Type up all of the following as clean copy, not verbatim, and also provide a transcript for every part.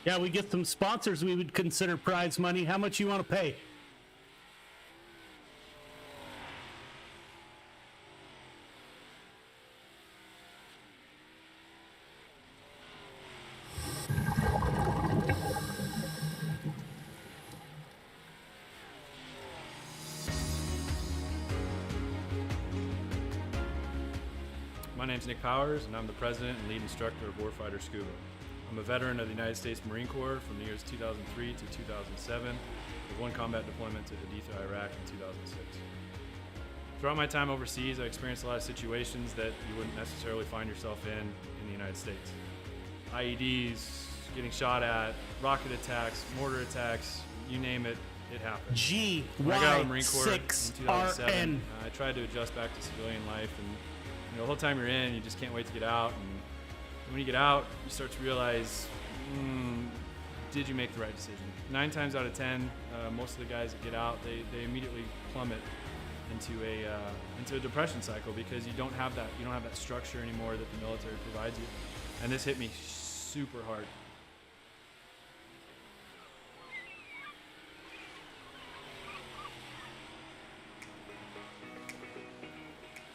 Yeah, we get some sponsors we would consider prize money. How much you want to pay? My name's Nick Powers, and I'm the president and lead instructor of Warfighter Scuba. I'm a veteran of the United States Marine Corps from the years 2003 to 2007, with one combat deployment to Haditha, Iraq in 2006. Throughout my time overseas, I experienced a lot of situations that you wouldn't necessarily find yourself in the United States. IEDs, getting shot at, rocket attacks, mortar attacks, you name it, it happened. When I got out of the Marine Corps in 2007, I tried to adjust back to civilian life, and the whole time you're in, you just can't wait to get out. And when you get out, you start to realize, did you make the right decision? 9 times out of 10, most of the guys that get out, they immediately plummet into a depression cycle because you don't have that structure anymore that the military provides you. And this hit me super hard.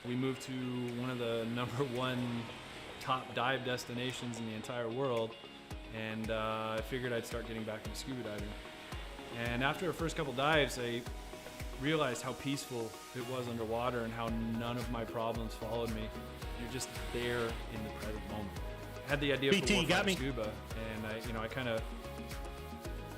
We moved to one of the #1 top dive destinations in the entire world, and I figured I'd start getting back into scuba diving. And after the first couple dives, I realized how peaceful it was underwater and how none of my problems followed me. You're just there in the present moment. I had the idea for Warfighter Scuba, and I kind of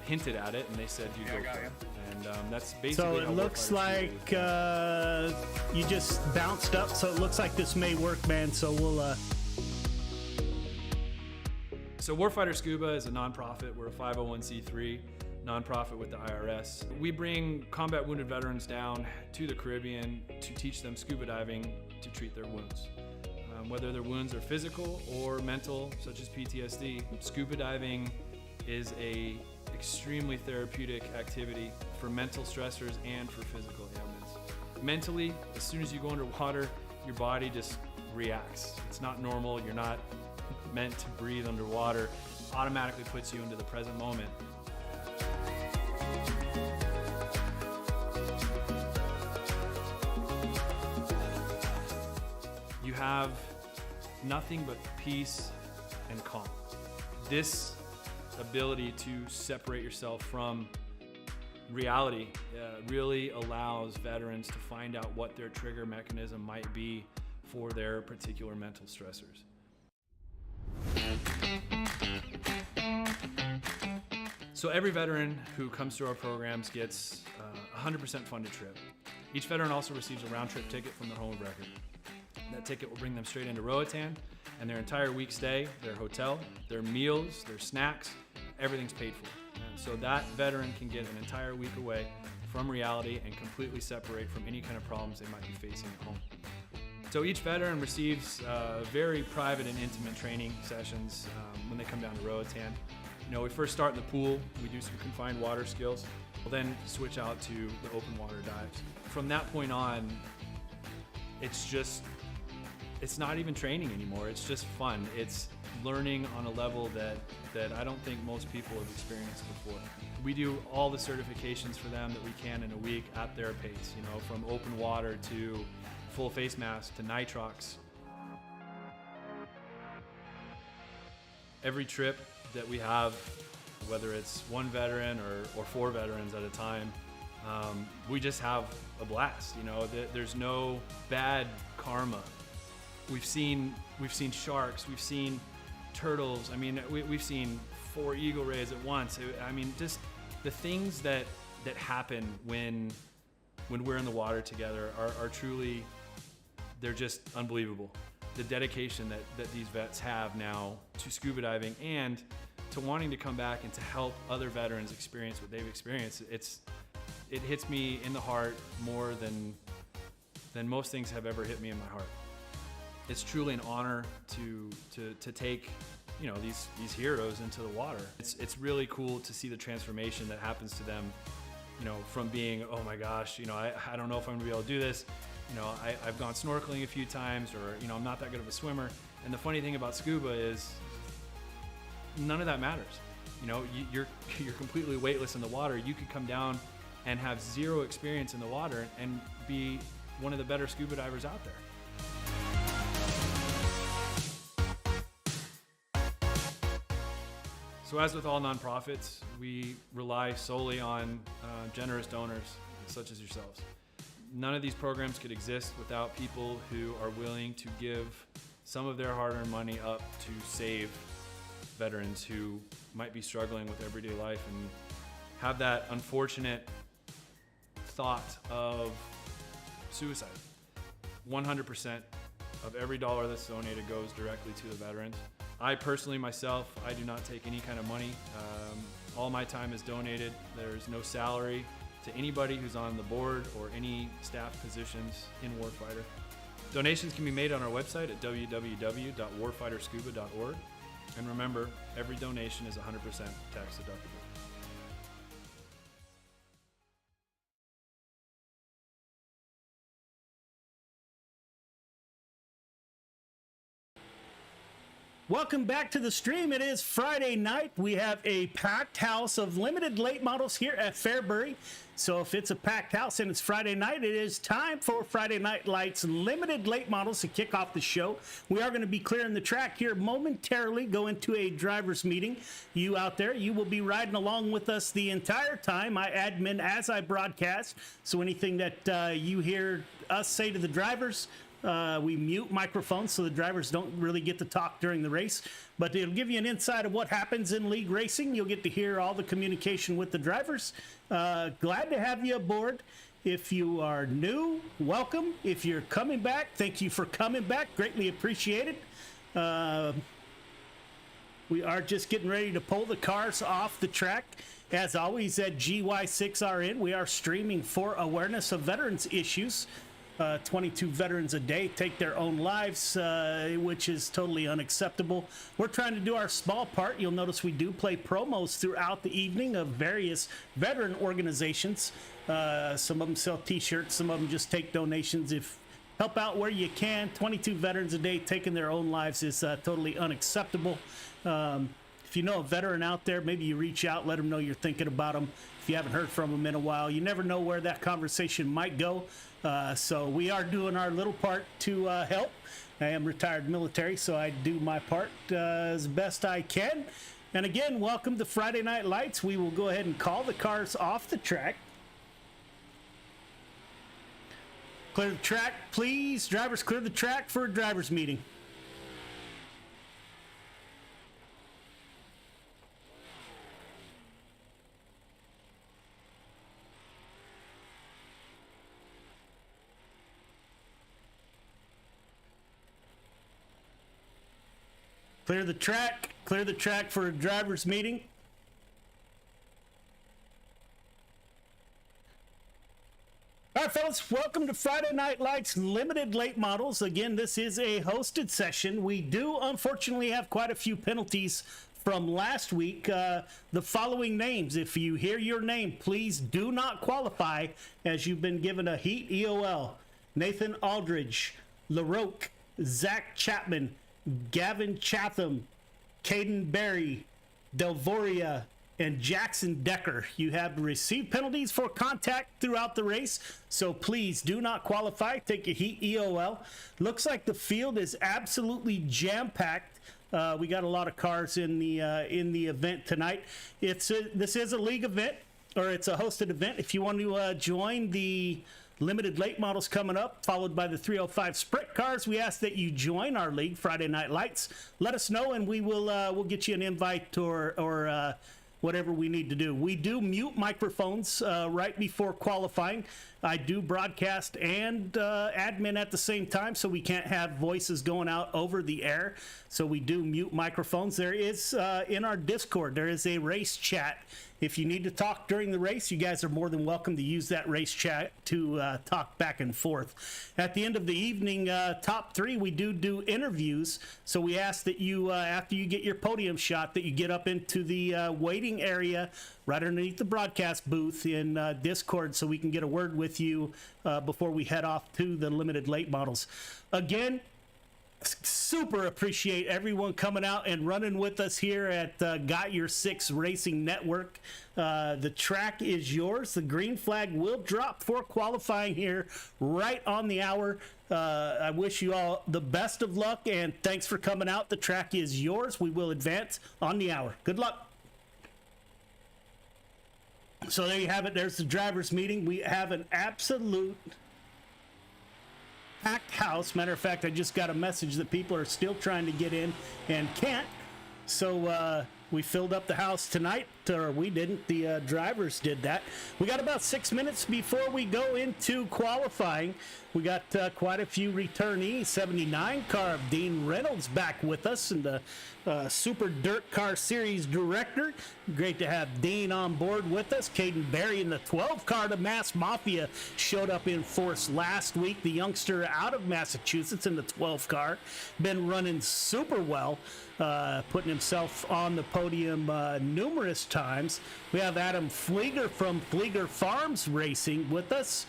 hinted at it, and they said, "You go for it." And that's basically. So it looks like you just bounced up. So it looks like this may work, man. So we'll. So Warfighter Scuba is a nonprofit. We're a 501c3 nonprofit with the IRS. We bring combat wounded veterans down to the Caribbean to teach them scuba diving to treat their wounds. Whether their wounds are physical or mental, such as PTSD, scuba diving is a extremely therapeutic activity for mental stressors and for physical ailments. Mentally, as soon as you go underwater, your body just reacts. It's not normal. You're not meant to breathe underwater. It automatically puts you into the present moment. You have nothing but peace and calm. This ability to separate yourself from reality really allows veterans to find out what their trigger mechanism might be for their particular mental stressors. So every veteran who comes through our programs gets a 100% funded trip. Each veteran also receives a round-trip ticket from their home of record. That ticket will bring them straight into Roatan, and their entire week stay, their hotel, their meals, their snacks, everything's paid for. And so that veteran can get an entire week away from reality and completely separate from any kind of problems they might be facing at home. So each veteran receives very private and intimate training sessions when they come down to Roatan. We first start in the pool. We do some confined water skills. We'll then switch out to the open water dives. From that point on, it's not even training anymore. It's just fun. It's learning on a level that I don't think most people have experienced before. We do all the certifications for them that we can in a week at their pace, from open water to full face mask to nitrox. Every trip that we have, whether it's one veteran or 4 veterans at a time, we just have a blast. There's no bad karma. We've seen sharks, we've seen turtles. We've seen 4 eagle rays at once. Just the things that happen when we're in the water together are truly, they're just unbelievable. The dedication that these vets have now to scuba diving and to wanting to come back and to help other veterans experience what they've experienced. It hits me in the heart more than most things have ever hit me in my heart. It's truly an honor to take these heroes into the water. It's really cool to see the transformation that happens to them, from being, oh my gosh, I don't know if I'm gonna be able to do this. I've gone snorkeling a few times, or I'm not that good of a swimmer. And the funny thing about scuba is none of that matters. You know, you're completely weightless in the water. You could come down and have zero experience in the water and be one of the better scuba divers out there. So as with all nonprofits, we rely solely on generous donors such as yourselves. None of these programs could exist without people who are willing to give some of their hard-earned money up to save veterans who might be struggling with everyday life and have that unfortunate thought of suicide. 100% of every dollar that's donated goes directly to the veterans. I personally, myself, I do not take any kind of money. All my time is donated. There's no salary to anybody who's on the board or any staff positions in Warfighter. Donations can be made on our website at www.warfighterscuba.org. And remember, every donation is 100% tax deductible. Welcome back to the stream. It is Friday night. We have a packed house of limited late models here at Fairbury. So if it's a packed house and it's Friday night, it is time for Friday Night Lights limited late models to kick off the show. We are going to be clearing the track here momentarily, go into a driver's meeting. You out there, you will be riding along with us the entire time. I admin as I broadcast. So anything that you hear us say to the drivers, we mute microphones so the drivers don't really get to talk during the race, but it'll give you an insight of what happens in league racing. You'll get to hear all the communication with the drivers. Glad to have you aboard. If you are new, welcome. If you're coming back, thank you for coming back. Greatly appreciated. We are just getting ready to pull the cars off the track. As always at GY6RN, we are streaming for awareness of veterans issues. 22 veterans a day take their own lives, which is totally unacceptable. We're trying to do our small part. You'll notice we do play promos throughout the evening of various veteran organizations. Some of them sell t-shirts, some of them just take donations. If help out where you can. 22 veterans a day taking their own lives is totally unacceptable. If you know a veteran out there, maybe you reach out, let them know you're thinking about them. If you haven't heard from them in a while, you never know where that conversation might go. So we are doing our little part to help. I am retired military, so I do my part as best I can. And again, welcome to Friday Night Lights. We will go ahead and call the cars off the track. Clear the track, please. Drivers, clear the track for a driver's meeting. Clear the track for a driver's meeting. All right, fellas, welcome to Friday Night Lights Limited Late Models. Again, this is a hosted session. We do, unfortunately, have quite a few penalties from last week. The following names, if you hear your name, please do not qualify as you've been given a heat EOL. Nathan Aldridge, LaRoque, Zach Chapman, Gavin Chatham, Caden Berry, Delvoria, and Jackson Decker. You have received penalties for contact throughout the race, so please do not qualify. Take a heat EOL. Looks like the field is absolutely jam-packed. We got a lot of cars in the event tonight. This is a league event, or it's a hosted event. If you want to join the limited late models coming up, followed by the 305 sprint cars, we ask that you join our league, Friday Night Lights. Let us know, and we will we'll get you an invite or whatever we need to do. We do mute microphones right before qualifying. I do broadcast and admin at the same time, so we can't have voices going out over the air. So we do mute microphones. There is, in our Discord, there is a race chat. If you need to talk during the race, you guys are more than welcome to use that race chat to talk back and forth. At the end of the evening, top three, we do interviews. So we ask that you, after you get your podium shot, that you get up into the waiting area right underneath the broadcast booth in Discord so we can get a word with you before we head off to the limited late models. Again, super appreciate everyone coming out and running with us here at GY6RN Racing Network. The track is yours. The green flag will drop for qualifying here right on the hour. I wish you all the best of luck, and thanks for coming out. The track is yours. We will advance on the hour. Good luck. So there you have it. There's the drivers' meeting. We have an absolute packed house. Matter of fact, I just got a message that people are still trying to get in and can't. So we filled up the house tonight, or we didn't. The drivers did that. We got about 6 minutes before we go into qualifying. We got quite a few returnees. 79 car of Dean Reynolds back with us, and the Super Dirt Car Series director. Great to have Dean on board with us. Caden Berry in the 12 car to Mass Mafia showed up in force last week. The youngster out of Massachusetts in the 12 car. Been running super well, putting himself on the podium numerous times. We have Adam Flieger from Flieger Farms Racing with us.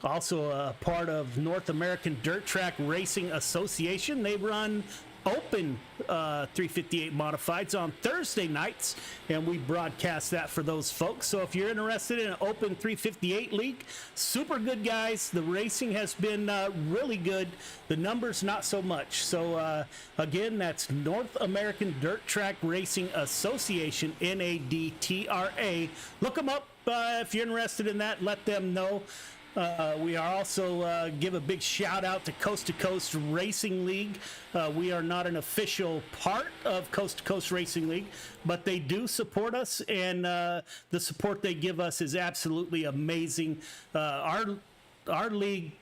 Also a part of North American Dirt Track Racing Association. They run open 358 modifieds on Thursday nights, and we broadcast that for those folks. So if you're interested in an open 358 league, super good guys. The racing has been really good. The numbers not so much. So again, that's North American Dirt Track Racing Association, NADTRA. Look them up if you're interested in that. Let them know. We are also give a big shout out to Coast Racing League. We are not an official part of Coast Racing League, but they do support us, and the support they give us is absolutely amazing. Our league.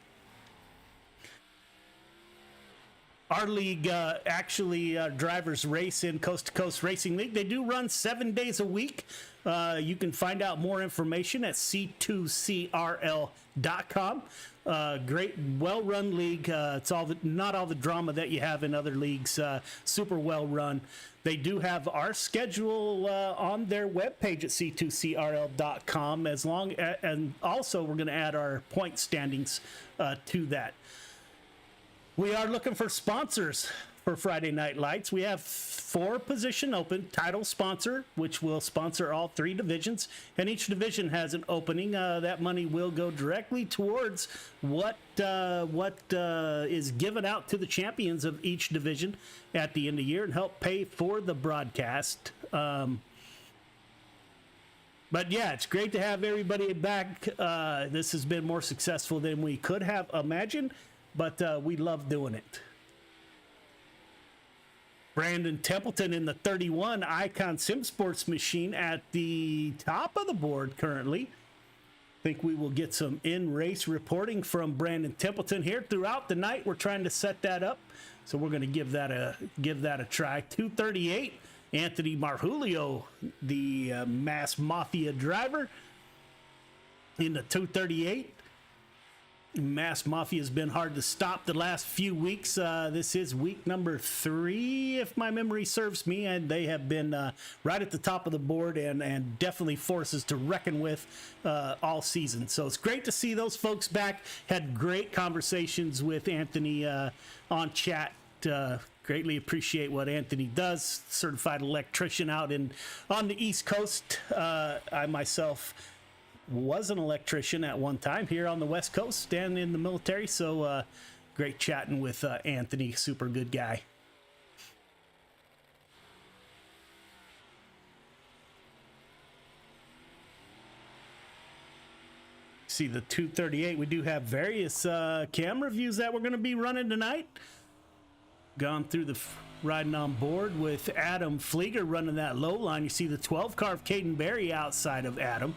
Our league actually drivers race in Coast to Coast Racing League. They do run 7 days a week. You can find out more information at c2crl.com. Great, well-run league. It's not all the drama that you have in other leagues. Super well-run. They do have our schedule on their webpage at c2crl.com. And also we're going to add our point standings to that. We are looking for sponsors for Friday Night Lights. We have 4 position open, title sponsor, which will sponsor all 3 divisions, and each division has an opening. That money will go directly towards what is given out to the champions of each division at the end of the year and help pay for the broadcast. But yeah, it's great to have everybody back. This has been more successful than we could have imagined, but we love doing it. Brandon Templeton in the 31 Icon Sim Sports machine at the top of the board currently. I think we will get some in-race reporting from Brandon Templeton here throughout the night. We're trying to set that up, so we're going to give that a try. 238, Anthony Marjulio, the Mass Mafia driver, in the 238. Mass Mafia has been hard to stop the last few weeks. This is week number 3, if my memory serves me, and they have been right at the top of the board and definitely forces to reckon with all season. So it's great to see those folks back. Had great conversations with Anthony on chat. Greatly appreciate what Anthony does. Certified electrician out on the East Coast. I myself was an electrician at one time here on the West Coast and in the military, so great chatting with Anthony. Super good guy. See the 238. We do have various camera views that we're going to be running tonight. Gone through the riding on board with Adam Flieger running that low line. You see the 12 car of Caden Berry outside of Adam.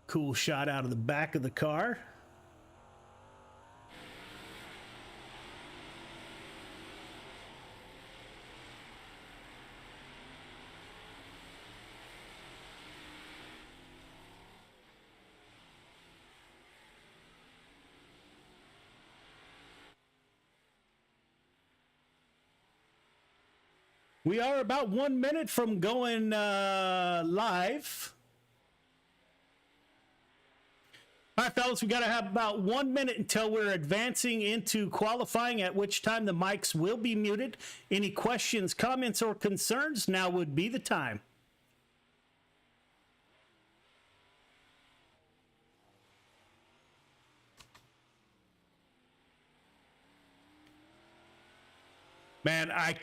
Cool shot out of the back of the car. We are about 1 minute from going live. All right, fellas, we got to have about 1 minute until we're advancing into qualifying, at which time the mics will be muted. Any questions, comments, or concerns, now would be the time. Man, I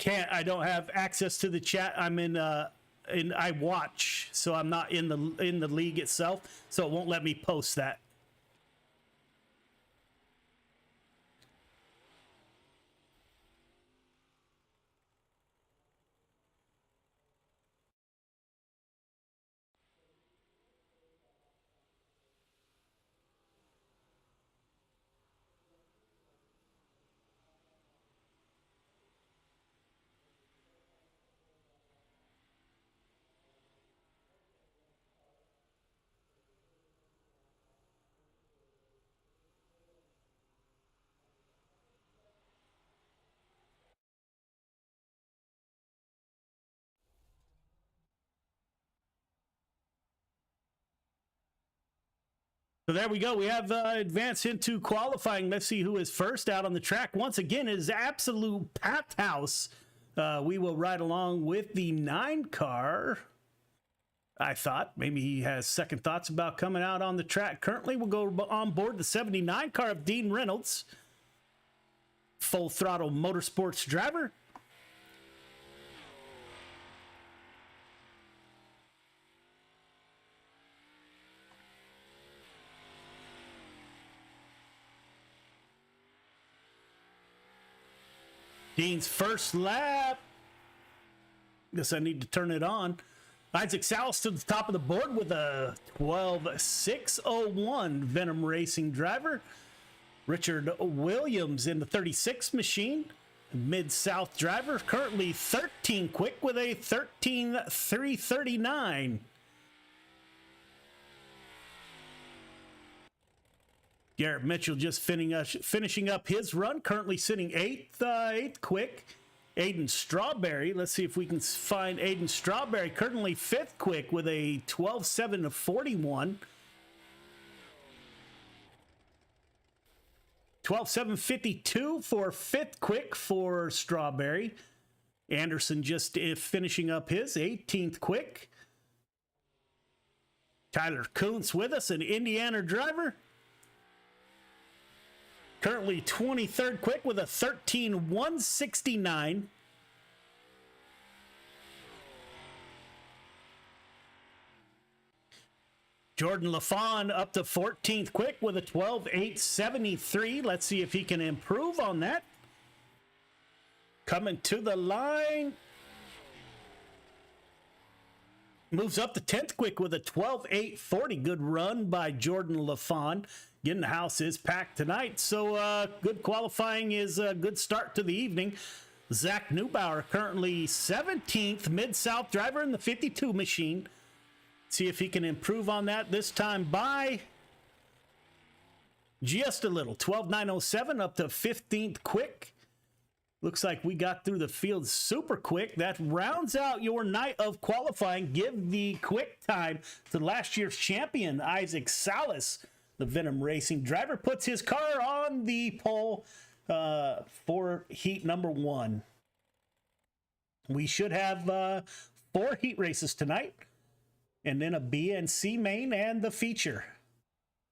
don't have access to the chat. I'm in I watch, so I'm not in the league itself, so it won't let me post that. So there we go. We have advanced into qualifying. Let's see who is first out on the track. Once again, it is absolute packed house. We will ride along with the 9 car. I thought maybe he has second thoughts about coming out on the track. Currently, we'll go on board the 79 car of Dean Reynolds. Full throttle motorsports driver. Dean's first lap. Guess I need to turn it on. Isaac Salas to the top of the board with a 12.601 Venom Racing driver. Richard Williams in the 36 machine. Mid-South driver. Currently 13 quick with a 13.339. Garrett Mitchell just finishing up his run, currently sitting eighth quick. Aiden Strawberry, let's see if we can find Aiden Strawberry, currently 5th quick with a 12.741. 12.752 for 5th quick for Strawberry. Anderson just finishing up his 18th quick. Tyler Kuntz with us, an Indiana driver. Currently 23rd quick with a 13.169. Jordan LaFawn up to 14th quick with a 12.873. Let's see if he can improve on that. Coming to the line. Moves up to 10th quick with a 12.840. Good run by Jordan LaFawn. Again, the house is packed tonight, so good qualifying is a good start to the evening. Zach Neubauer, currently 17th Mid-South driver in the 52 machine. See if he can improve on that this time by just a little. 12.907 up to 15th quick. Looks like we got through the field super quick. That rounds out your night of qualifying. Give the quick time to last year's champion, Isaac Salas. The Venom Racing driver puts his car on the pole for heat number 1. We should have 4 heat races tonight, and then a B and C main and the feature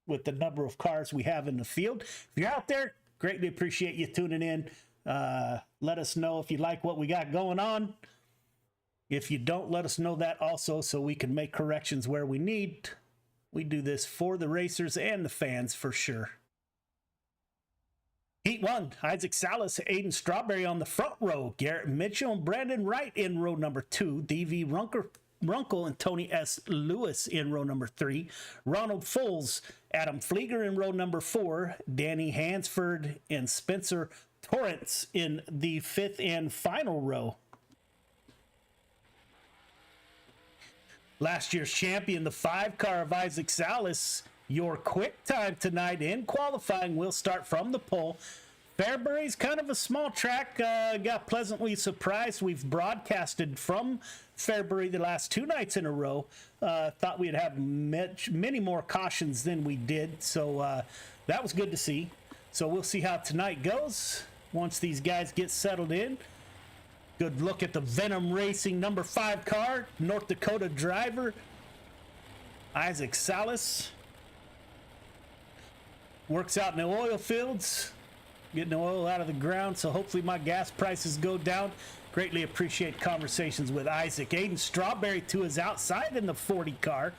with the number of cars we have in the field. If you're out there, greatly appreciate you tuning in. Let us know if you like what we got going on. If you don't, let us know that also so we can make corrections where we need. We do this for the racers and the fans for sure. Heat 1, Isaac Salas, Aiden Strawberry on the front row. Garrett Mitchell and Brandon Wright in row number 2. D.V. Runkle and Tony S. Lewis in row number 3. Ronald Foles, Adam Flieger in row number 4. Danny Hansford and Spencer Torrance in the 5th and final row. Last year's champion, the 5 car of Isaac Salas. Your quick time tonight in qualifying will start from the pole. Fairbury's kind of a small track. Got pleasantly surprised. We've broadcasted from Fairbury the last 2 nights in a row. Thought we'd have many more cautions than we did, so that was good to see. So we'll see how tonight goes once these guys get settled in. Good look at the Venom Racing number 5 car, North Dakota driver Isaac Salas. Works out in the oil fields, getting the oil out of the ground, so hopefully my gas prices go down. Greatly appreciate conversations with Isaac. Aiden Strawberry to his outside in the 40 car.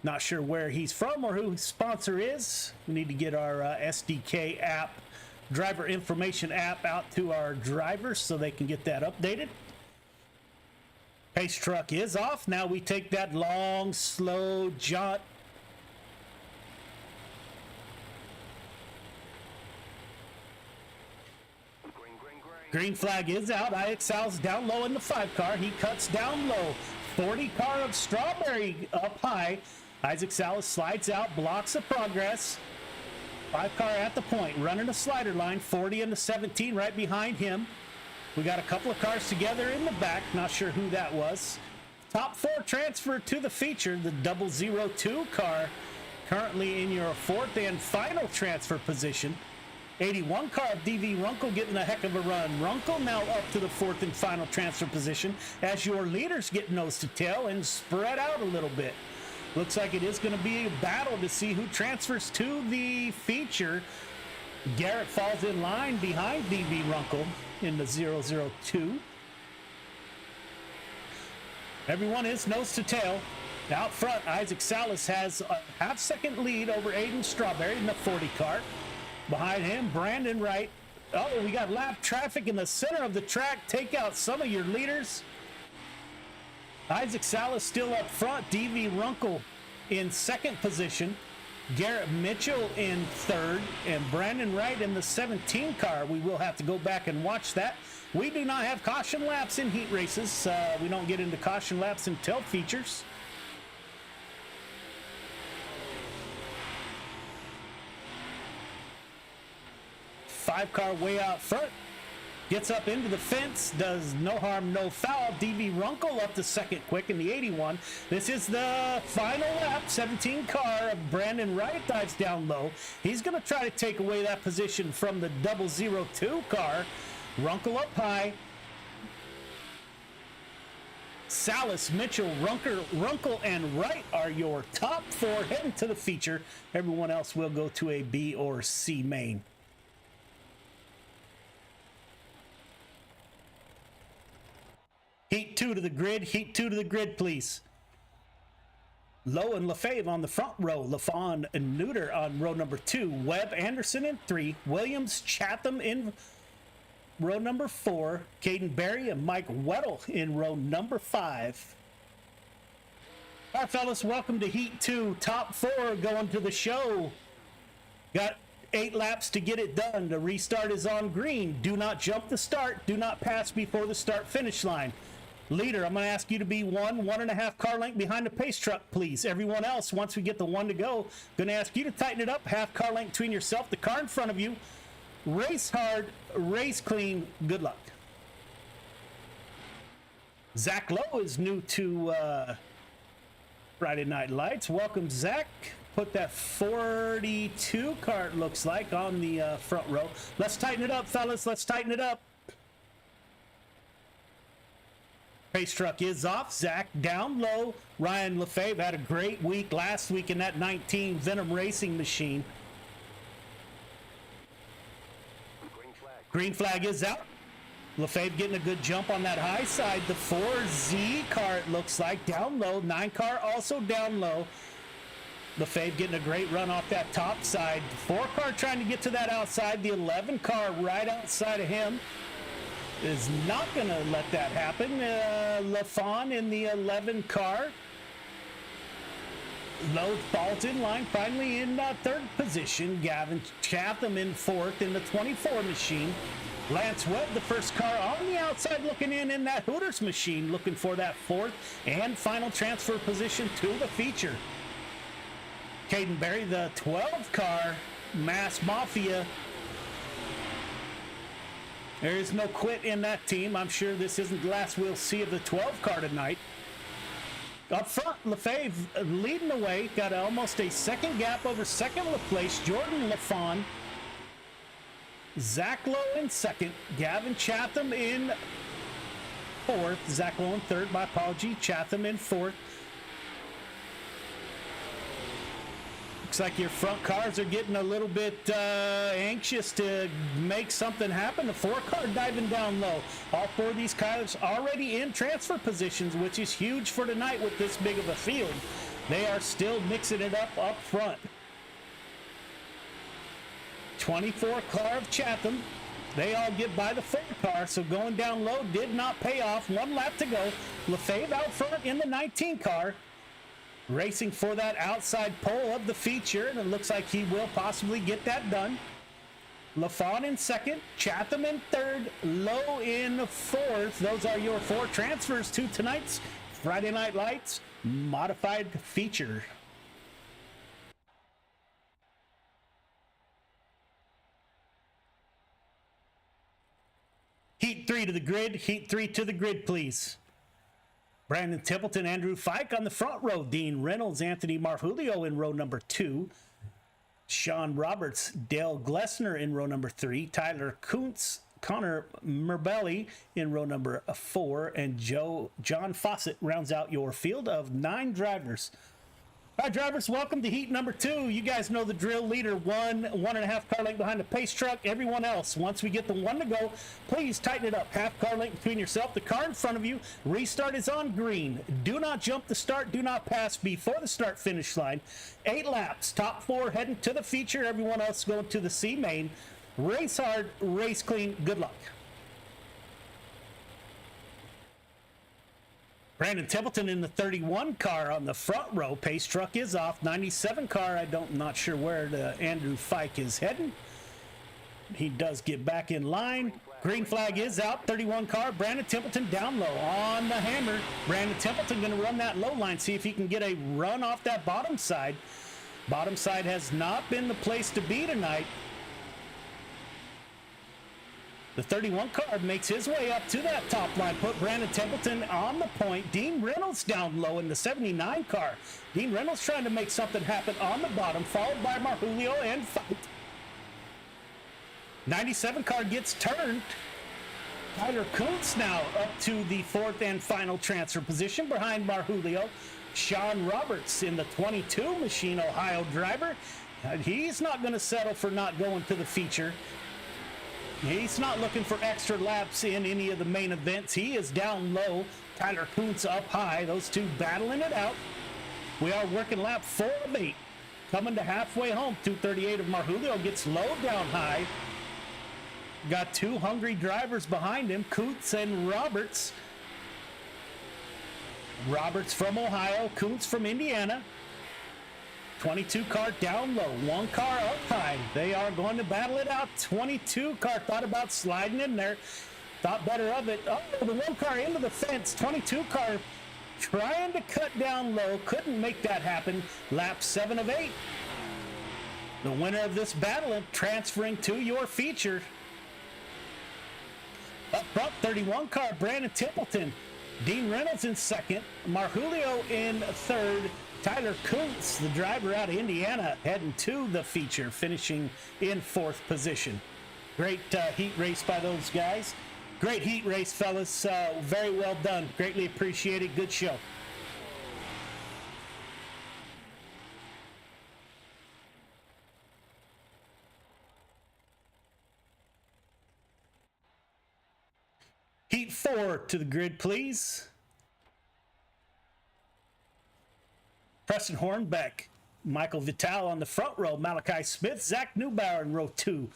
Not sure where he's from or who his sponsor is. We need to get our SDK app, driver information app, out to our drivers so they can get that updated. Pace truck is off. Now we take that long, slow jaunt. Green flag is out. IXL's down low in the 5 car. He cuts down low. 40 car of Strawberry up high. Isaac Salas slides out, blocks the progress. 5 car at the point, running a slider line. 40 and the 17 right behind him. We got a couple of cars together in the back. Not sure who that was. Top 4 transfer to the feature. The 002 car currently in your 4th and final transfer position. 81 car of DV Runkle getting a heck of a run. Runkle now up to the 4th and final transfer position as your leaders get nose to tail and spread out a little bit. Looks like it is going to be a battle to see who transfers to the feature. Garrett falls in line behind DV Runkle in the 002. Everyone is nose to tail. Out front, Isaac Salas has a half-second lead over Aiden Strawberry in the 40 car. Behind him, Brandon Wright. Oh, we got lap traffic in the center of the track. Take out some of your leaders. Isaac Salas still up front. DV Runkle in 2nd position. Garrett Mitchell in 3rd. And Brandon Wright in the 17 car. We will have to go back and watch that. We do not have caution laps in heat races. We don't get into caution laps until features. Five car way out front, gets up into the fence, does no harm, no foul. DV Runkle up to 2nd quick in the 81. This is the final lap. 17 car of Brandon Wright dives down low. He's going to try to take away that position from the 002 car. Runkle up high. Salas, Mitchell, Runkle, and Wright are your top 4 heading to the feature. Everyone else will go to a B or C main. Heat 2 to the grid. Heat 2 to the grid, please. Lowe and Lefebvre on the front row. LaFawn and Neuter on row number 2. Webb Anderson in 3. Williams Chatham in row number 4. Caden Berry and Mike Weddle in row number 5. All right, fellas, welcome to Heat 2. Top 4 going to the show. Got 8 laps to get it done. The restart is on green. Do not jump the start. Do not pass before the start finish line. Leader, I'm going to ask you to be 1.5 car length behind the pace truck, please. Everyone else, once we get the 1 to go, going to ask you to tighten it up. Half car length between yourself, the car in front of you. Race hard, race clean. Good luck. Zach Lowe is new to Friday Night Lights. Welcome, Zach. Put that 42 car, it looks like, on the front row. Let's tighten it up, fellas. Let's tighten it up. Pace truck is off. Zach down low. Ryan Lefebvre had a great week last week in that 19 Venom Racing machine. Green flag is out. Lefebvre getting a good jump on that high side. The 4Z car, it looks like, down low. 9 car also down low. Lefebvre getting a great run off that top side. 4 car trying to get to that outside. The 11 car right outside of him is not going to let that happen. LaFawn in the 11 car. Lowe falls in line, finally in 3rd position. Gavin Chatham in 4th in the 24 machine. Lance Webb, the first car on the outside, looking in that Hooters machine, looking for that 4th and final transfer position to the feature. Caden Berry, the 12 car, Mass Mafia, There is no quit in that team. I'm sure this isn't the last we'll see of the 12 car tonight. Up front, Lefebvre leading the way. Got almost a second gap over second place. Jordan LaFawn. Zach Lowe in second. Gavin Chatham in fourth. Zach Lowe in third. My apology. Chatham in fourth. Looks like your front cars are getting a little bit anxious to make something happen. The 4 car diving down low. All 4 of these cars already in transfer positions, which is huge for tonight with this big of a field. They are still mixing it up front. 24 car of Chatham. They all get by the 4 car, so going down low did not pay off. 1 lap to go. Lefebvre out front in the 19 car. Racing for that outside pole of the feature, and it looks like he will possibly get that done. LaFawn in second, Chatham in third, Lowe in fourth. Those are your 4 transfers to tonight's Friday Night Lights modified feature. Heat 3 to the grid. Heat 3 to the grid, please. Brandon Templeton, Andrew Fike on the front row. Dean Reynolds, Anthony Marjulio in row number 2. Sean Roberts, Dale Glessner in row number 3. Tyler Kuntz, Connor Merbelli in row number 4. And John Fawcett rounds out your field of 9 drivers. All right, drivers, welcome to heat number 2. You guys know the drill. Leader 1.5 car length behind the pace truck. Everyone else, once we get the 1 to go, please tighten it up. Half car length between yourself, the car in front of you. Restart is on green. Do not jump the start. Do not pass before the start finish line. 8 laps. Top 4 heading to the feature. Everyone else going to the C main. Race hard, race clean. Good luck. Brandon Templeton in the 31 car on the front row. Pace truck is off. 97 car, not sure where Andrew Fike is heading. He does get back in line. Green flag is out. 31 car, Brandon Templeton down low on the hammer. Brandon Templeton going to run that low line, see if he can get a run off that bottom side. Bottom side has not been the place to be tonight. The 31 car makes his way up to that top line. Put Brandon Templeton on the point. Dean Reynolds down low in the 79 car. Dean Reynolds trying to make something happen on the bottom, followed by Marjulio and Fight. 97 car gets turned. Tyler Kuntz now up to the 4th and final transfer position behind Marjulio. Sean Roberts in the 22 Machine Ohio driver. He's not going to settle for not going to the feature. He's not looking for extra laps in any of the main events. He is down low. Tyler Kuntz up high. Those two battling it out. We are working lap 4 of 8. Coming to halfway home. 238 of Marjulio gets low down high. Got 2 hungry drivers behind him. Kuntz and Roberts. Roberts from Ohio. Kuntz from Indiana. 22 car down low, 1 car up high. They are going to battle it out. 22 car thought about sliding in there, thought better of it. Oh, the 1 car into the fence. 22 car trying to cut down low, couldn't make that happen. Lap 7 of 8. The winner of this battle transferring to your feature. Up front, 31 car, Brandon Templeton. Dean Reynolds in second, Marjulio in third. Tyler Kuntz, the driver out of Indiana, heading to the feature, finishing in 4th position. Great heat race by those guys. Great heat race, fellas. Very well done. Greatly appreciated. Good show. Heat 4 to the grid, please. Preston Hornbeck, Michael Vital on the front row, Malachi Smith, Zach Neubauer in row 2.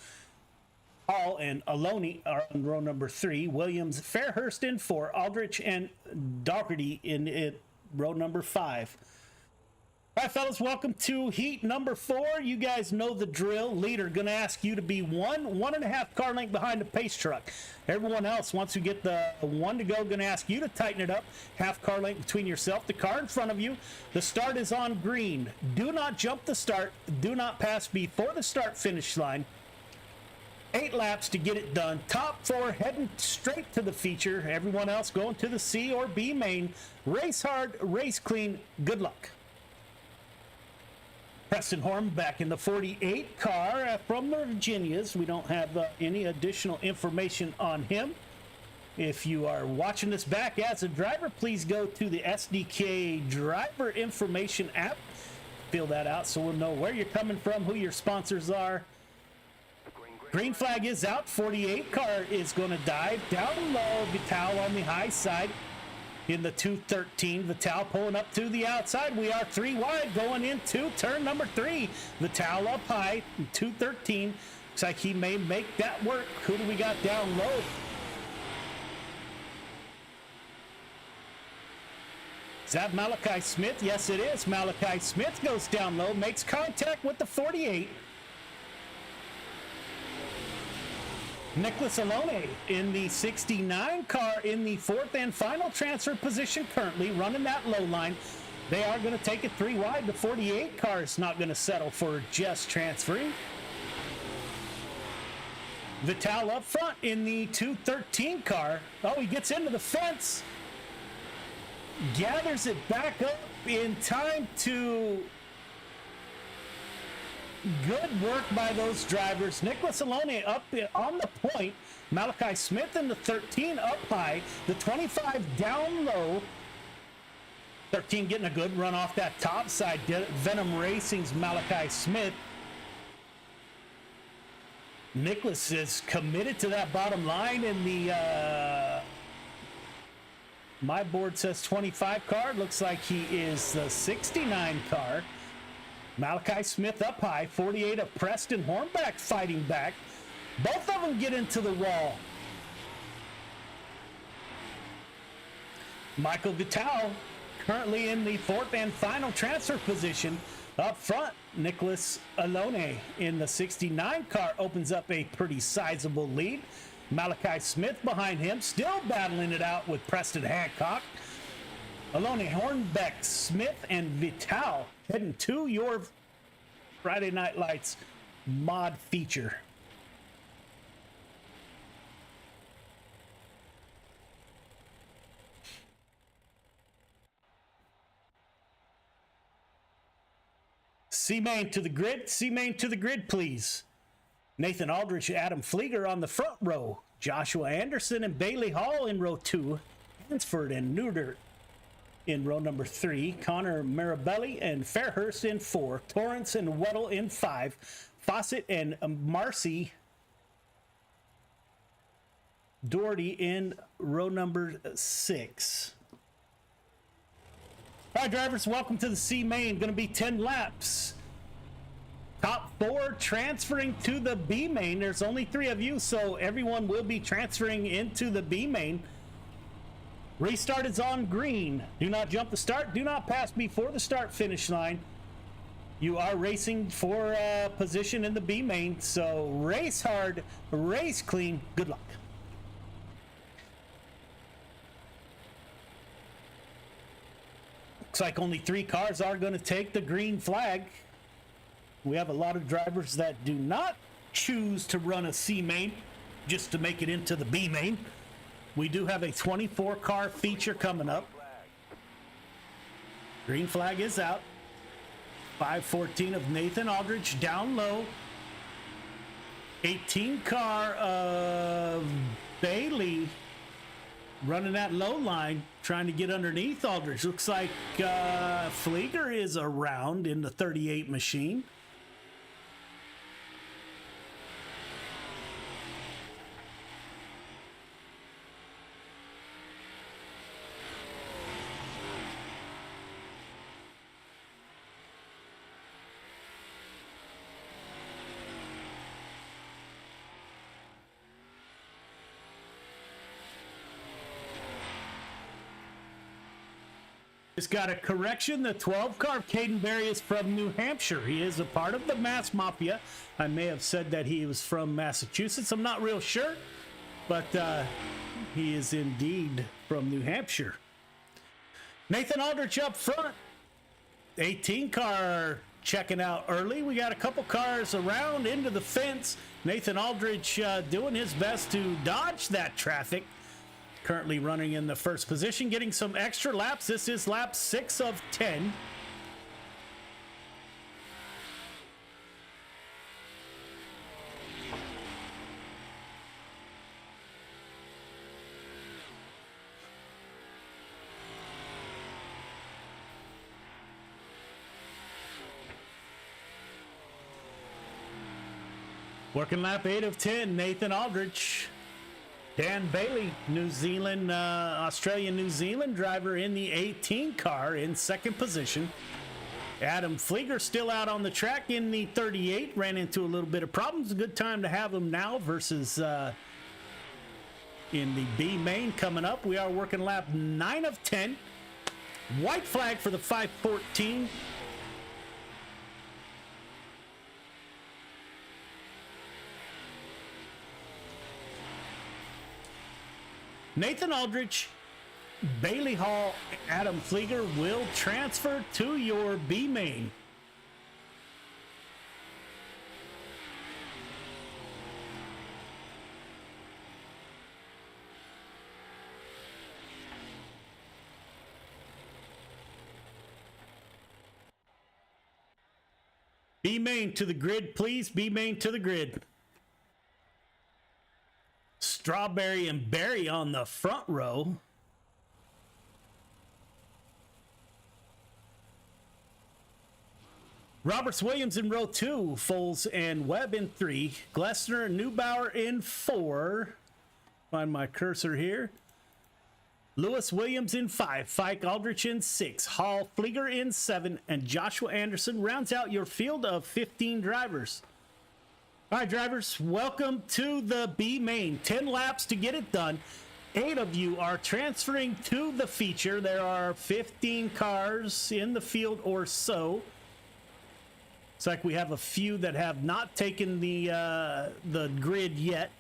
Hall and Aloni are on row number 3. Williams, Fairhurst in 4. Aldrich and Doherty in row number 5. All right, fellas, welcome to heat number 4. You guys know the drill. Leader going to ask you to be 1.5 car length behind the pace truck. Everyone else, once we get the 1 to go, going to ask you to tighten it up. Half car length between yourself, the car in front of you. The start is on green. Do not jump the start. Do not pass before the start finish line. 8 laps to get it done. Top 4 heading straight to the feature. Everyone else going to the C or B main. Race hard, race clean. Good luck. Preston Horn back in the 48 car from the Virginias. We don't have any additional information on him. If you are watching this back as a driver, please go to the SDK driver information app. Fill that out so we'll know where you're coming from, who your sponsors are. Green flag is out. 48 car is going to dive down low. Vital on the high side in the 213. Vital pulling up to the outside. We are 3 wide going into turn number 3. Vital up high, 213. Looks like he may make that work. Who do we got down low? Is that Malachi Smith? Yes, it is. Malachi Smith goes down low, makes contact with the 48. Nicholas Alone in the 69 car in the 4th and final transfer position currently, running that low line. They are going to take it 3 wide. The 48 car is not going to settle for just transferring. Vital up front in the 213 car. Oh, he gets into the fence. Gathers it back up in time to... Good work by those drivers. Nicholas Alone up on the point. Malachi Smith in the 13 up high. The 25 down low. 13 getting a good run off that top side. Venom Racing's Malachi Smith. Nicholas is committed to that bottom line in the... my board says 25 car. Looks like he is the 69 car. Malachi Smith up high. 48 of Preston Hornback fighting back. Both of them get into the wall. Michael Vital currently in the 4th and final transfer position. Up front, Nicholas Alone in the 69 car opens up a pretty sizable lead. Malachi Smith behind him, still battling it out with Preston Hancock. Alone, Hornbeck, Smith, and Vital heading to your Friday Night Lights mod feature. C-Main to the grid. C-Main to the grid, please. Nathan Aldrich, Adam Flieger on the front row. Joshua Anderson and Bailey Hall in row 2. Hansford and Nudert in row number 3. Connor Marabelli and Fairhurst in 4. Torrance and Weddle in 5. Fawcett and Marcy Doherty in row number 6. All right, drivers, welcome to the C-Main. Going to be 10 laps. Top 4 transferring to the B main. There's only 3 of you, so everyone will be transferring into the B main. Restart is on green. Do not jump the start. Do not pass before the start finish line. You are racing for position in the B main, so race hard, race clean. Good luck. Looks like only 3 cars are going to take the green flag. We have a lot of drivers that do not choose to run a C main just to make it into the B main. We do have a 24 car feature coming up. Green flag is out. 514 of Nathan Aldrich down low. 18 car of Bailey running that low line, trying to get underneath Aldrich. Looks like Flieger is around in the 38 machine. Just got a correction. The 12 car of Caden Berry is from New Hampshire. He is a part of the Mass Mafia. I may have said that he was from Massachusetts. I'm not real sure, but he is indeed from New Hampshire. Nathan Aldrich up front. 18 car checking out early. We got a couple cars around into the fence. Nathan Aldridge doing his best to dodge that traffic. Currently running in the first position, getting some extra laps. This is lap 6 of 10. Working lap 8 of 10, Nathan Aldridge. Dan Bailey, New Zealand, Australian-New Zealand driver in the 18 car in second position. Adam Flieger still out on the track in the 38. Ran into a little bit of problems. A good time to have him now versus in the B main coming up. We are working lap 9 of 10. White flag for the 514. Nathan Aldridge, Bailey Hall, Adam Flieger will transfer to your B main. B main to the grid, please. B main to the grid. Strawberry and Barry on the front row. Roberts Williams in row 2. Foles and Webb in 3. Glessner and Neubauer in 4. Find my cursor here. Lewis Williams in 5. Fike Aldrich in 6. Hall Flieger in 7. And Joshua Anderson rounds out your field of 15 drivers. All right, drivers, welcome to the B main. 10 laps to get it done. 8 of you are transferring to the feature. There are 15 cars in the field or so. It's like we have a few that have not taken the grid yet.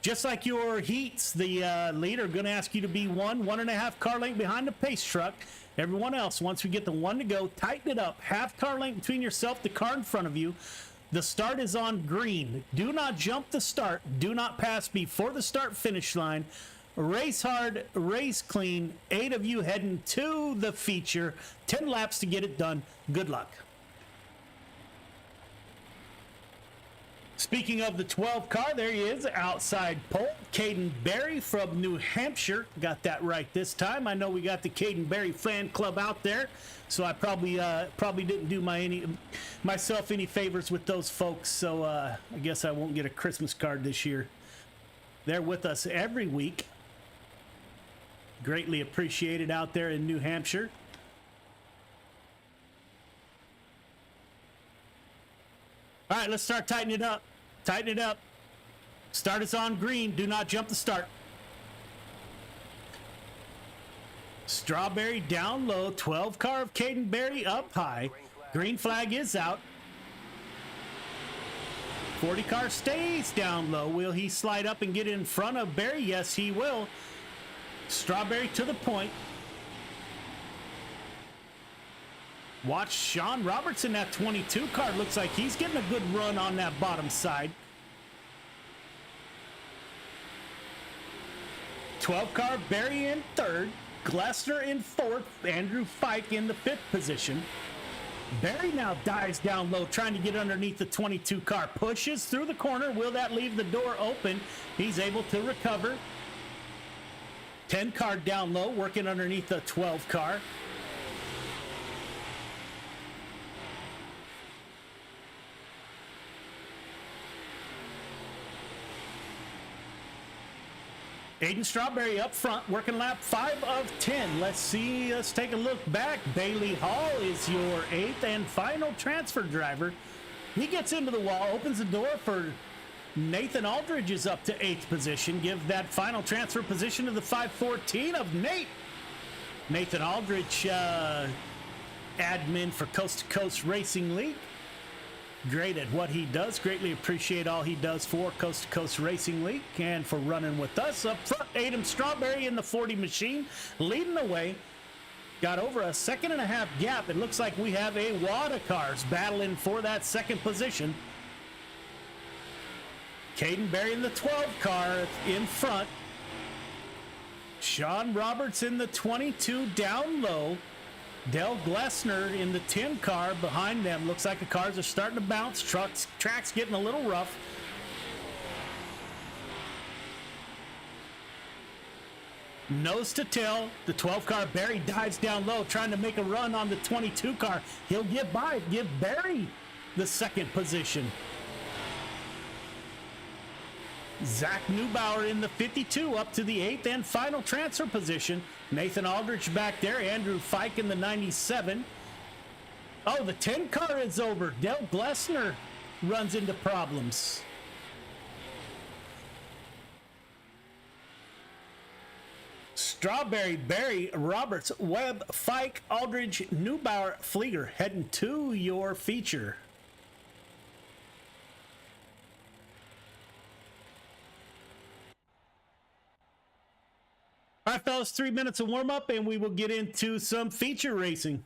Just like your heats, the leader going to ask you to be 1.5 car length behind the pace truck. Everyone else, once we get the 1 to go, tighten it up. Half car length between yourself, the car in front of you. The start is on green. Do not jump the start. Do not pass before the start finish line. Race hard, race clean. 8 of you heading to the feature. 10 laps to get it done. Good luck. Speaking of the 12 car, there he is, outside pole. Caden Berry from New Hampshire. Got that right this time. I know we got the Caden Berry fan club out there, so I probably didn't do myself any favors with those folks, so I guess I won't get a Christmas card this year. They're with us every week. Greatly appreciated out there in New Hampshire. All right, let's start tightening it up. Tighten it up. Start is on green. Do not jump the start. Strawberry down low. 12 car of Caden Berry up high. Green flag is out. 40 car stays down low. Will he slide up and get in front of Berry? Yes, he will. Strawberry to the point. Watch Sean Roberts in that 22 car. Looks like he's getting a good run on that bottom side. 12 car, Barry in 3rd. Glessner in 4th. Andrew Fike in the 5th position. Barry now dives down low, trying to get underneath the 22 car. Pushes through the corner. Will that leave the door open? He's able to recover. 10 car down low, working underneath the 12 car. Aiden Strawberry up front, working lap 5 of 10. Let's take a look back. Bailey Hall is your 8th and final transfer driver. He gets into the wall, opens the door for Nathan Aldridge is up to 8th position. Give that final transfer position to the 514 of Nate. Nathan Aldridge, admin for Coast to Coast Racing League. Great at what he does. Greatly appreciate all he does for Coast to Coast Racing League and for running with us. Up front, Adam Strawberry in the 40 machine, leading the way. Got over a second-and-a-half gap. It looks like we have a wad of cars battling for that second position. Caden Berry in the 12 car in front. Sean Roberts in the 22 down low. Dell Glessner in the 10 car behind them. Looks like the cars are starting to bounce. Track's getting a little rough. Nose to tail, the 12 car Barry dives down low, trying to make a run on the 22 car. He'll get by, give Barry the second position. Zach Neubauer in the 52 up to the 8th and final transfer position. Nathan Aldridge back there, Andrew Fike in the 97. Oh, the 10 car is over. Dell Glessner runs into problems. Strawberry, Berry, Roberts, Webb, Fike, Aldridge, Neubauer, Flieger heading to your feature. All right, fellas, 3 minutes of warm-up, and we will get into some feature racing.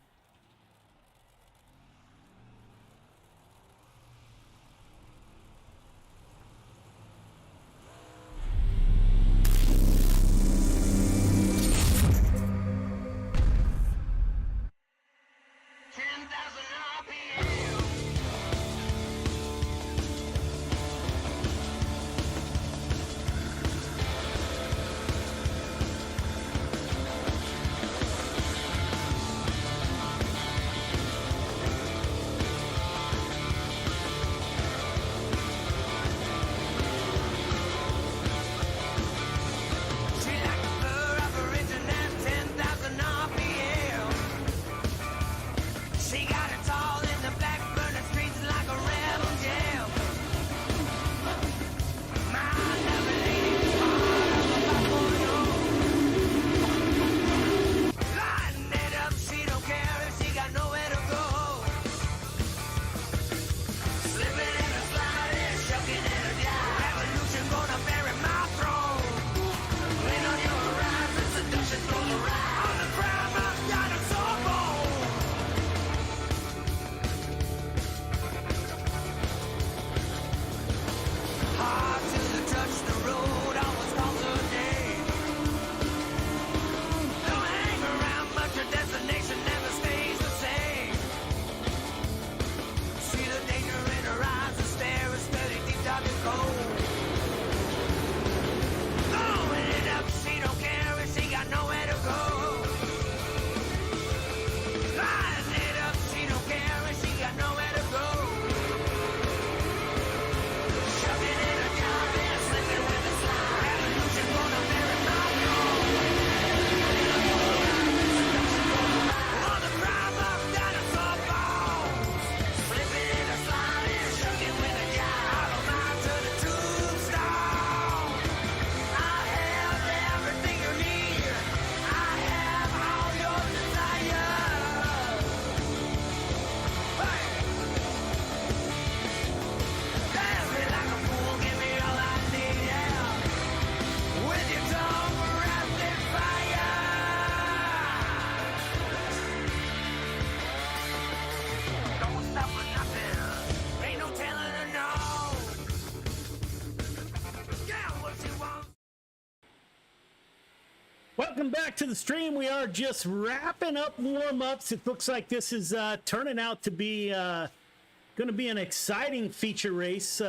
Welcome back to the stream. We are just wrapping up warm-ups. It looks like this is turning out to be going to be an exciting feature race. We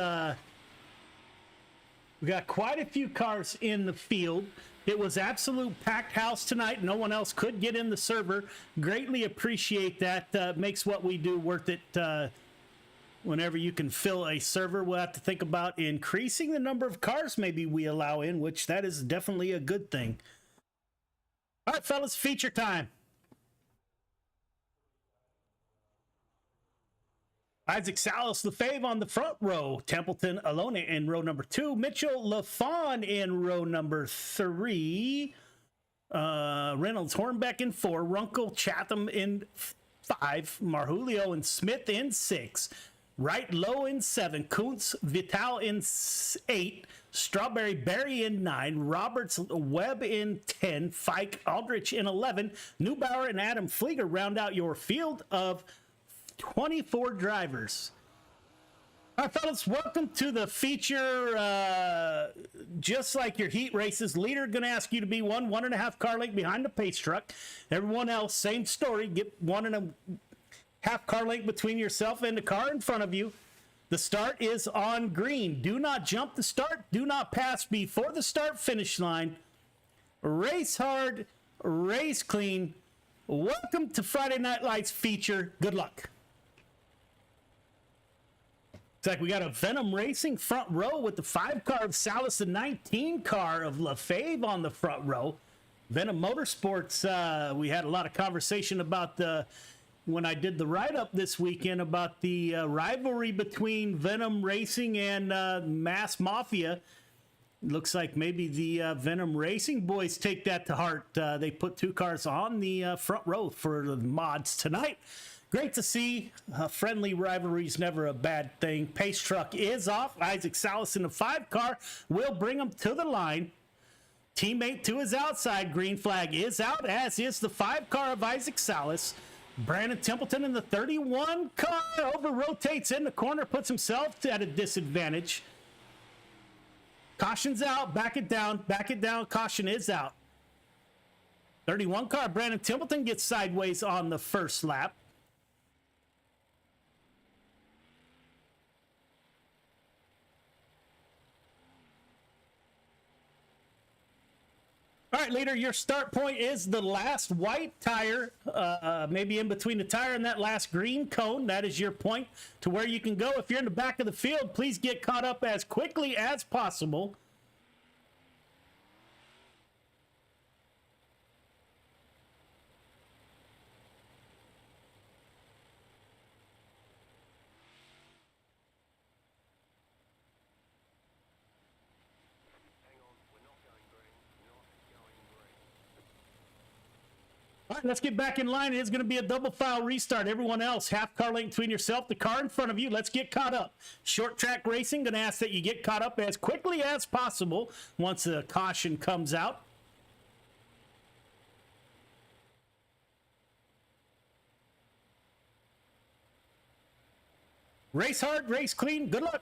got quite a few cars in the field. It was absolute packed house tonight. No one else could get in the server. Greatly appreciate that. Makes what we do worth it. Whenever you can fill a server, we'll have to think about increasing the number of cars maybe we allow in, which that is definitely a good thing. All right, fellas, feature time. Isaac Salas Lefebvre on the front row. Templeton Alone in row number 2. Mitchell LaFawn in row number 3. Reynolds Hornbeck in 4. Runkle Chatham in 5. Marjulio and Smith in 6. Right Low in 7, Kuntz Vital in 8, Strawberry Berry in 9, Roberts Webb in 10, Fike Aldrich in 11, Neubauer and Adam Flieger round out your field of 24 drivers. All right, fellas, welcome to the feature. Just like your heat races, leader going to ask you to be 1.5 car length behind the pace truck. Everyone else, same story. Get 1.5 car length between yourself and the car in front of you. The start is on green. Do not jump the start. Do not pass before the start finish line. Race hard, race clean. Welcome to Friday Night Lights feature. Good luck. It's like we got a Venom Racing front row with the 5 car of Salas, the 19 car of LaFave on the front row. Venom Motorsports, we had a lot of conversation about when I did the write-up this weekend about the rivalry between Venom Racing and Mass Mafia. Looks like maybe the Venom Racing boys take that to heart. They put 2 cars on the front row for the mods tonight. Great to see. Friendly rivalry is never a bad thing. Pace truck is off. Isaac Salas in the 5 car will bring him to the line. Teammate to his outside. Green flag is out, as is the 5 car of Isaac Salas. Brandon Templeton in the 31 car over rotates in the corner, puts himself at a disadvantage. Caution's out, back it down, caution is out. 31 car, Brandon Templeton gets sideways on the first lap. All right, leader, your start point is the last white tire, maybe in between the tire and that last green cone. That is your point to where you can go. If you're in the back of the field, please get caught up as quickly as possible. All right, let's get back in line. It is going to be a double file restart. Everyone else, half car length between yourself, the car in front of you. Let's get caught up. Short track racing, going to ask that you get caught up as quickly as possible once the caution comes out. Race hard, race clean. Good luck.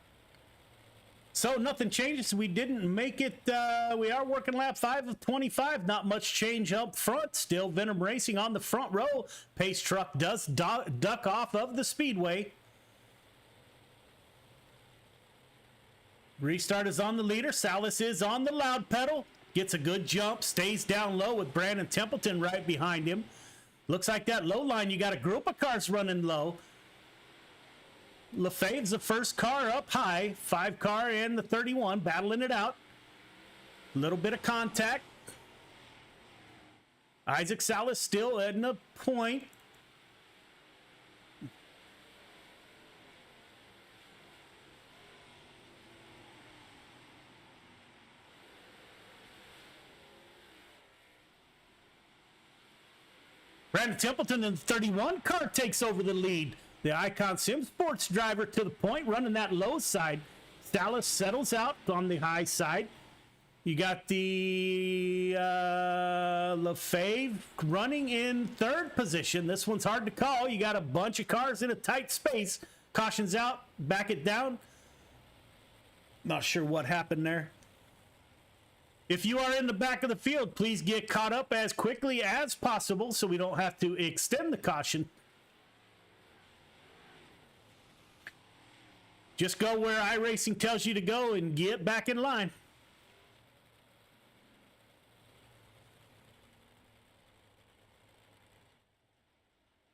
So nothing changes. We didn't make it. We are working lap 5 of 25. Not much change up front. Still Venom Racing on the front row. Pace truck does duck off of the speedway. Restart is on the leader. Salas is on the loud pedal. Gets a good jump. Stays down low with Brandon Templeton right behind him. Looks like that low line, you got a group of cars running low. LaFave's the first car up high. 5 car and the 31 battling it out. A little bit of contact. Isaac Salas still at the point. Brandon Templeton in the 31 car takes over the lead. The Icon Sim Sports driver to the point, running that low side. Salas settles out on the high side. You got the LaFave running in 3rd position. This one's hard to call. You got a bunch of cars in a tight space. Caution's out. Back it down. Not sure what happened there. If you are in the back of the field, please get caught up as quickly as possible so we don't have to extend the caution. Just go where iRacing tells you to go and get back in line.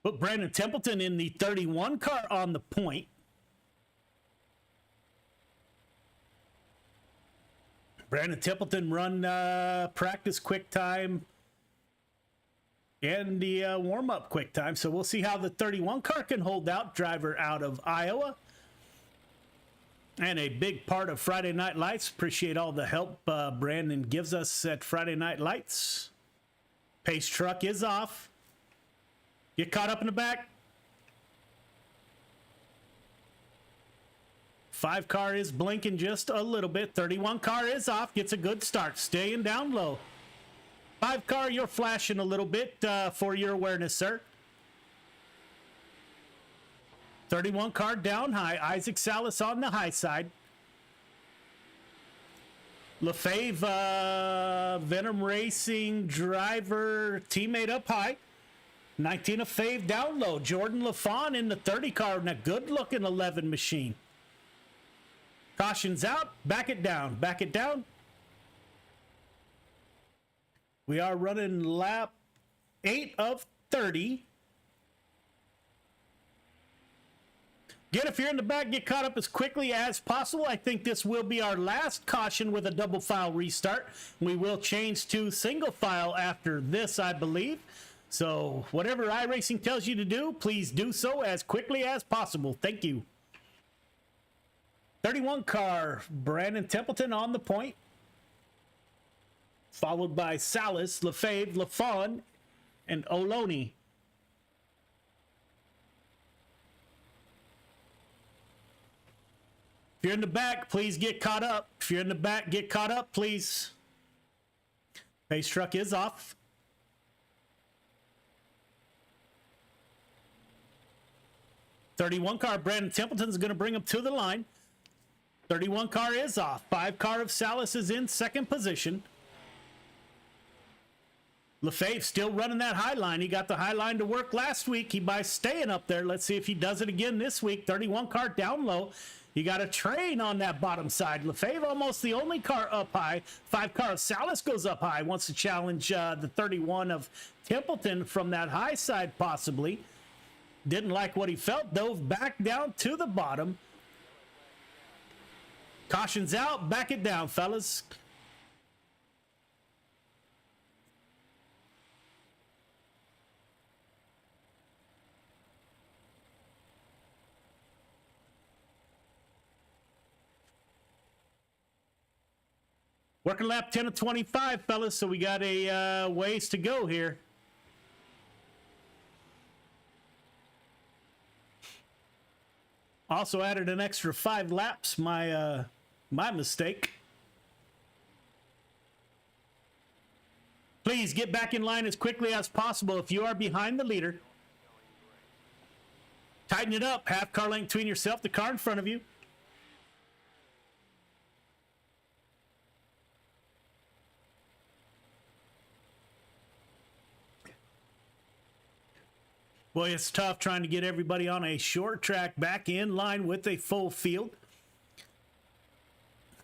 Put Brandon Templeton in the 31 car on the point. Brandon Templeton run practice quick time and the warm-up quick time. So we'll see how the 31 car can hold out. Driver out of Iowa. And a big part of Friday Night Lights. Appreciate all the help Brandon gives us at Friday Night Lights. Pace truck is off. Get caught up in the back. 5 car is blinking just a little bit. 31 car is off, gets a good start, staying down low. 5 car, you're flashing a little bit for your awareness, sir. 31 car down high. Isaac Salas on the high side. LaFave, Venom Racing driver, teammate up high. 19 of Fave down low. Jordan LaFawn in the 30 car in a good looking 11 machine. Cautions out. Back it down. Back it down. We are running lap 8 of 30. Again, if you're in the back, get caught up as quickly as possible. I think this will be our last caution with a double file restart. We will change to single file after this, I believe. So whatever iRacing tells you to do, please do so as quickly as possible. Thank you. 31 car, Brandon Templeton on the point. Followed by Salas, LaFave, LaFawn, and Oloni. If you're in the back, please get caught up. If you're in the back, get caught up, please. Pace truck is off. .31 car, Brandon Templeton is going to bring him to the line. 31 car is off. 5 car of Salas is in second position. LaFave still running that high line. He got the high line to work last week. He by staying up there. Let's see if he does it again this week. 31 car down low. You got a train on that bottom side. LaFave almost the only car up high. 5 car of Salas goes up high. Wants to challenge the 31 of Templeton from that high side possibly. Didn't like what he felt. Dove back down to the bottom. Caution's out. Back it down, fellas. Working lap 10 of 25, fellas, so we got a ways to go here. Also added an extra 5 laps, my mistake. Please get back in line as quickly as possible if you are behind the leader. Tighten it up, half car length between yourself, the car in front of you. Boy, it's tough trying to get everybody on a short track back in line with a full field.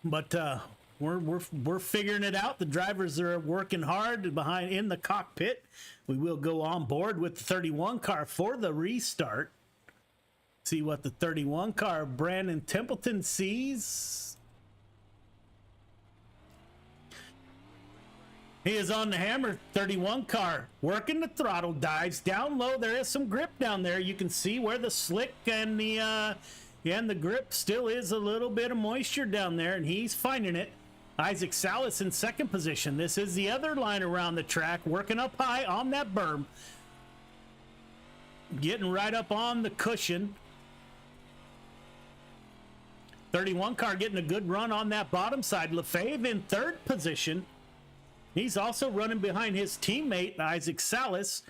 But we're figuring it out. The drivers are working hard behind in the cockpit. We will go on board with the 31 car for the restart. See what the 31 car Brandon Templeton sees. He is on the hammer. 31 car working the throttle, dives down low. There is some grip down there. You can see where the slick and the grip still is a little bit of moisture down there, and he's finding it. Isaac Salas in second position. This is the other line around the track, working up high on that berm, getting right up on the cushion. 31 car getting a good run on that bottom side. LaFave in third position. He's also running behind his teammate, Isaac Salas.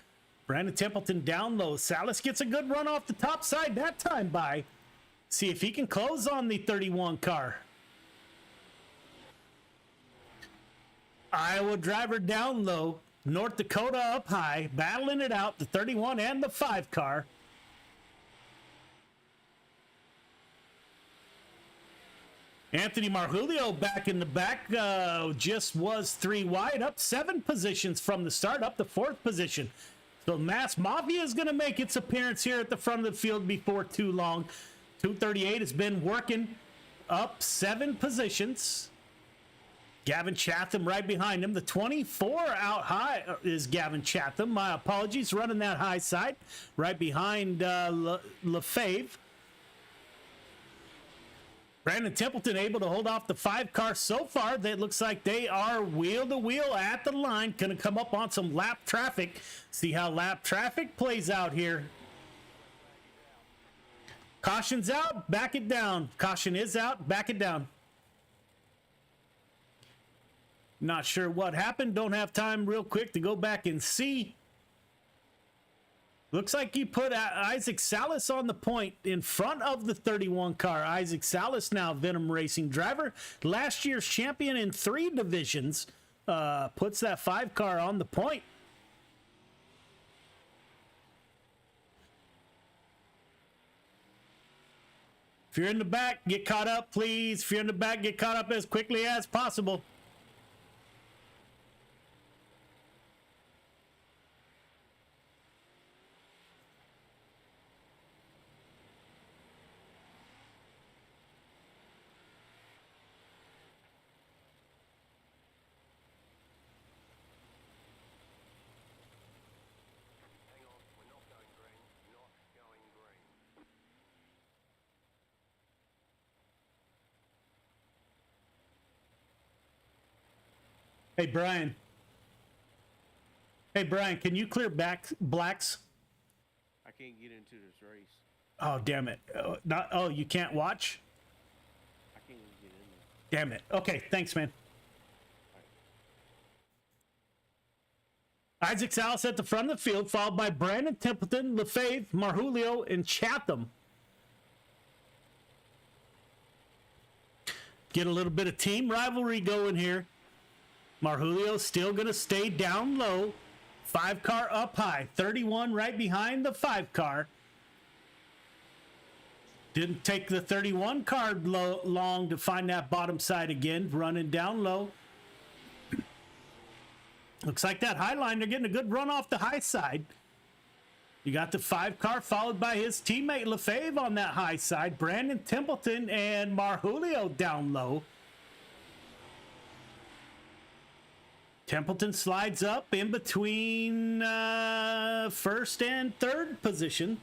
Brandon Templeton down low. Salas gets a good run off the top side that time by. See if he can close on the 31 car. Iowa driver down low. North Dakota up high. Battling it out, the 31 and the 5 car. Anthony Marjulio back in the back, just was 3 wide, up 7 positions from the start, up to 4th position. So Mass Mafia is going to make its appearance here at the front of the field before too long. 238 has been working up 7 positions. Gavin Chatham right behind him. The 24 out high is Gavin Chatham. My apologies, running that high side right behind LaFave. Brandon Templeton able to hold off the 5 car so far. That looks like they are wheel to wheel at the line. Going to come up on some lap traffic. See how lap traffic plays out here. Caution's out, back it down. Caution is out, back it down. Not sure what happened. Don't have time real quick to go back and see. Looks like you put Isaac Salas on the point in front of the 31 car. Isaac Salas, now Venom Racing driver, last year's champion in 3 divisions, puts that 5 car on the point. If you're in the back, get caught up, please. If you're in the back, get caught up as quickly as possible. Hey, Brian. Hey, Brian, can you clear back blacks? I can't get into this race. Oh, damn it. You can't watch? I can't even get in there. Damn it. Okay, thanks, man. Isaac Salas at the front of the field, followed by Brandon Templeton, Lefebvre, Marjulio, and Chatham. Get a little bit of team rivalry going here. Marjulio still going to stay down low. 5 car up high. 31 right behind the 5 car. Didn't take the 31 car long to find that bottom side again. Running down low. Looks like that high line, they're getting a good run off the high side. You got the 5 car followed by his teammate Lefebvre on that high side. Brandon Templeton and Marjulio down low. Templeton slides up in between first and third position.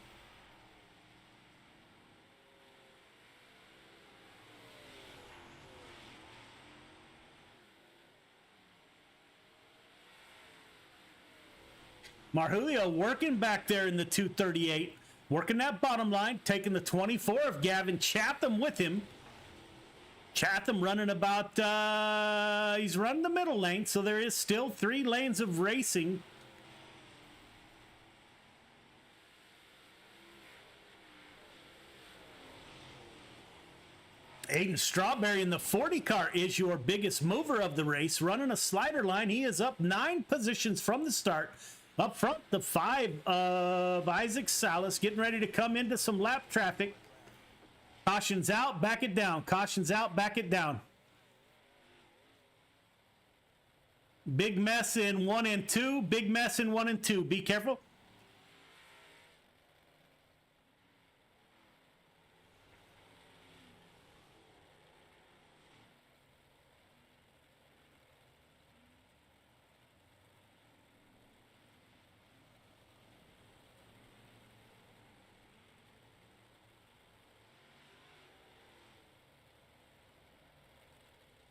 Marjulio working back there in the 238, working that bottom line, taking the 24 of Gavin Chatham with him. Chatham running about, he's running the middle lane, so there is still 3 lanes of racing. Aiden Strawberry in the 40 car is your biggest mover of the race, running a slider line. He is up 9 positions from the start. Up front, the 5 of Isaac Salas getting ready to come into some lap traffic. Caution's out, back it down. Caution's out, back it down. Big mess in 1 and 2. Big mess in 1 and 2. Be careful.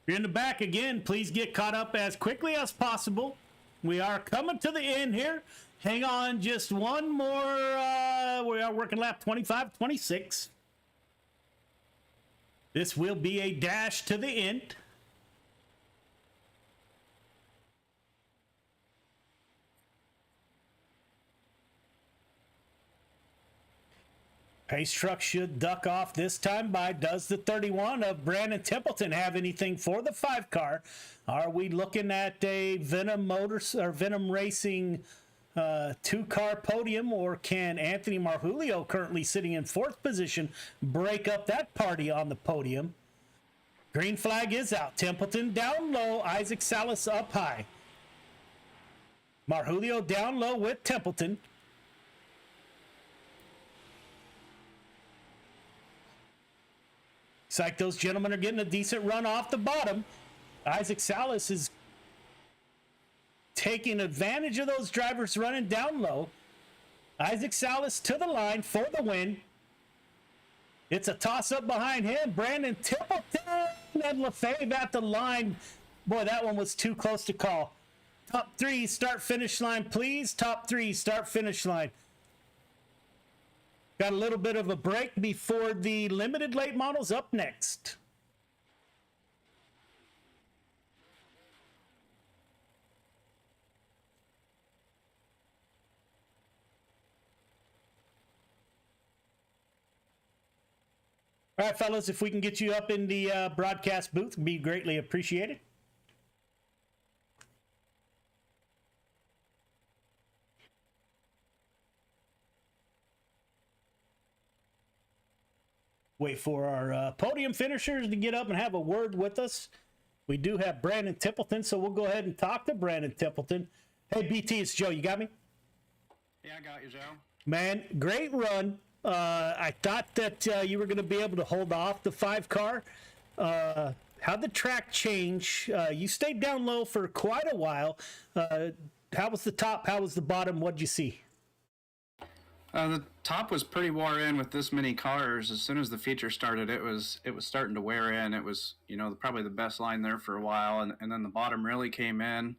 If you're in the back again, please get caught up as quickly as possible. We are coming to the end here. Hang on just one more. We are working lap 25, 26. This will be a dash to the end. Pace truck should duck off this time by. Does the 31 of Brandon Templeton have anything for the 5 car? Are we looking at a Venom Motors or Venom Racing 2-car podium, or can Anthony Marjulio, currently sitting in 4th position, break up that party on the podium? Green flag is out. Templeton down low. Isaac Salas up high. Marjulio down low with Templeton. Looks like those gentlemen are getting a decent run off the bottom. Isaac Salas is taking advantage of those drivers running down low. Isaac Salas to the line for the win. It's a toss-up behind him. Brandon Templeton and Lefebvre at the line. Boy, that one was too close to call. Top 3, start finish line, please. Top 3, start finish line. Got a little bit of a break before the limited late models up next. All right, fellas, if we can get you up in the broadcast booth, it'd be greatly appreciated. Wait for our podium finishers to get up and have a word with us. We do have Brandon Templeton, so we'll go ahead and talk to Brandon Templeton. Hey, BT, it's Joe. You got me? Yeah, I got you, Joe. Man, great run. I thought that you were going to be able to hold off the 5 car. How'd the track change? You stayed down low for quite a while. How was the top? How was the bottom? What'd you see? The top was pretty wore in with this many cars. As soon as the feature started, it was starting to wear in. It was, probably the best line there for a while, and then the bottom really came in,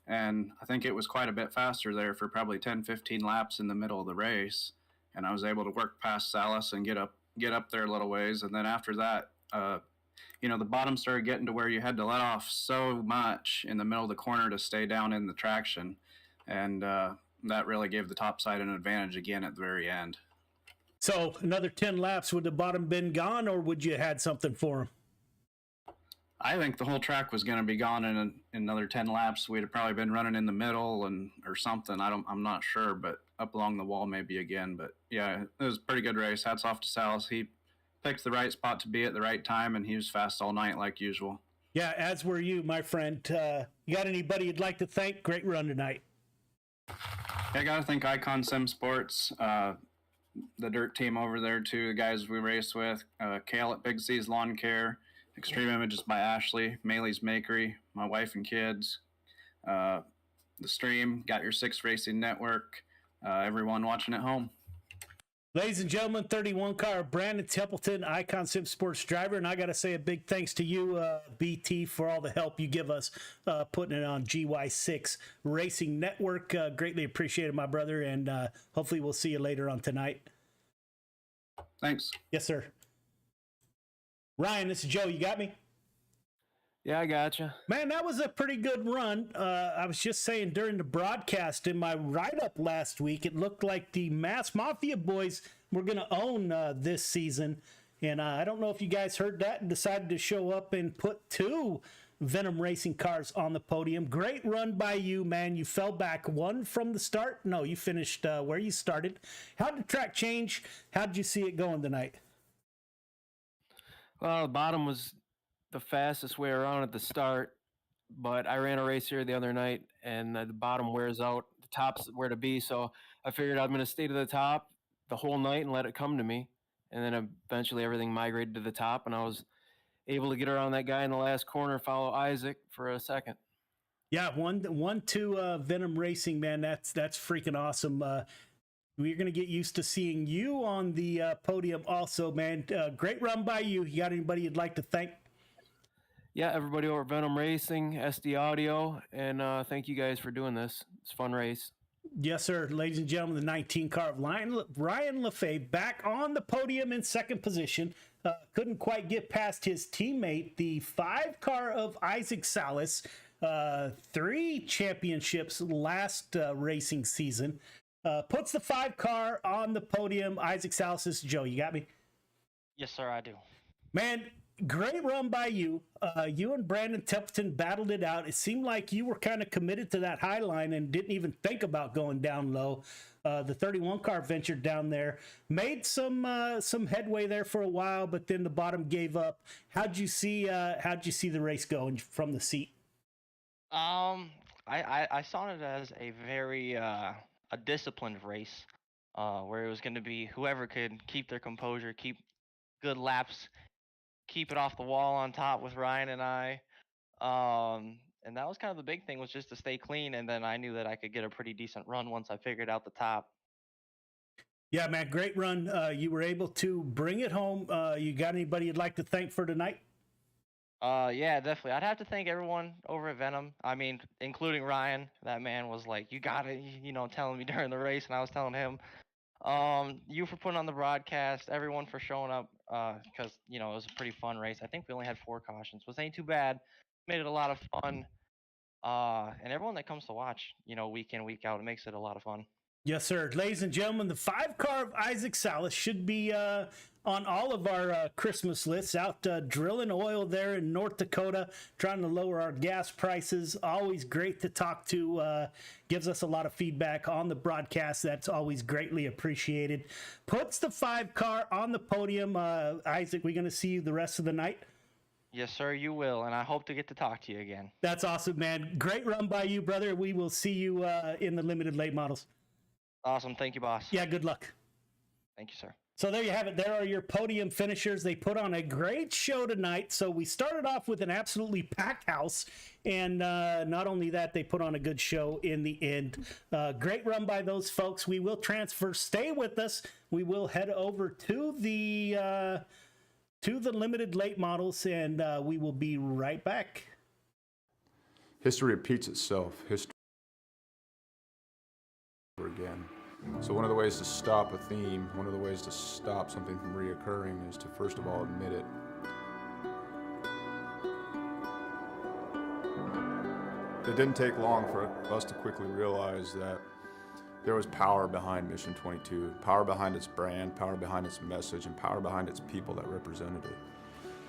and I think it was quite a bit faster there for probably 10, 15 laps in the middle of the race, and I was able to work past Salas and get up there a little ways, and then after that, the bottom started getting to where you had to let off so much in the middle of the corner to stay down in the traction, and that really gave the top side an advantage again at the very end. So another 10 laps, would the bottom been gone, or would you have had something for him? I think the whole track was going to be gone in another 10 laps. We'd have probably been running in the middle or something. I'm not sure, but up along the wall maybe again. But yeah, it was a pretty good race. Hats off to Salas. He picked the right spot to be at the right time, and he was fast all night like usual. Yeah, as were you, my friend. You got anybody you'd like to thank? Great run tonight. Yeah, I got to thank Icon Sim Sports, the dirt team over there too, the guys we race with, Kale at Big C's Lawn Care, Extreme Images by Ashley, Maley's Makery, my wife and kids, the stream, Got Your Six Racing Network, everyone watching at home. Ladies and gentlemen, 31 car Brandon Templeton, Icon Sim Sports driver, and I got to say a big thanks to you, BT, for all the help you give us putting it on GY6 Racing Network. Greatly appreciated, my brother, and hopefully we'll see you later on tonight. Thanks. Yes, sir. Ryan, this is Joe. You got me? Yeah, I gotcha. Man, that was a pretty good run. I was just saying during the broadcast in my write-up last week, it looked like the Mass Mafia boys were going to own this season. And I don't know if you guys heard that and decided to show up and put 2 Venom Racing cars on the podium. Great run by you, man. You fell back 1 from the start. No, you finished where you started. How did the track change? How did you see it going tonight? Well, the bottom was the fastest way around at the start, but I ran a race here the other night, and the bottom wears out. The top's where to be, so I figured I'm going to stay to the top the whole night and let it come to me. And then eventually everything migrated to the top, and I was able to get around that guy in the last corner, follow Isaac for a second. Yeah, 1-2 Venom Racing, man. That's freaking awesome. We're going to get used to seeing you on the podium also, man. Great run by you. You got anybody you'd like to thank? Yeah, everybody over at Venom Racing, SD Audio, and thank you guys for doing this. It's a fun race. Yes, sir. Ladies and gentlemen, the 19 car of Ryan LaFave back on the podium in second position. Couldn't quite get past his teammate, the 5 car of Isaac Salas. 3 championships last racing season. Puts the 5 car on the podium. Isaac Salas, this is Joe. You got me? Yes, sir, I do. Man, great run by you. You and Brandon Templeton battled it out. It seemed like you were kind of committed to that high line and didn't even think about going down low. The 31 car ventured down there, made some headway there for a while, but then the bottom gave up. How'd you see the race going from the seat? I saw it as a very a disciplined race, where it was going to be whoever could keep their composure, keep good laps, keep it off the wall on top with Ryan and I. And that was kind of the big thing, was just to stay clean, and then I knew that I could get a pretty decent run once I figured out the top. Yeah, man, great run. You were able to bring it home. You got anybody you'd like to thank for tonight? Yeah, definitely. I'd have to thank everyone over at Venom. I mean, including Ryan. That man was like, "You got it," telling me during the race, and I was telling him. You for putting on the broadcast, everyone for showing up, because it was a pretty fun race. I think we only had 4 cautions, which ain't too bad. Made it a lot of fun. And everyone that comes to watch, week in, week out, it makes it a lot of fun. Yes, sir. Ladies and gentlemen, the 5-car of Isaac Salas should be on all of our Christmas lists. Out drilling oil there in North Dakota, trying to lower our gas prices. Always great to talk to. Gives us a lot of feedback on the broadcast. That's always greatly appreciated. Puts the 5-car on the podium. Isaac, we're going to see you the rest of the night. Yes, sir, you will, and I hope to get to talk to you again. That's awesome, man. Great run by you, brother. We will see you in the limited late models. Awesome. Thank you, boss. Yeah, good luck. Thank you, sir. So there you have it. There are your podium finishers. They put on a great show tonight. So we started off with an absolutely packed house. And not only that, they put on a good show in the end. Great run by those folks. We will transfer. Stay with us. We will head over to the limited late models, and we will be right back. History repeats itself. History again. So one of the ways to stop a theme, one of the ways to stop something from reoccurring is to first of all admit it. It didn't take long for us to quickly realize that there was power behind Mission 22, power behind its brand, power behind its message, and power behind its people that represented it.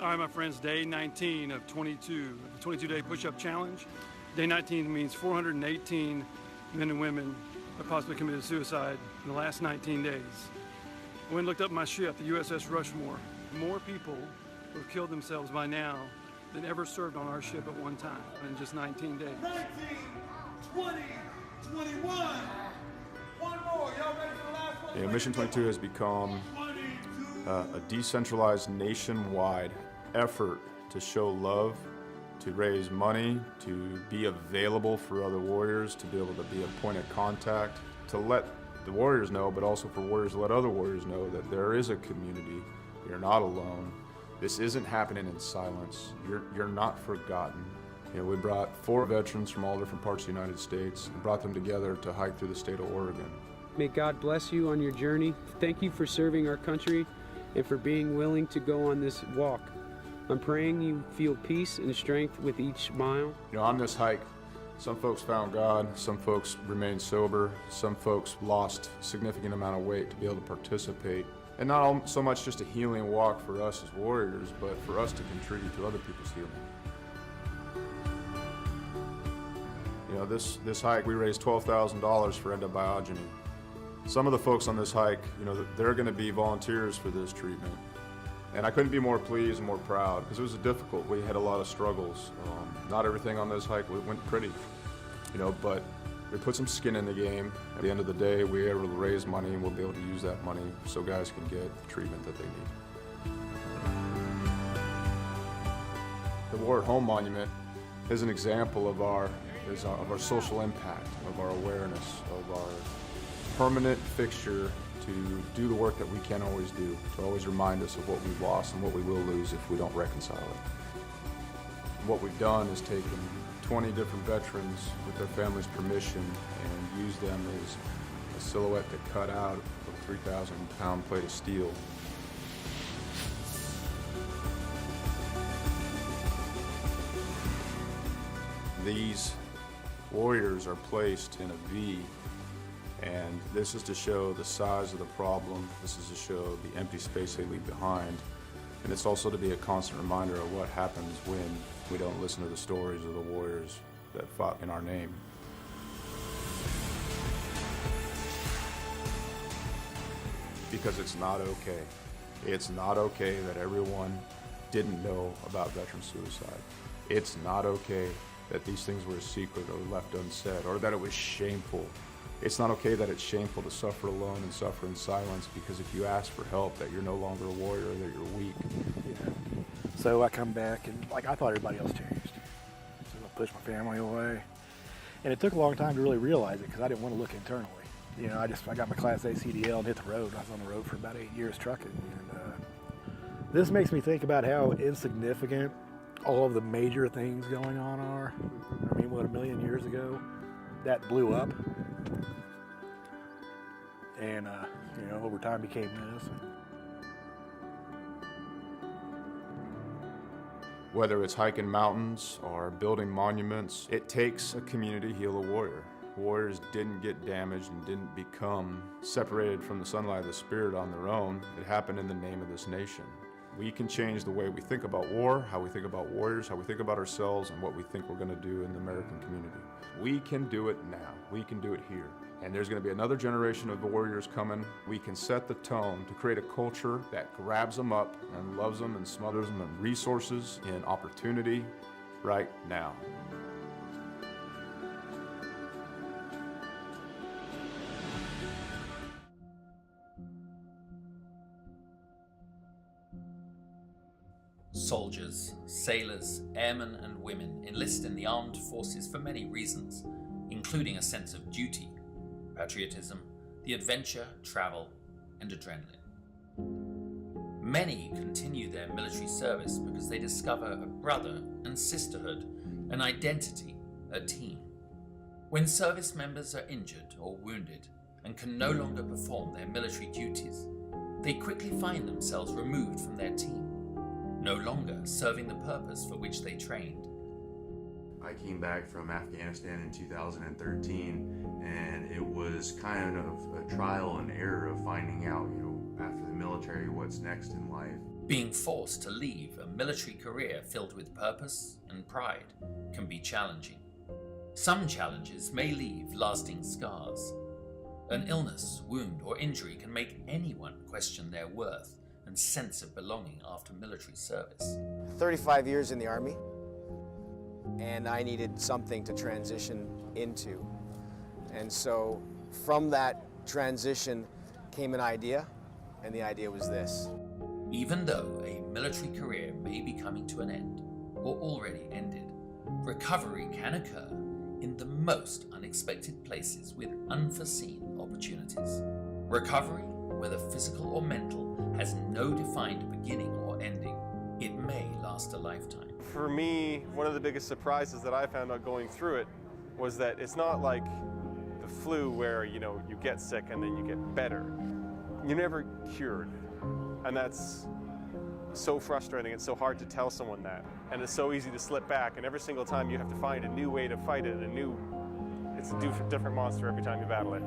All right, my friends, day 19 of 22, the 22-day push-up challenge. Day 19 means 418 men and women have possibly committed suicide in the last 19 days. I went and looked up my ship, the USS Rushmore. More people who have killed themselves by now than ever served on our ship at one time in just 19 days. 19, 20, 21. One more. Y'all ready for the last one? Mission 22 has become a decentralized nationwide effort to show love, to raise money, to be available for other warriors, to be able to be a point of contact, to let the warriors know, but also for warriors to let other warriors know that there is a community. You're not alone. This isn't happening in silence. You're not forgotten. We brought 4 veterans from all different parts of the United States and brought them together to hike through the state of Oregon. May God bless you on your journey. Thank you for serving our country and for being willing to go on this walk. I'm praying you feel peace and strength with each mile. On this hike, some folks found God, some folks remained sober, some folks lost a significant amount of weight to be able to participate. And not so much just a healing walk for us as warriors, but for us to contribute to other people's healing. This hike, we raised $12,000 for endobiogeny. Some of the folks on this hike, they're going to be volunteers for this treatment. And I couldn't be more pleased and more proud because it was difficult. We had a lot of struggles. Not everything on this hike went pretty, but we put some skin in the game. At the end of the day, we were able to raise money and we'll be able to use that money so guys can get the treatment that they need. The War at Home Monument is an example of our social impact, of our awareness, of our permanent fixture to do the work that we can't always do, to always remind us of what we've lost and what we will lose if we don't reconcile it. And what we've done is taken 20 different veterans with their families' permission and used them as a silhouette to cut out of a 3,000-pound plate of steel. These warriors are placed in a V, and this is to show the size of the problem. This is to show the empty space they leave behind. And it's also to be a constant reminder of what happens when we don't listen to the stories of the warriors that fought in our name. Because it's not okay. It's not okay that everyone didn't know about veteran suicide. It's not okay that these things were a secret or left unsaid, or that it was shameful. It's not okay that it's shameful to suffer alone and suffer in silence, because if you ask for help, that you're no longer a warrior, that you're weak. Yeah. So I come back and I thought everybody else changed. So I pushed my family away. And it took a long time to really realize it because I didn't want to look internally. I got my Class A CDL and hit the road. I was on the road for about 8 years trucking. And this makes me think about how insignificant all of the major things going on are. I mean, what, 1 million years ago, that blew up. And you know, over time became this. Whether it's hiking mountains or building monuments, it takes a community to heal a warrior. Warriors didn't get damaged and didn't become separated from the sunlight of the spirit on their own. It happened in the name of this nation. We can change the way we think about war, how we think about warriors, how we think about ourselves, and what we think we're going to do in the American community. We can do it now. We can do it here. And there's going to be another generation of warriors coming. We can set the tone to create a culture that grabs them up and loves them and smothers them in resources, in opportunity right now. Soldiers, sailors, airmen and women enlist in the armed forces for many reasons, including a sense of duty, patriotism, the adventure, travel, and adrenaline. Many continue their military service because they discover a brother and sisterhood, an identity, a team. When service members are injured or wounded and can no longer perform their military duties, they quickly find themselves removed from their team, no longer serving the purpose for which they trained. I came back from Afghanistan in 2013, and it was kind of a trial and error of finding out, after the military, what's next in life. Being forced to leave a military career filled with purpose and pride can be challenging. Some challenges may leave lasting scars. An illness, wound, or injury can make anyone question their worth and sense of belonging after military service. 35 years in the Army, and I needed something to transition into. And so from that transition came an idea, and the idea was this. Even though a military career may be coming to an end, or already ended, recovery can occur in the most unexpected places with unforeseen opportunities. Recovery, whether physical or mental, has no defined beginning or ending. It may last a lifetime. For me, one of the biggest surprises that I found out going through it was that it's not like the flu where, you get sick and then you get better. You're never cured. And that's so frustrating. It's so hard to tell someone that. And it's so easy to slip back. And every single time you have to find a new way to fight it, it's a different monster every time you battle it.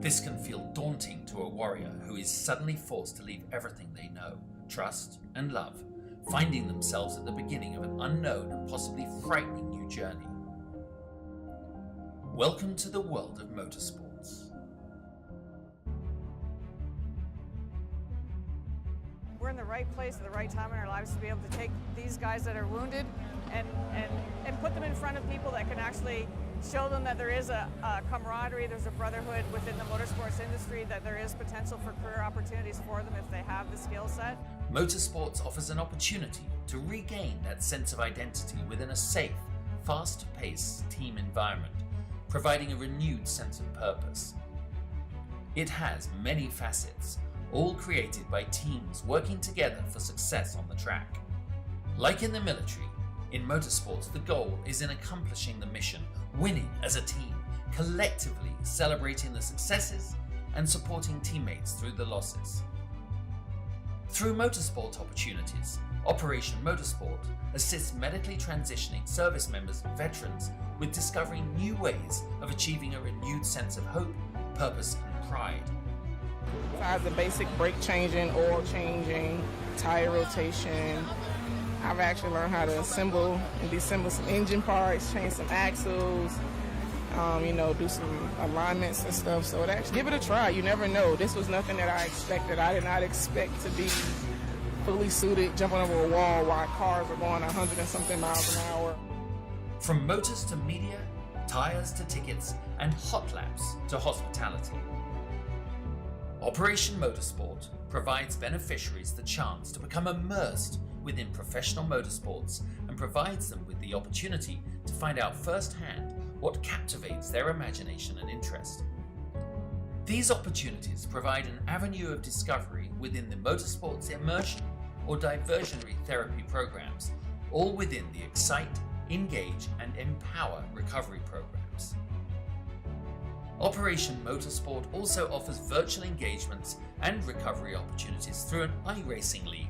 This can feel daunting to a warrior who is suddenly forced to leave everything they know, trust, and love, finding themselves at the beginning of an unknown and possibly frightening new journey. Welcome to the world of motorsports. We're in the right place at the right time in our lives to be able to take these guys that are wounded and put them in front of people that can actually show them that there is a camaraderie, there's a brotherhood within the motorsports industry, that there is potential for career opportunities for them if they have the skill set. Motorsports offers an opportunity to regain that sense of identity within a safe, fast-paced team environment, providing a renewed sense of purpose. It has many facets, all created by teams working together for success on the track. Like in the military, in motorsports, the goal is in accomplishing the mission, winning as a team, collectively celebrating the successes and supporting teammates through the losses. Through motorsport opportunities, Operation Motorsport assists medically transitioning service members and veterans with discovering new ways of achieving a renewed sense of hope, purpose, and pride. Besides the basic brake changing, oil changing, tire rotation, I've actually learned how to assemble and disassemble some engine parts, change some axles, do some alignments and stuff. So give it a try. You never know. This was nothing that I expected. I did not expect to be fully suited, jumping over a wall while cars were going 100 and something miles an hour. From motors to media, tires to tickets, and hot laps to hospitality. Operation Motorsport provides beneficiaries the chance to become immersed within professional motorsports and provides them with the opportunity to find out firsthand what captivates their imagination and interest. These opportunities provide an avenue of discovery within the motorsports immersion or diversionary therapy programs, all within the Excite, Engage, and Empower recovery programs. Operation Motorsport also offers virtual engagements and recovery opportunities through an iRacing league,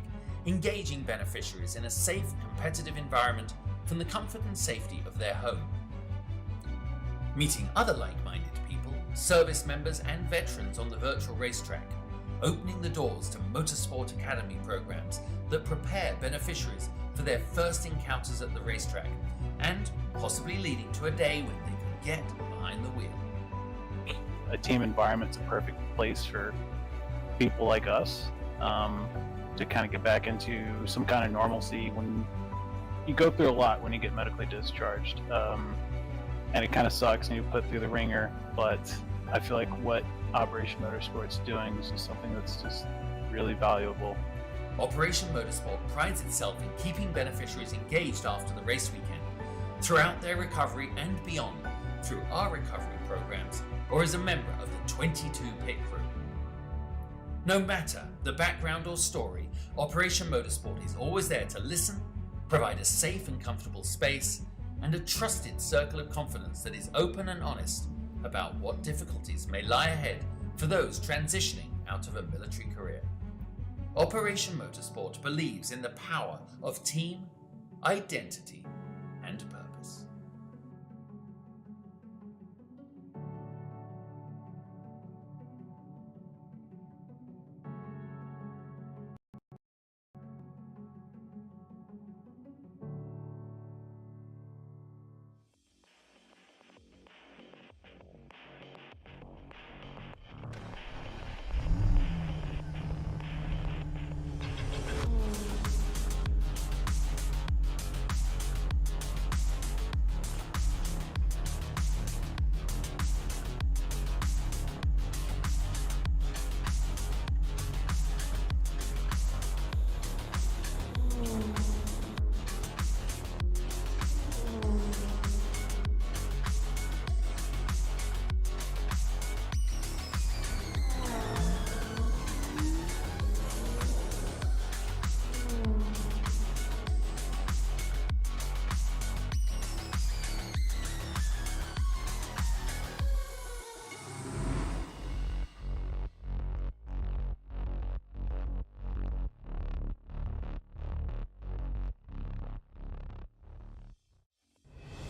engaging beneficiaries in a safe, competitive environment from the comfort and safety of their home. Meeting other like-minded people, service members and veterans on the virtual racetrack, opening the doors to Motorsport Academy programs that prepare beneficiaries for their first encounters at the racetrack, and possibly leading to a day when they can get behind the wheel. A team environment's a perfect place for people like us to kind of get back into some kind of normalcy when you go through a lot when you get medically discharged. And it kind of sucks and you put through the ringer, but I feel like what Operation Motorsport's doing is just something that's just really valuable. Operation Motorsport prides itself in keeping beneficiaries engaged after the race weekend, throughout their recovery and beyond, through our recovery programs, or as a member of the 22 pit crew. No matter the background or story, Operation Motorsport is always there to listen, provide a safe and comfortable space, and a trusted circle of confidence that is open and honest about what difficulties may lie ahead for those transitioning out of a military career. Operation Motorsport believes in the power of team, identity, and purpose.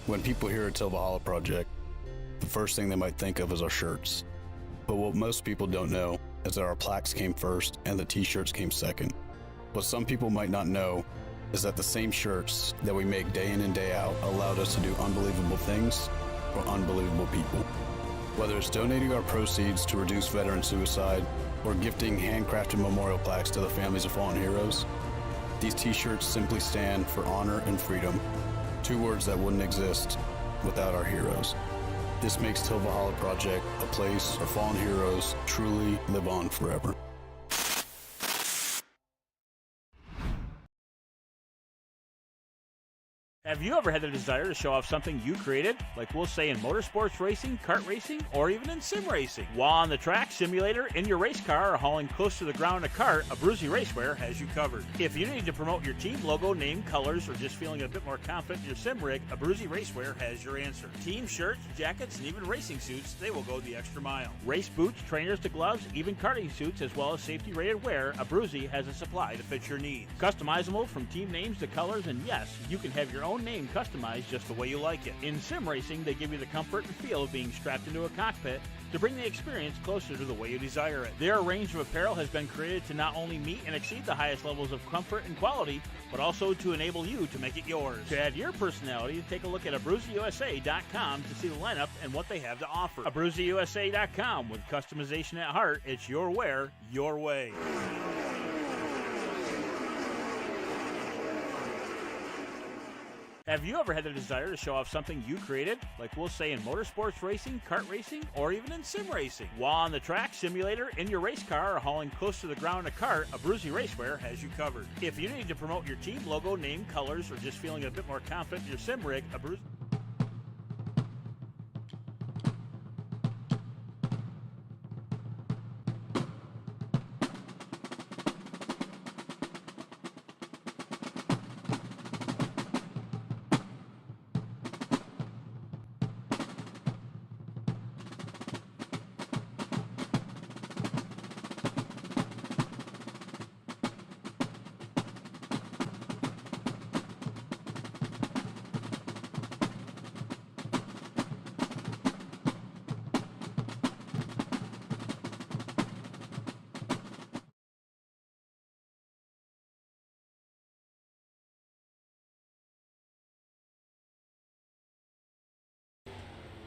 When people hear a Valhalla project, the first thing they might think of is our shirts. But what most people don't know is that our plaques came first and the t-shirts came second. What some people might not know is that the same shirts that we make day in and day out allowed us to do unbelievable things for unbelievable people. Whether it's donating our proceeds to reduce veteran suicide or gifting handcrafted memorial plaques to the families of fallen heroes, these t-shirts simply stand for honor and freedom, two words that wouldn't exist without our heroes. This makes Valhalla Project a place where fallen heroes truly live on forever. Have you ever had the desire to show off something you created? Like we'll say in motorsports racing, kart racing, or even in sim racing. While on the track, simulator, in your race car, or hauling close to the ground in a cart, Abruzzi Racewear has you covered. If you need to promote your team logo, name, colors, or just feeling a bit more confident in your sim rig, Abruzzi Racewear has your answer. Team shirts, jackets, and even racing suits, they will go the extra mile. Race boots, trainers to gloves, even karting suits, as well as safety rated wear, Abruzzi has a supply to fit your needs. Customizable from team names to colors, and yes, you can have your own name customized just the way you like it. In sim racing, they give you the comfort and feel of being strapped into a cockpit to bring the experience closer to the way you desire it. Their range of apparel has been created to not only meet and exceed the highest levels of comfort and quality, but also to enable you to make it yours. To add your personality, take a look at AbruzziUSA.com to see the lineup and what they have to offer. AbruzziUSA.com, with customization at heart, it's your wear, your way. Have you ever had the desire to show off something you created? Like we'll say in motorsports racing, kart racing, or even in sim racing. While on the track, simulator, in your race car, or hauling close to the ground in a cart, Abruzzi Racewear has you covered. If you need to promote your team logo, name, colors, or just feeling a bit more confident in your sim rig, Abruzzi...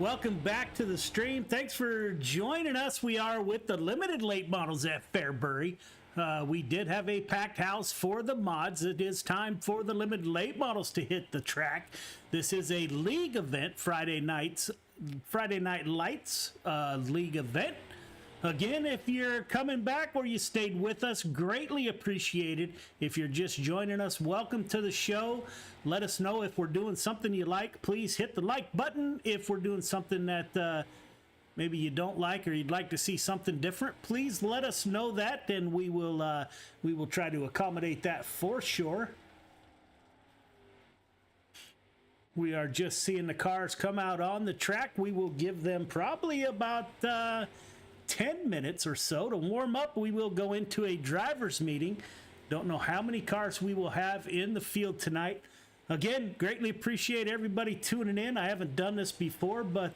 Welcome back to the stream. Thanks for joining us. We are with the limited late models at Fairbury. We did have a packed house for the mods. It is time for the limited late models to hit the track. This is a league event, Friday Night Lights league event. Again, if you're coming back or you stayed with us, greatly appreciated. If you're just joining us, welcome to the show. Let us know if we're doing something you like. Please hit the like button. If we're doing something that maybe you don't like or you'd like to see something different, please let us know that, and we will try to accommodate that for sure. We are just seeing the cars come out on the track. We will give them probably about 10 minutes or so to warm up. We will go into a driver's meeting. Don't know how many cars we will have in the field tonight. Again, greatly appreciate everybody tuning in. I haven't done this before, but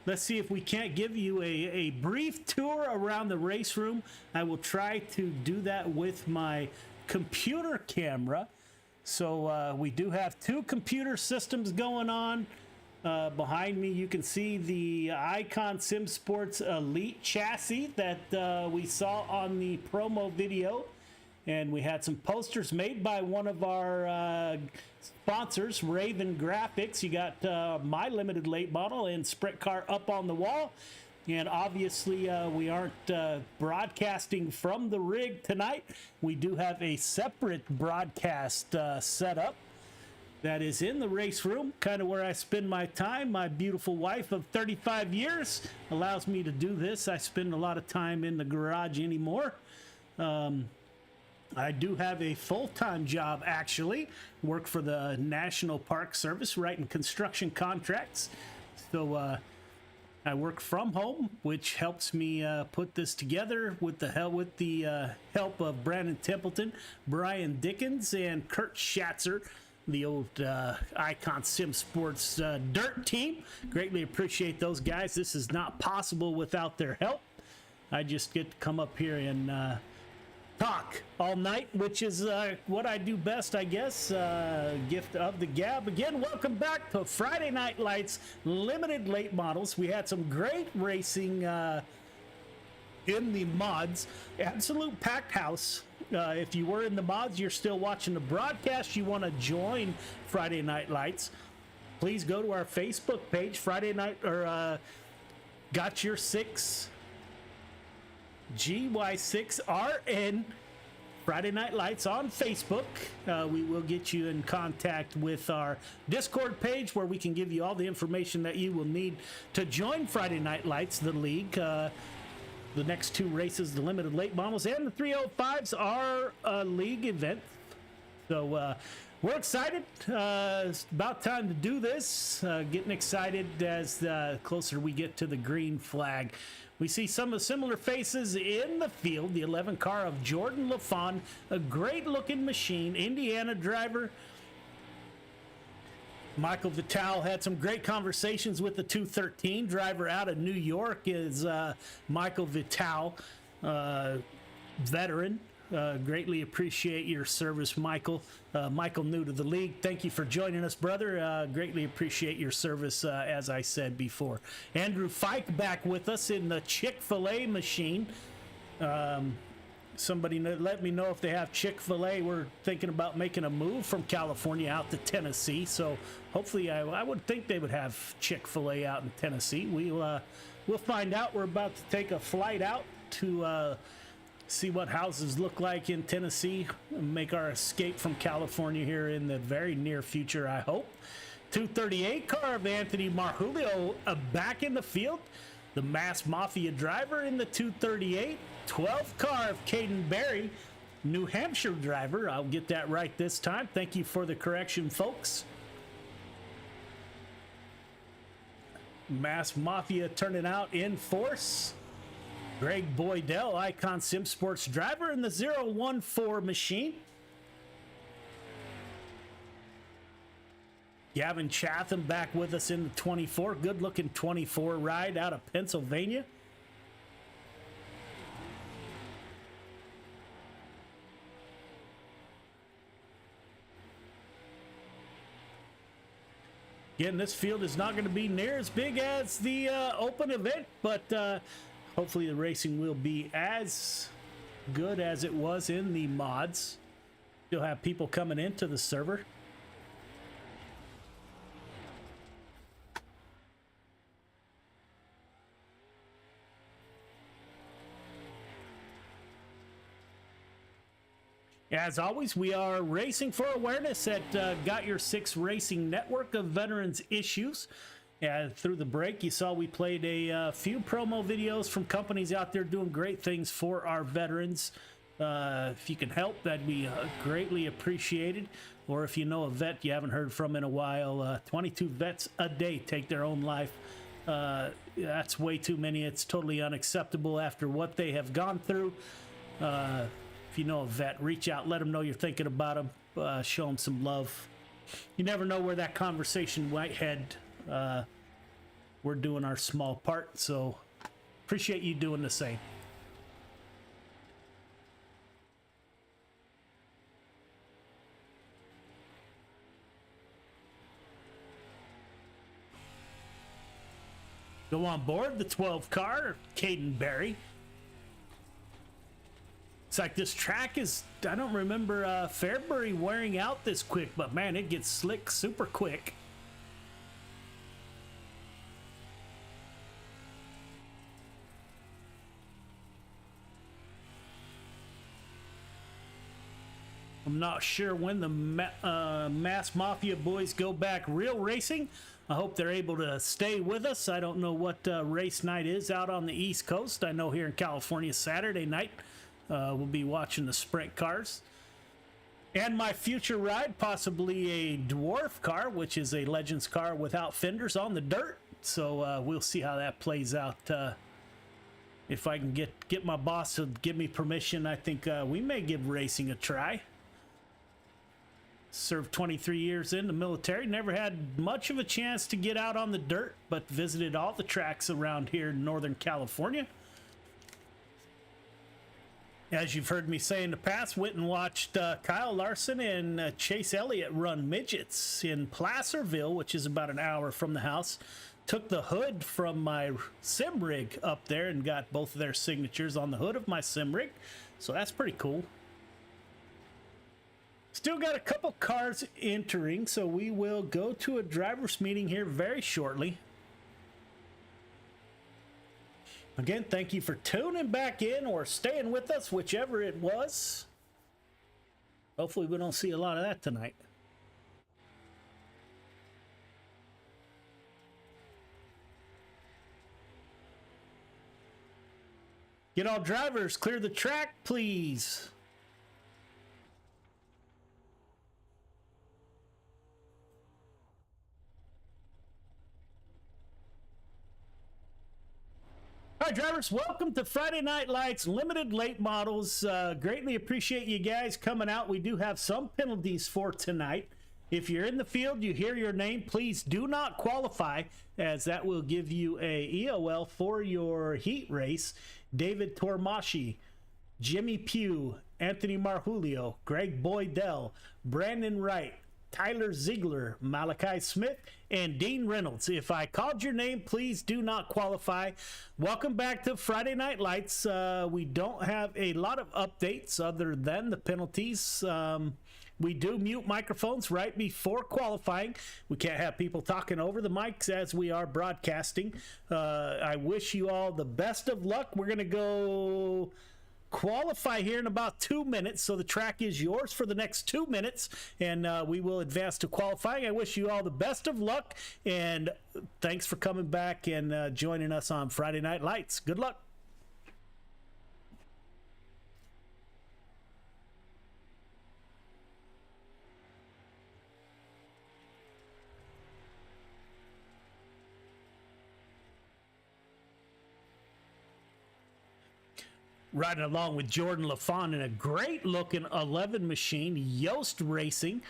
let's see if we can't give you a brief tour around the race room. I will try to do that with my computer camera. So we do have two computer systems going on. Behind me, you can see the Icon Sim Sports Elite chassis that we saw on the promo video. And we had some posters made by one of our sponsors, Raven Graphics. You got my limited late model and sprint car up on the wall. And obviously, we aren't broadcasting from the rig tonight. We do have a separate broadcast set up that is in the race room, kind of where I spend my time. My beautiful wife of 35 years allows me to do this. I spend a lot of time in the garage anymore. I do have a full-time job, actually. Work for the National Park Service, writing construction contracts. So I work from home, which helps me put this together with the help of Brandon Templeton, Brian Dickens, and Kurt Schatzer, the old Icon Sim Sports dirt team. Greatly appreciate those guys. This is not possible without their help. I just get to come up here and talk all night, which is what I do best, I guess. Gift of the gab. Again, welcome back to Friday Night Lights limited late models. We had some great racing in the mods. Absolute packed house. If you were in the mods, you're still watching the broadcast, you want to join Friday Night Lights, please go to our Facebook page, Friday Night, or Got Your Six GY6RN Friday Night Lights on Facebook. We will get you in contact with our Discord page, where we can give you all the information that you will need to join Friday Night Lights, the league. The next two races, the limited late models and the 305s, are a league event. So we're excited. It's about time to do this. Getting excited as closer we get to the green flag. We see some of similar faces in the field. The 11 car of Jordan LaFon, a great looking machine, Indiana driver. Michael Vitale had some great conversations with the 213 driver out of New York. Is Michael Vitale, veteran. Greatly appreciate your service, Michael. Michael, new to the league. Thank you for joining us, brother. Greatly appreciate your service, as I said before. Andrew Fike back with us in the Chick-fil-A machine. Somebody let me know if they have Chick-fil-A. We're thinking about making a move from California out to Tennessee. So hopefully, I would think they would have Chick-fil-A out in Tennessee. We'll find out. We're about to take a flight out to see what houses look like in Tennessee and make our escape from California here in the very near future, I hope. 238 car of Anthony Marjulio back in the field. The Mass Mafia driver in the 238. 12 car of Caden Berry, New Hampshire driver. I'll get that right this time. Thank you for the correction, folks. Mass Mafia turning out in force. Greg Boydell, Icon Sim Sports driver in the 014 machine. Gavin Chatham back with us in the 24. Good looking 24 ride out of Pennsylvania. Again, this field is not going to be near as big as the open event, but hopefully the racing will be as good as it was in the mods. You'll have people coming into the server. As always, we are racing for awareness at Got Your Six Racing Network of Veterans Issues. Through the break, you saw we played a few promo videos from companies out there doing great things for our veterans. If you can help, that'd be greatly appreciated. Or if you know a vet you haven't heard from in a while, 22 vets a day take their own life. That's way too many. It's totally unacceptable after what they have gone through. If you know a vet, reach out, let them know you're thinking about them, show them some love. You never know where that conversation might head. We're doing our small part, so appreciate you doing the same. Go on board the 12 car, Caden Berry. It's like this track is, I don't remember Fairbury wearing out this quick, but man, it gets slick super quick. I'm not sure when the Mass Mafia boys go back real racing. I hope they're able to stay with us. I don't know what race night is out on the East Coast. I know here in California, Saturday night, we'll be watching the sprint cars. And my future ride, possibly a dwarf car, which is a Legends car without fenders on the dirt. So we'll see how that plays out. If I can get my boss to give me permission, I think we may give racing a try. Served 23 years in the military, never had much of a chance to get out on the dirt, but visited all the tracks around here in Northern California. As you've heard me say in the past, went and watched Kyle Larson and Chase Elliott run midgets in Placerville, which is about an hour from the house. Took the hood from my sim rig up there and got both of their signatures on the hood of my sim rig. So that's pretty cool. Still got a couple cars entering, so we will go to a driver's meeting here very shortly. Again, thank you for tuning back in or staying with us, whichever it was. Hopefully we don't see a lot of that tonight. Get all drivers, clear the track, please. All right, drivers, welcome to Friday Night Lights Limited Late Models. Greatly appreciate you guys coming out. We do have some penalties for tonight. If you're in the field, you hear your name, please do not qualify, as that will give you a EOL for your heat race. David Tormashi, Jimmy Pugh, Anthony Marjulio, Greg Boydell, Brandon Wright, Tyler Ziegler, Malachi Smith, and Dean Reynolds. If I called your name, please do not qualify. Welcome back to Friday Night Lights. We don't have a lot of updates other than the penalties. We do mute microphones right before qualifying. We can't have people talking over the mics as we are broadcasting. I wish you all the best of luck. We're going to go qualify here in about 2 minutes, so the track is yours for the next 2 minutes, and we will advance to qualifying. I wish you all the best of luck, and thanks for coming back and joining us on Friday Night Lights. Good luck. Riding along with Jordan LaFon in a great looking 11 machine, Yoast Racing.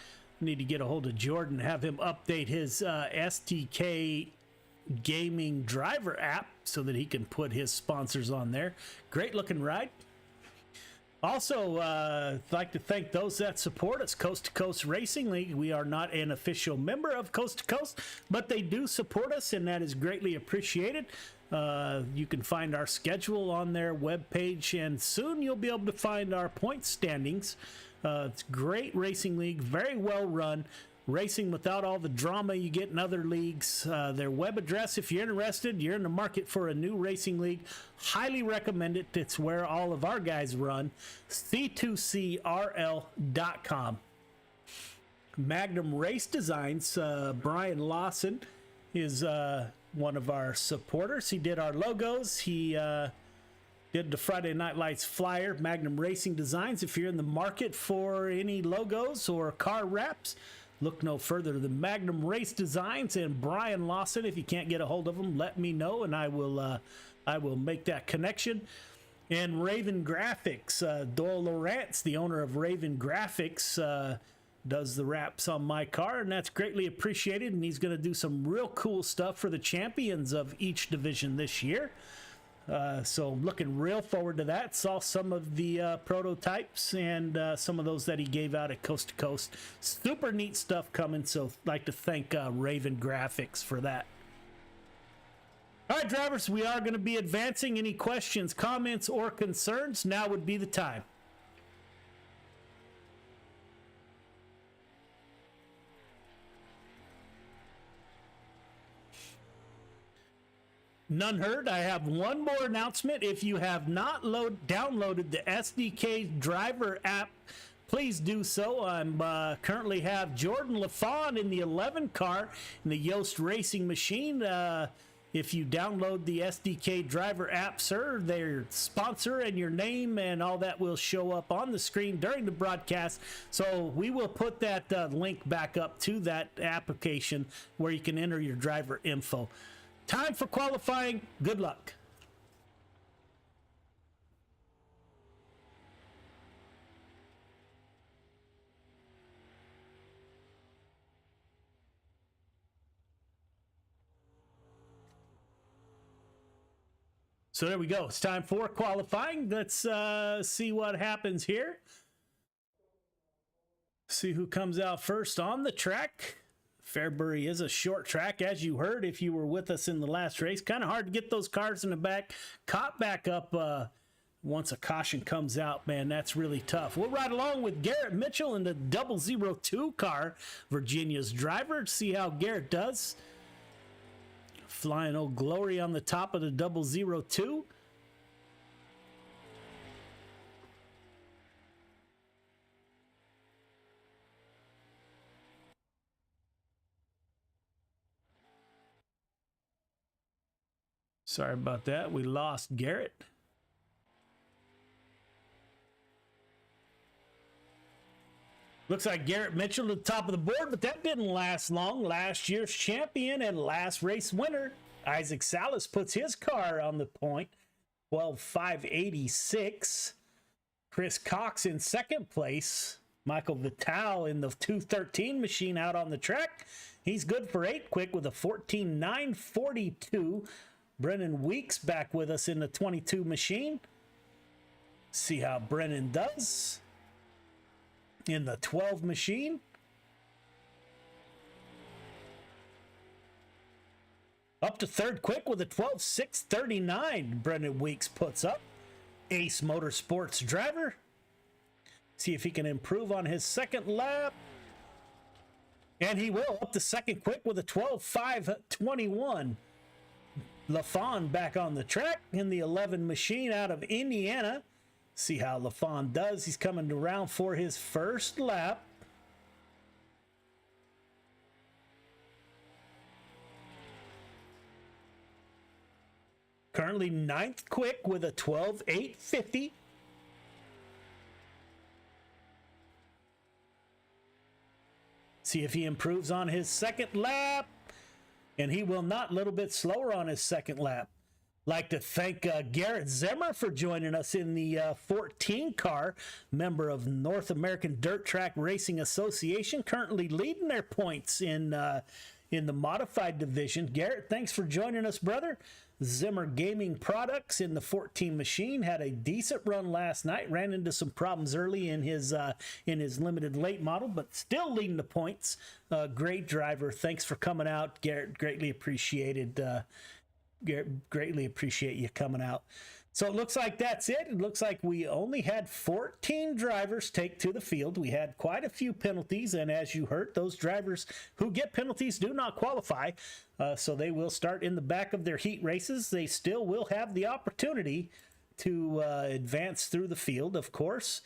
Need to get a hold of Jordan, have him update his STK gaming driver app so that he can put his sponsors on there. Great looking ride. Also, I'd like to thank those that support us. Coast to Coast Racing League. We are not an official member of Coast to Coast, but they do support us, and that is greatly appreciated. You can find our schedule on their webpage, and soon you'll be able to find our point standings. It's a great racing league, very well run. Racing without all the drama you get in other leagues. Their web address, if you're interested, you're in the market for a new racing league, highly recommend it. It's where all of our guys run, c2crl.com. Magnum Race Designs, Brian Lawson is one of our supporters. He did our logos. He did the Friday Night Lights flyer. Magnum Racing Designs. If you're in the market for any logos or car wraps, look no further than Magnum Race Designs and Brian Lawson. If you can't get a hold of them, let me know, and I will make that connection. And Raven Graphics, Doyle Lawrence, the owner of Raven Graphics, does the wraps on my car, and that's greatly appreciated. And he's going to do some real cool stuff for the champions of each division this year. So I'm looking real forward to that. Saw some of the prototypes and some of those that he gave out at Coast to Coast. Super neat stuff coming, so I'd like to thank Raven Graphics for that. All right, drivers, we are going to be advancing. Any questions, comments, or concerns? Now would be the time. None heard. I have one more announcement. If you have not downloaded the SDK driver app, please do so. I'm currently have Jordan LaFawn in the 11 car in the Yost Racing Machine. If you download the SDK driver app, sir, their sponsor and your name and all that will show up on the screen during the broadcast. So we will put that link back up to that application where you can enter your driver info. Time for qualifying. Good luck. So there we go. It's time for qualifying. Let's see what happens here. See who comes out first on the track. Fairbury is a short track, as you heard if you were with us in the last race. Kind of hard to get those cars in the back, caught back up once a caution comes out. Man, that's really tough. We'll ride along with Garrett Mitchell in the 002 car, Virginia's driver. See how Garrett does. Flying Old Glory on the top of the 002. Sorry about that. We lost Garrett. Looks like Garrett Mitchell to the top of the board, but that didn't last long. Last year's champion and last race winner, Isaac Salas, puts his car on the point. 12,586. Chris Cox in second place. Michael Vitale in the 213 machine out on the track. He's good for 8 quick with a 14,942. Brennan Weeks back with us in the 22 machine. See how Brennan does in the 12 machine. Up to third quick with a 12,639. Brennan Weeks puts up. Ace Motorsports driver. See if he can improve on his second lap. And he will. Up to second quick with a 12,521. LaFawn back on the track in the 11 machine out of Indiana. See how LaFawn does. He's coming around for his first lap. Currently 9th quick with a 12,850. See if he improves on his second lap. And he will not. A little bit slower on his second lap. Like to thank Garrett Zimmer for joining us in the 14 car, member of North American Dirt Track Racing Association, currently leading their points in in the modified division. Garrett, thanks for joining us, brother. Zimmer Gaming Products in the 14 machine had a decent run last night. Ran into some problems early in his limited late model, but still leading the points. Great driver. Thanks for coming out, Garrett. Greatly appreciated. Garrett, greatly appreciate you coming out. So it looks like that's it. It looks like we only had 14 drivers take to the field. We had quite a few penalties, and as you heard, those drivers who get penalties do not qualify, so they will start in the back of their heat races. They still will have the opportunity to advance through the field, of course.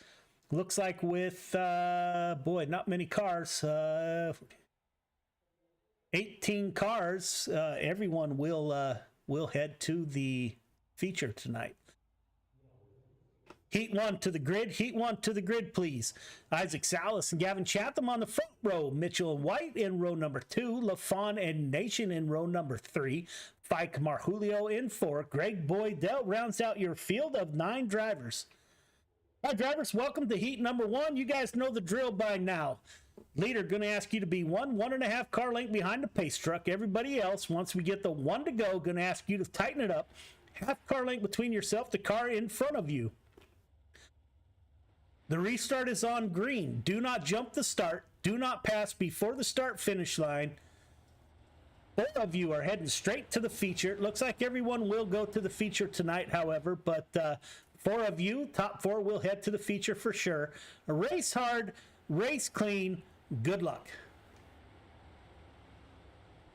Looks like with, not many cars, 18 cars, everyone will head to the feature tonight. Heat 1 to the grid. Heat 1 to the grid, please. Isaac Salas and Gavin Chatham on the front row. Mitchell and White in row number 2. LaFawn and Nation in row number 3. Fike Marjulio in 4. Greg Boydell rounds out your field of 9 drivers. All right, drivers, welcome to heat number 1. You guys know the drill by now. Leader going to ask you to be 1.5 car length behind the pace truck. Everybody else, once we get the 1 to go, going to ask you to tighten it up. Half car length between yourself, the car in front of you. The restart is on green. Do not jump the start. Do not pass before the start finish line. 4 of you are heading straight to the feature. It looks like everyone will go to the feature tonight, however, but 4 of you, top 4, will head to the feature for sure. Race hard, race clean. Good luck.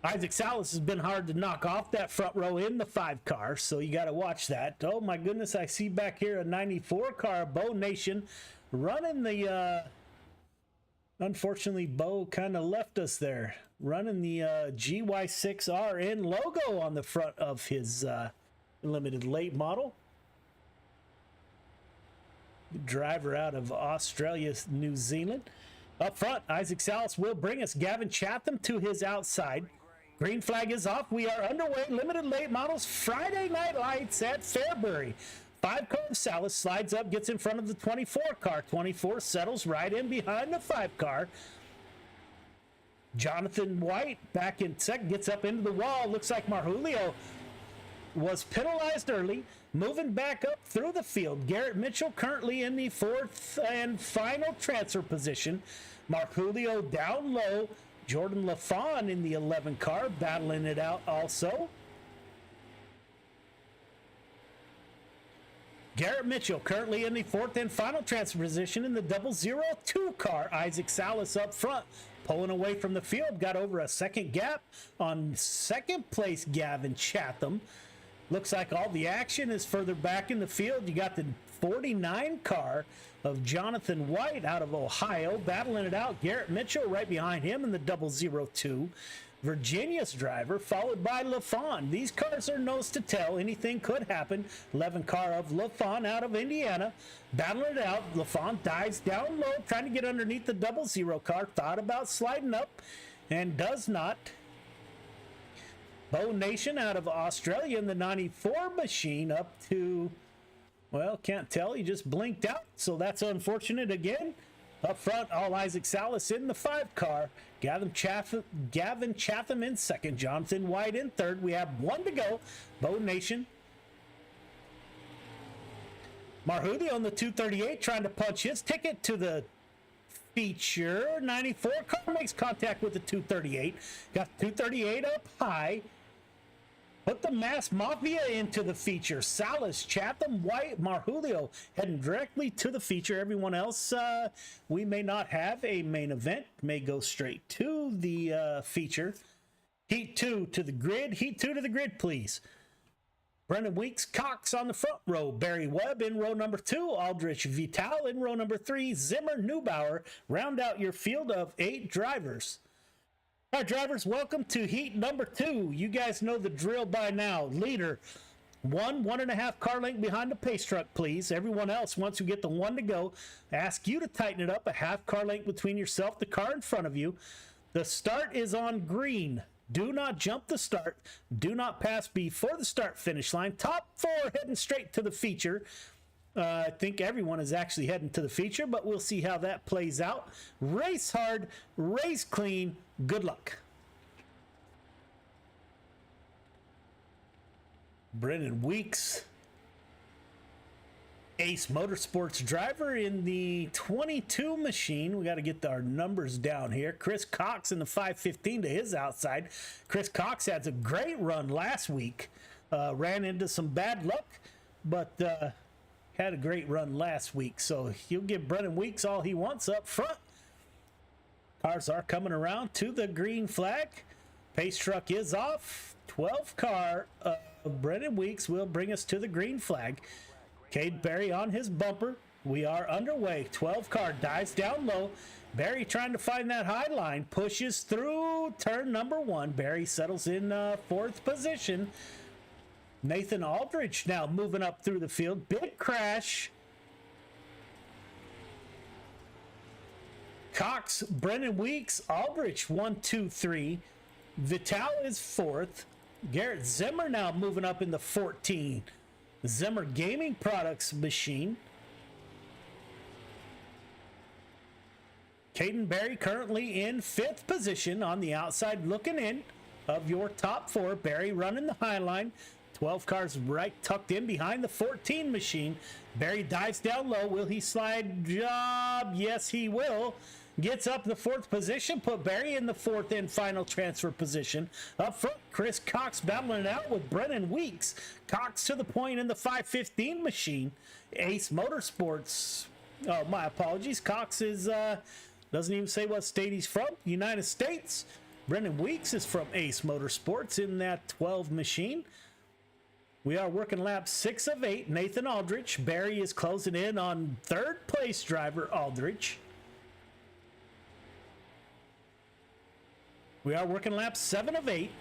Isaac Salas has been hard to knock off that front row in the 5 car, so you got to watch that. Oh my goodness, I see back here a 94 car, Bo Nation, running the, unfortunately, Bo kind of left us there, running the GY6RN logo on the front of his limited late model. Driver out of Australia, New Zealand. Up front, Isaac Salas will bring us Gavin Chatham to his outside. Green flag is off. We are underway. Limited late models Friday Night Lights at Fairbury. 5 car Salas slides up, gets in front of the 24 car. 24 settles right in behind the 5 car. Jonathan White back in second, gets up into the wall. Looks like Marjulio was penalized early, moving back up through the field. Garrett Mitchell currently in the 4th and final transfer position. Marjulio down low. Jordan LaFawn in the 11 car, battling it out also. Garrett Mitchell currently in the 4th and final transfer position in the 002 car. Isaac Salas up front, pulling away from the field. Got over a second gap on second place Gavin Chatham. Looks like all the action is further back in the field. You got the 49 car of Jonathan White out of Ohio, battling it out. Garrett Mitchell right behind him in the 002. Virginia's driver, followed by LaFawn. These cars are nose to tail. Anything could happen. 11 car of LaFawn out of Indiana, battling it out. LaFawn dives down low, trying to get underneath the 00 car. Thought about sliding up and does not. Bo Nation out of Australia in the 94 machine up to, well, can't tell. He just blinked out, so that's unfortunate again. Up front, all Isaac Salas in the 5 car. Gavin Chatham in second. Jonathan White in third. We have 1 to go. Bo Nation. Marjulio on the 238 trying to punch his ticket to the feature. 94 car makes contact with the 238. Got 238 up high. Put the Mass Mafia into the feature. Salas, Chatham, White, Marjulio heading directly to the feature. Everyone else, we may not have a main event. May go straight to the feature. Heat 2 to the grid. Heat 2 to the grid, please. Brendan Weeks, Cox on the front row. Barry Webb in row number 2. Aldrich Vital in row number 3. Zimmer Neubauer round out your field of 8 drivers. All right, drivers, welcome to heat number 2. You guys know the drill by now. Leader, 1.5 car length behind the pace truck, please. Everyone else, once we get the 1 to go, ask you to tighten it up. A half car length between yourself, the car in front of you. The start is on green. Do not jump the start. Do not pass before the start finish line. Top 4 heading straight to the feature. I think everyone is actually heading to the feature, but we'll see how that plays out. Race hard, race clean. Good luck. Brennan Weeks, Ace Motorsports driver in the 22 machine. We got to get our numbers down here. Chris Cox in the 515 to his outside. Chris Cox had a great run last week. Ran into some bad luck, but had a great run last week. So he'll give Brennan Weeks all he wants up front. Cars are coming around to the green flag. Pace truck is off. 12 car Brennan Weeks will bring us to the green flag. Cade Barry on his bumper. We are underway. 12 car dives down low. Barry trying to find that high line. Pushes through turn number 1. Barry settles in 4th position. Nathan Aldridge now moving up through the field. Big crash. Cox, Brennan Weeks, Aldrich 1, 2, 3. Vital is 4th. Garrett Zimmer now moving up in the 14. Zimmer Gaming Products machine. Caden Barry currently in 5th position on the outside looking in of your top 4. Barry running the high line. 12 cars right tucked in behind the 14 machine. Barry dives down low. Will he slide job? Yes, he will. Gets up the 4th position. Put Barry in the 4th and final transfer position. Up front, Chris Cox battling it out with Brennan Weeks. Cox to the point in the 515 machine. Ace Motorsports. Oh, my apologies. Cox is doesn't even say what state he's from. United States. Brennan Weeks is from Ace Motorsports in that 12 machine. We are working lap 6 of 8. Nathan Aldrich. Barry is closing in on 3rd place driver Aldrich. We are working lap 7 of 8.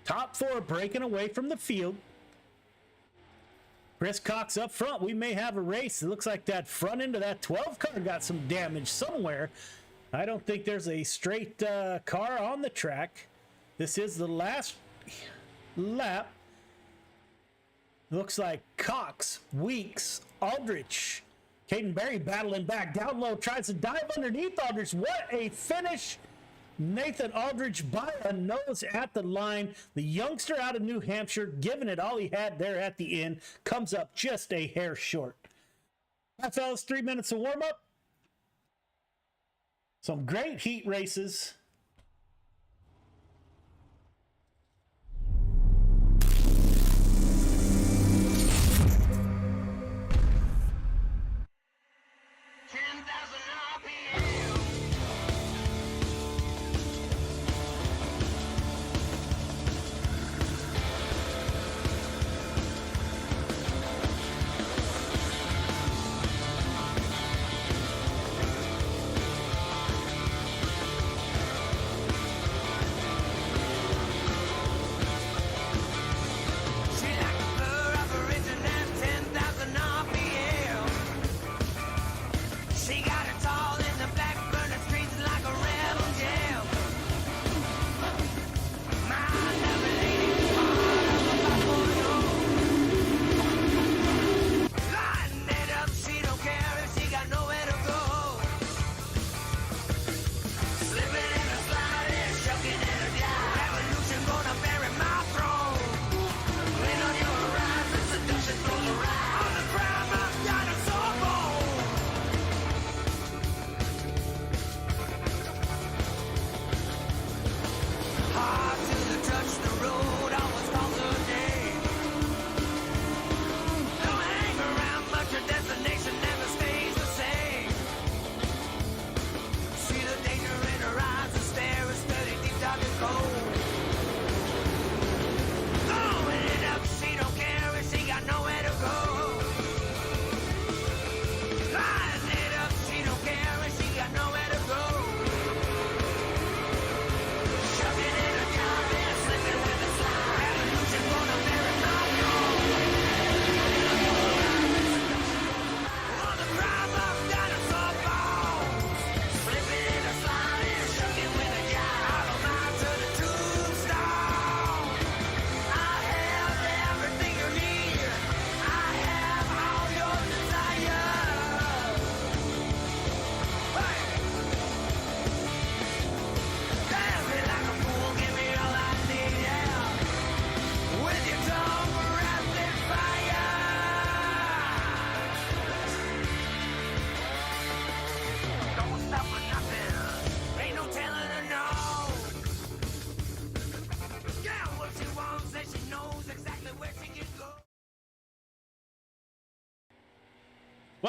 Top 4 breaking away from the field. Chris Cox up front. We may have a race. It looks like that front end of that 12 car got some damage somewhere. I don't think there's a straight car on the track. This is the last lap. Looks like Cox, Weeks, Aldrich, Caden Barry battling back down low, tries to dive underneath Aldrich. What a finish! Nathan Aldrich by a nose at the line. The youngster out of New Hampshire giving it all he had there at the end. Comes up just a hair short. All right, fellas, 3 minutes of warm-up. Some great heat races.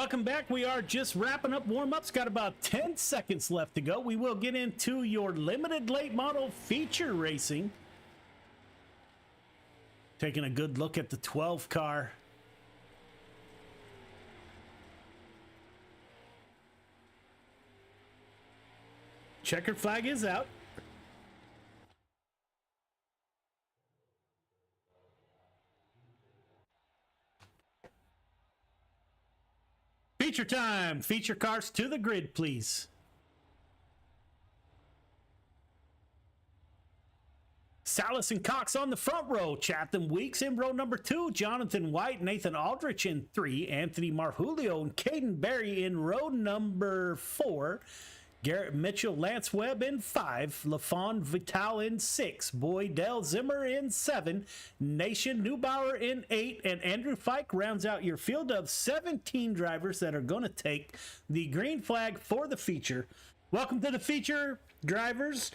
Welcome back. We are just wrapping up warm-ups. Got about 10 seconds left to go. We will get into your limited late model feature racing. Taking a good look at the 12 car. Checkered flag is out. Feature time. Feature cars to the grid, please. Salas and Cox on the front row. Chatham Weeks in row number 2. Jonathan White, Nathan Aldrich in 3. Anthony Marjulio and Caden Berry in row number 4. Garrett Mitchell, Lance Webb in 5. LaFawn Vital in 6. Boydell Zimmer in 7. Nation Neubauer in 8. And Andrew Fike rounds out your field of 17 drivers that are going to take the green flag for the feature. Welcome to the feature, drivers.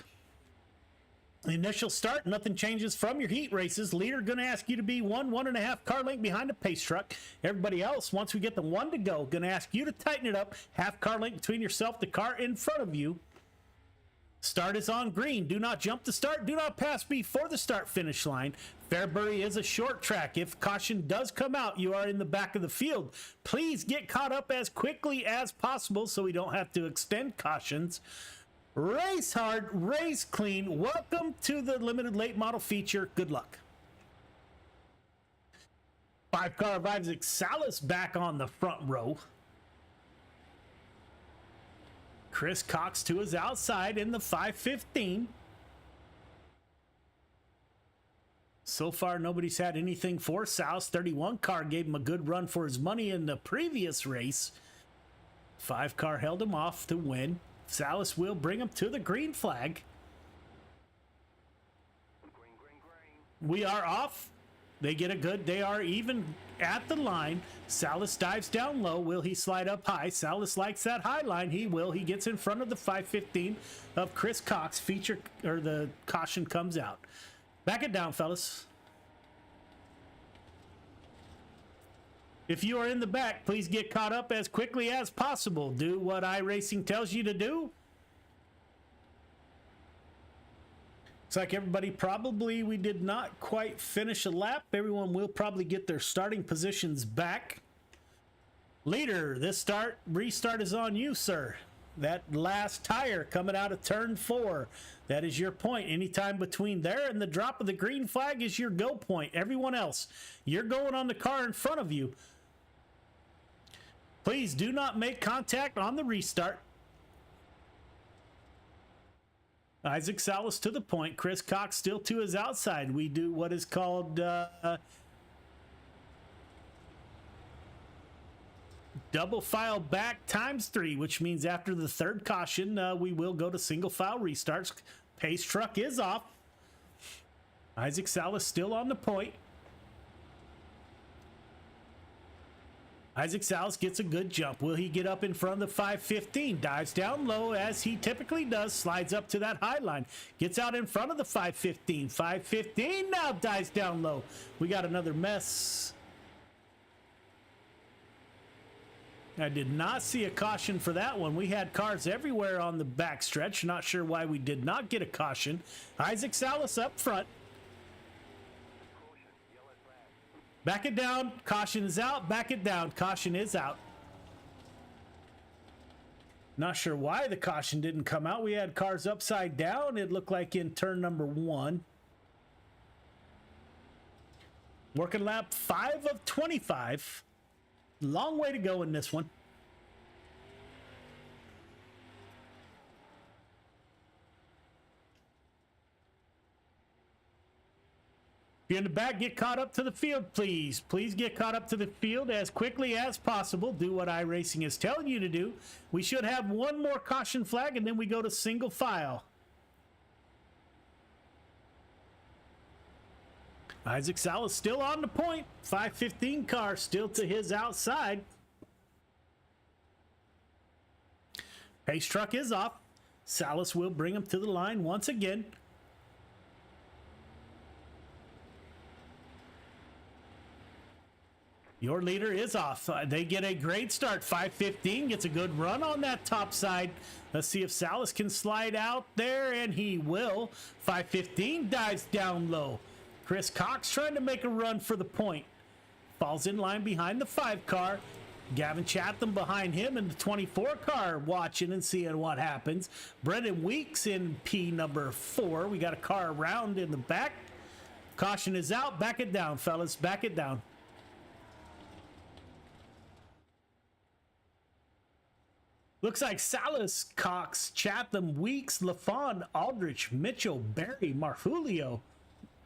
Initial start, nothing changes from your heat races. Leader going to ask you to be 1.5 car length behind the pace truck. Everybody else, once we get the 1 to go, going to ask you to tighten it up. Half car length between yourself, the car in front of you. Start is on green. Do not jump the start. Do not pass before the start finish line. Fairbury is a short track. If caution does come out, you are in the back of the field. Please get caught up as quickly as possible so we don't have to extend cautions. Race hard, race clean. Welcome to the limited late model feature. Good luck. 5-car of Isaac Salas back on the front row. Chris Cox to his outside in the 515. So far, nobody's had anything for Salas. 31 car gave him a good run for his money in the previous race. 5-car held him off to win. Salas will bring him to the green flag. We are off. They get a good, they are even at the line. Salas dives down low. Will he slide up high? Salas likes that high line. He will. He gets in front of the 515 of Chris Cox. Feature, or the caution comes out. Back it down, fellas. If you are in the back, please get caught up as quickly as possible. Do what iRacing tells you to do. Looks like everybody probably, we did not quite finish a lap. Everyone will probably get their starting positions back. Leader, this restart is on you, sir. That last tire coming out of turn 4. That is your point. Anytime between there and the drop of the green flag is your go point. Everyone else, you're going on the car in front of you. Please do not make contact on the restart. Isaac Salas to the point. Chris Cox still to his outside. We do what is called double file back ×3, which means after the third caution, we will go to single file restarts. Pace truck is off. Isaac Salas still on the point. Isaac Salas gets a good jump. Will he get up in front of the 515? Dives down low as he typically does. Slides up to that high line. Gets out in front of the 515. 515 now dives down low. We got another mess. I did not see a caution for that one. We had cars everywhere on the backstretch. Not sure why we did not get a caution. Isaac Salas up front. Back it down. Caution is out. Back it down. Caution is out. Not sure why the caution didn't come out. We had cars upside down. It looked like in turn number 1. Working lap 5 of 25. Long way to go in this one. If you're in the back, get caught up to the field, please. Please get caught up to the field as quickly as possible. Do what iRacing is telling you to do. We should have one more caution flag, and then we go to single file. Isaac Salas still on the point. 515 car still to his outside. Pace truck is off. Salas will bring him to the line once again. Your leader is off. They get a great start. 5:15 gets a good run on that top side. Let's see if Salas can slide out there, and he will. 5:15 dives down low. Chris Cox trying to make a run for the point. Falls in line behind the 5 car. Gavin Chatham behind him in the 24 car, watching and seeing what happens. Brendan Weeks in P number 4. We got a car around in the back. Caution is out. Back it down, fellas. Back it down. Looks like Salas, Cox, Chatham, Weeks, LaFawn, Aldrich, Mitchell, Barry, Marfulio,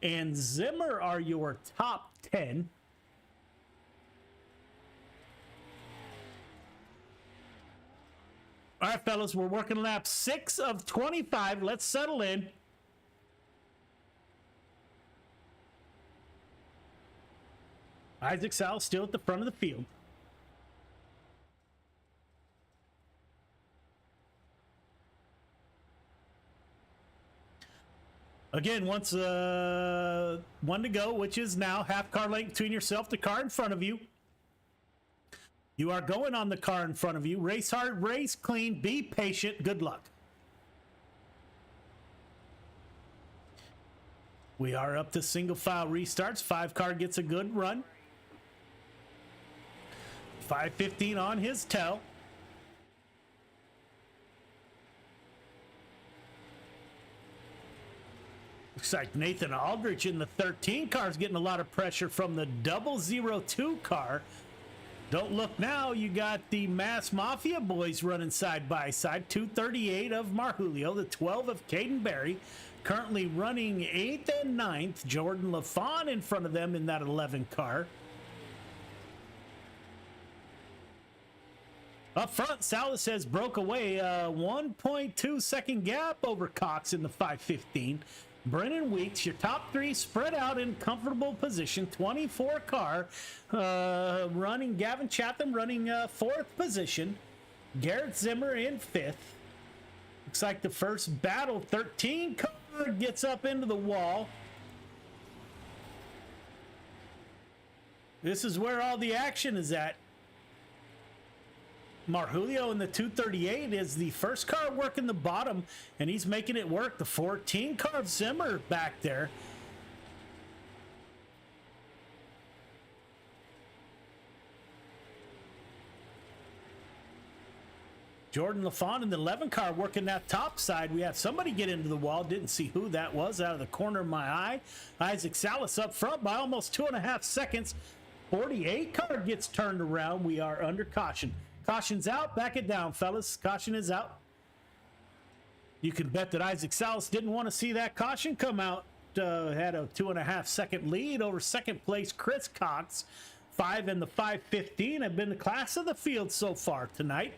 and Zimmer are your top 10. All right, fellas, we're working lap 6 of 25. Let's settle in. Isaac Salas still at the front of the field. Again, once one to go, which is now half car length between yourself, the car in front of you. You are going on the car in front of you. Race hard, race clean, be patient. Good luck. We are up to single file restarts. 5 car gets a good run. 5:15 on his tail. Looks like Nathan Aldrich in the 13 car is getting a lot of pressure from the 002 car. Don't look now, you got the Mass Mafia boys running side by side. 238 of Marjulio, the 12 of Caden Barry, currently running 8th and 9th. Jordan LaFawn in front of them in that 11 car. Up front, Salas has broke away a 1.2 second gap over Cox in the 5:15. Brennan Weeks, your top 3 spread out in comfortable position. 24 car running. Gavin Chatham running 4th position. Garrett Zimmer in 5th. Looks like the first battle. 13 car gets up into the wall. This is where all the action is at. Marjulio in the 238 is the first car working the bottom, and he's making it work. The 14 car of Zimmer back there. Jordan LaFawn in the 11 car working that top side. We had somebody get into the wall. Didn't see who that was out of the corner of my eye. Isaac Salas up front by almost 2.5 seconds. 48 car gets turned around. We are under caution. Caution's out. Back it down, fellas. Caution is out. You can bet that Isaac Salas didn't want to see that caution come out. Had a 2.5 second lead over second place Chris Cox. 5 and the 5:15 have been the class of the field so far tonight.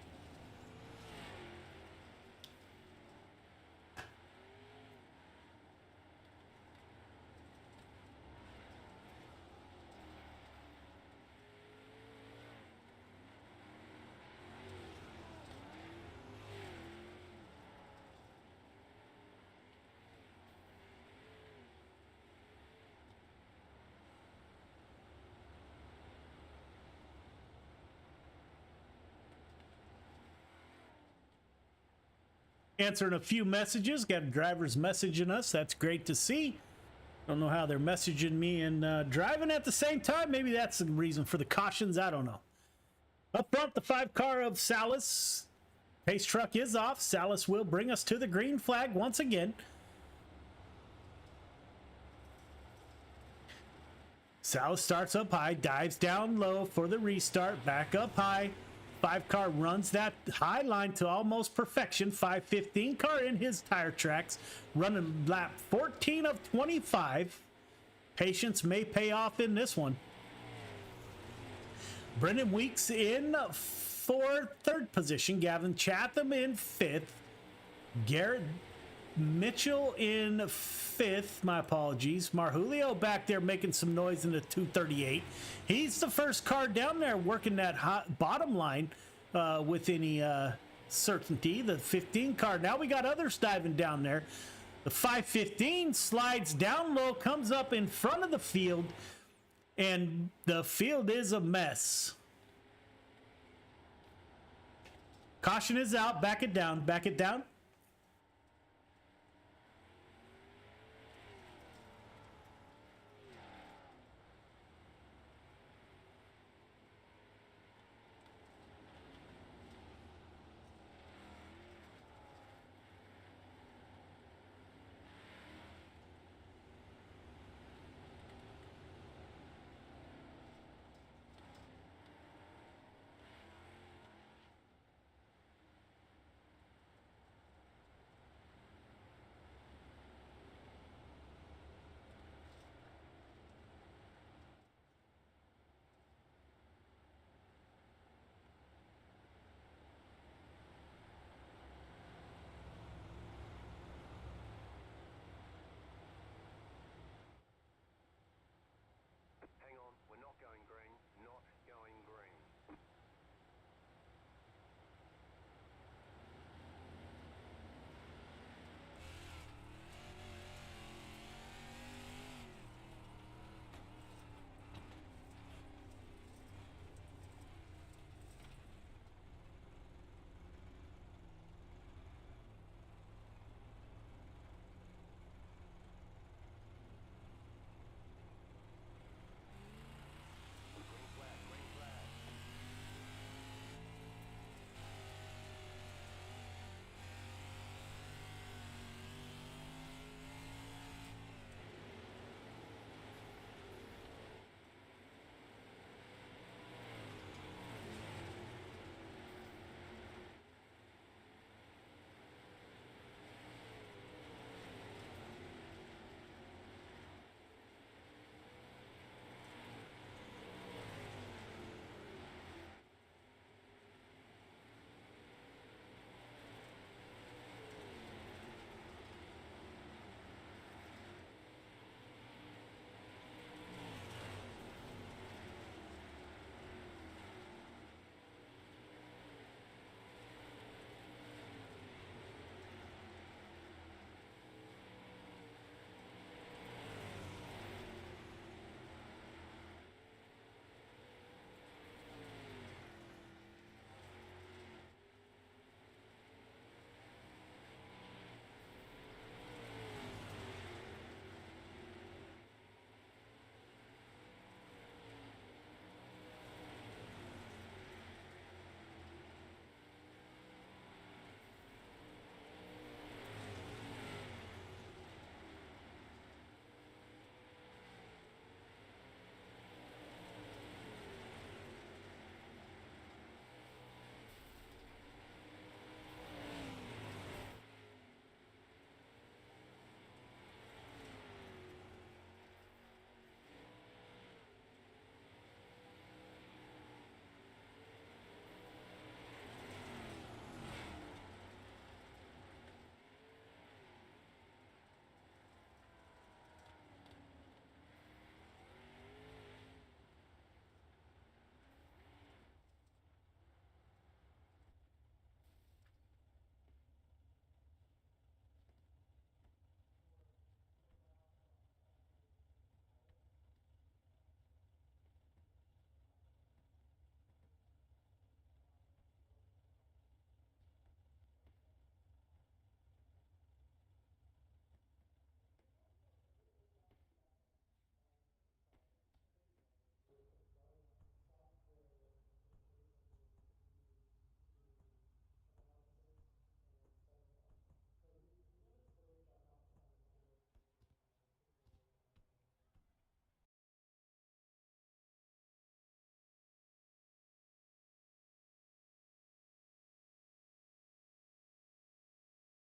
Answering a few messages. Got drivers messaging us. That's great to see. Don't know how they're messaging me and driving at the same time. Maybe that's the reason for the cautions. I don't know. Up front, the 5 car of Salas. Pace truck is off. Salas will bring us to the green flag once again. Salas starts up high, dives down low for the restart. Back up high. 5 car runs that high line to almost perfection. 5:15 car in his tire tracks, running lap 14 of 25. Patience may pay off in this one. Brendan Weeks in for 3rd position. Gavin Chatham in 5th. Garrett Mitchell in 5th. My apologies. Marjulio back there making some noise in the 238. He's the first car down there working that hot bottom line with any certainty. The 15 car. Now we got others diving down there. The 5:15 slides down low, comes up in front of the field. And the field is a mess. Caution is out. Back it down. Back it down.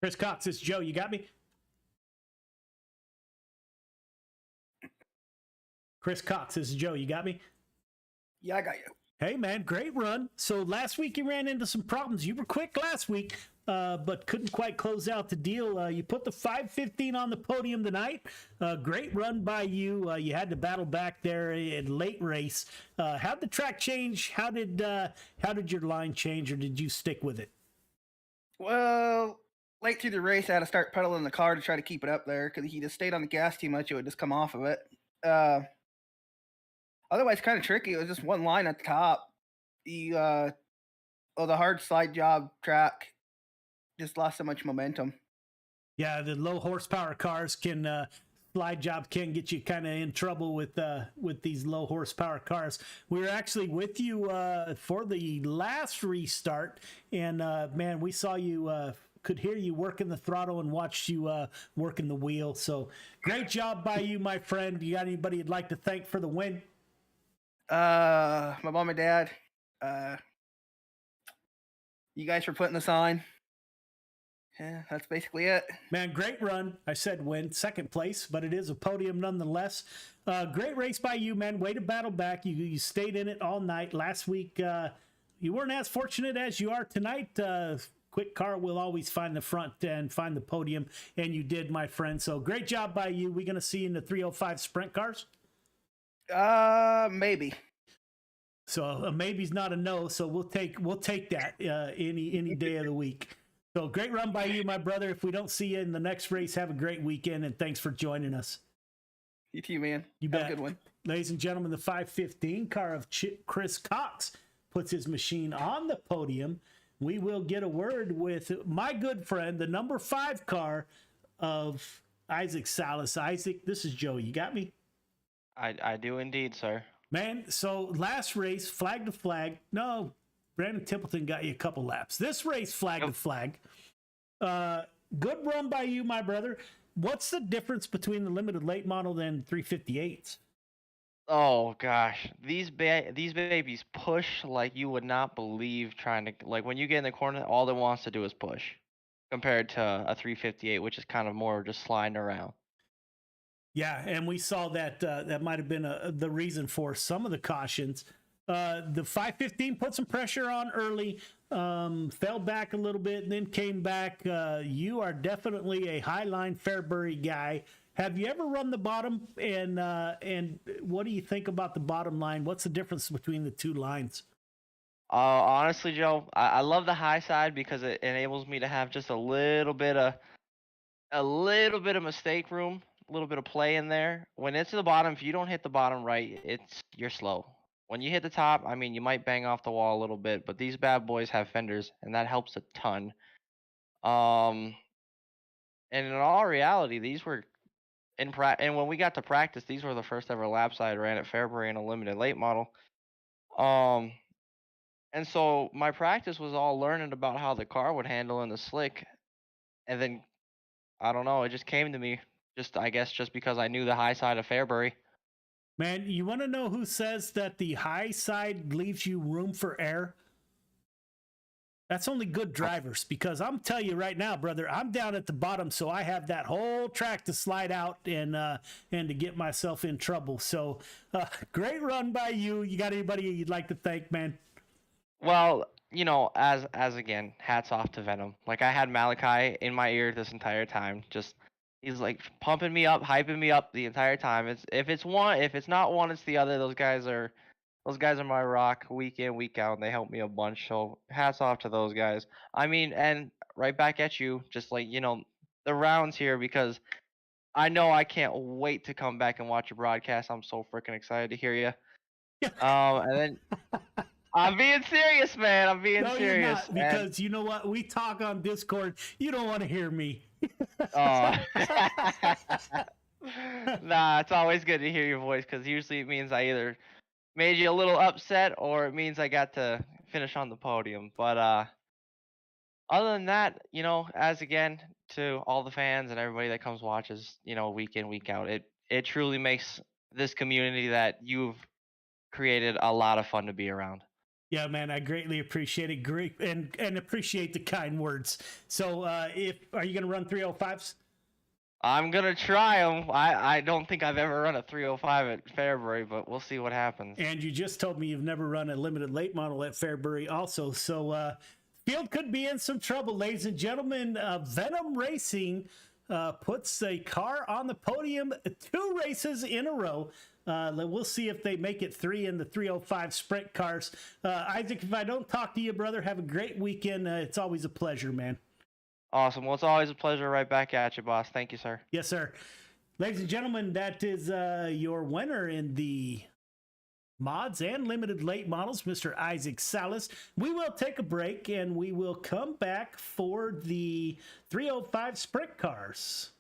Chris Cox, it's Joe. You got me? Chris Cox, this is Joe. You got me? Yeah, I got you. Hey, man, great run. So last week you ran into some problems. You were quick last week, but couldn't quite close out the deal. You put the 5:15 on the podium tonight. Great run by you. You had to battle back there in late race. How'd the track change? How did your line change, or did you stick with it? Well, late through the race, I had to start pedaling the car to try to keep it up there because he just stayed on the gas too much. It would just come off of it. Otherwise, kind of tricky. It was just one line at the top. The hard slide job track just lost so much momentum. Yeah, the low horsepower cars can slide job can get you kind of in trouble with these low horsepower cars. We were actually with you for the last restart, and man, we saw you. Could hear you working the throttle and watched you working the wheel. So great job by you, my friend. You got anybody you'd like to thank for the win? My mom and dad. You guys for putting this on. Yeah, that's basically it. Man, great run. I said win, second place, but it is a podium nonetheless. Great race by you, man. Way to battle back. You stayed in it all night. Last week, you weren't as fortunate as you are tonight. Quick car will always find the front and find the podium, and you did, my friend. So great job by you. We going to see you in the 305 sprint cars? Maybe. So a maybe's not a no. So we'll take that any day of the week. So great run by you, my brother. If we don't see you in the next race, have a great weekend, and thanks for joining us. You too, man. You Have bet. a good one. Ladies and gentlemen, the 515 car of Chris Cox puts his machine on the podium. We will get a word with my good friend, the number 5 car of Isaac Salas. Isaac, this is Joe. You got me? I do indeed, sir. Man, so last race, flag to flag. No, Brandon Templeton got you a couple laps. This race, flag to flag. Good run by you, my brother. What's the difference between the limited late model and 358s? Oh gosh, these babies push like you would not believe. Trying to like when you get in the corner, all it wants to do is push, compared to a 358, which is kind of more just sliding around. Yeah, and we saw that that might have been the reason for some of the cautions. The 515 put some pressure on early, fell back a little bit, and then came back. You are definitely a Highline Fairbury guy. Have you ever run the bottom? And what do you think about the bottom line? What's the difference between the two lines? Honestly, Joe, I love the high side because it enables me to have just a little bit of mistake room, a little bit of play in there. When it's to the bottom, if you don't hit the bottom right, you're slow. When you hit the top, I mean, you might bang off the wall a little bit, but these bad boys have fenders, and that helps a ton. And in all reality, these were and when we got to practice, these were the first ever laps I had ran at Fairbury in a limited late model. And so my practice was all learning about how the car would handle in the slick, and then I don't know, it just came to me, I guess just because I knew the high side of Fairbury. Man, you want to know who says that the high side leaves you room for error? That's only good drivers, because I'm telling you right now, brother, I'm down at the bottom, so I have that whole track to slide out and to get myself in trouble. So great run by you. You got anybody you'd like to thank, man? Well, you know, as again, hats off to Venom. Like, I had Malachi in my ear this entire time. Just he's like pumping me up, hyping me up the entire time. If it's not one, it's the other. Those guys are my rock week in, week out, and they help me a bunch. So hats off to those guys. I mean, and right back at you, just like, you know, the rounds here, because I know I can't wait to come back and watch your broadcast. I'm so freaking excited to hear you. And then I'm being serious, man. I'm being serious. You're not, because you know what? We talk on Discord. You don't want to hear me. Nah, it's always good to hear your voice, because usually it means I either made you a little upset or it means I got to finish on the podium. But other than that, you know, as again, to all the fans and everybody that comes watches, you know, week in, week out, it truly makes this community that you've created a lot of fun to be around. Yeah, man, I greatly appreciate it. Great, and appreciate the kind words. So, are you going to run 305s? I'm gonna try them. I don't think I've ever run a 305 at Fairbury, but we'll see what happens. And you just told me you've never run a limited late model at Fairbury also. So, field could be in some trouble, ladies and gentlemen. Venom Racing puts a car on the podium 2 races in a row. We'll see if they make it 3 in the 305 sprint cars. Isaac, if I don't talk to you, brother, have a great weekend. It's always a pleasure, man. Awesome. Well, it's always a pleasure. Right back at you, boss. Thank you, sir. Yes, sir. Ladies and gentlemen, that is your winner in the mods and limited late models, Mr. Isaac Salas. We will take a break and we will come back for the 305 sprint cars.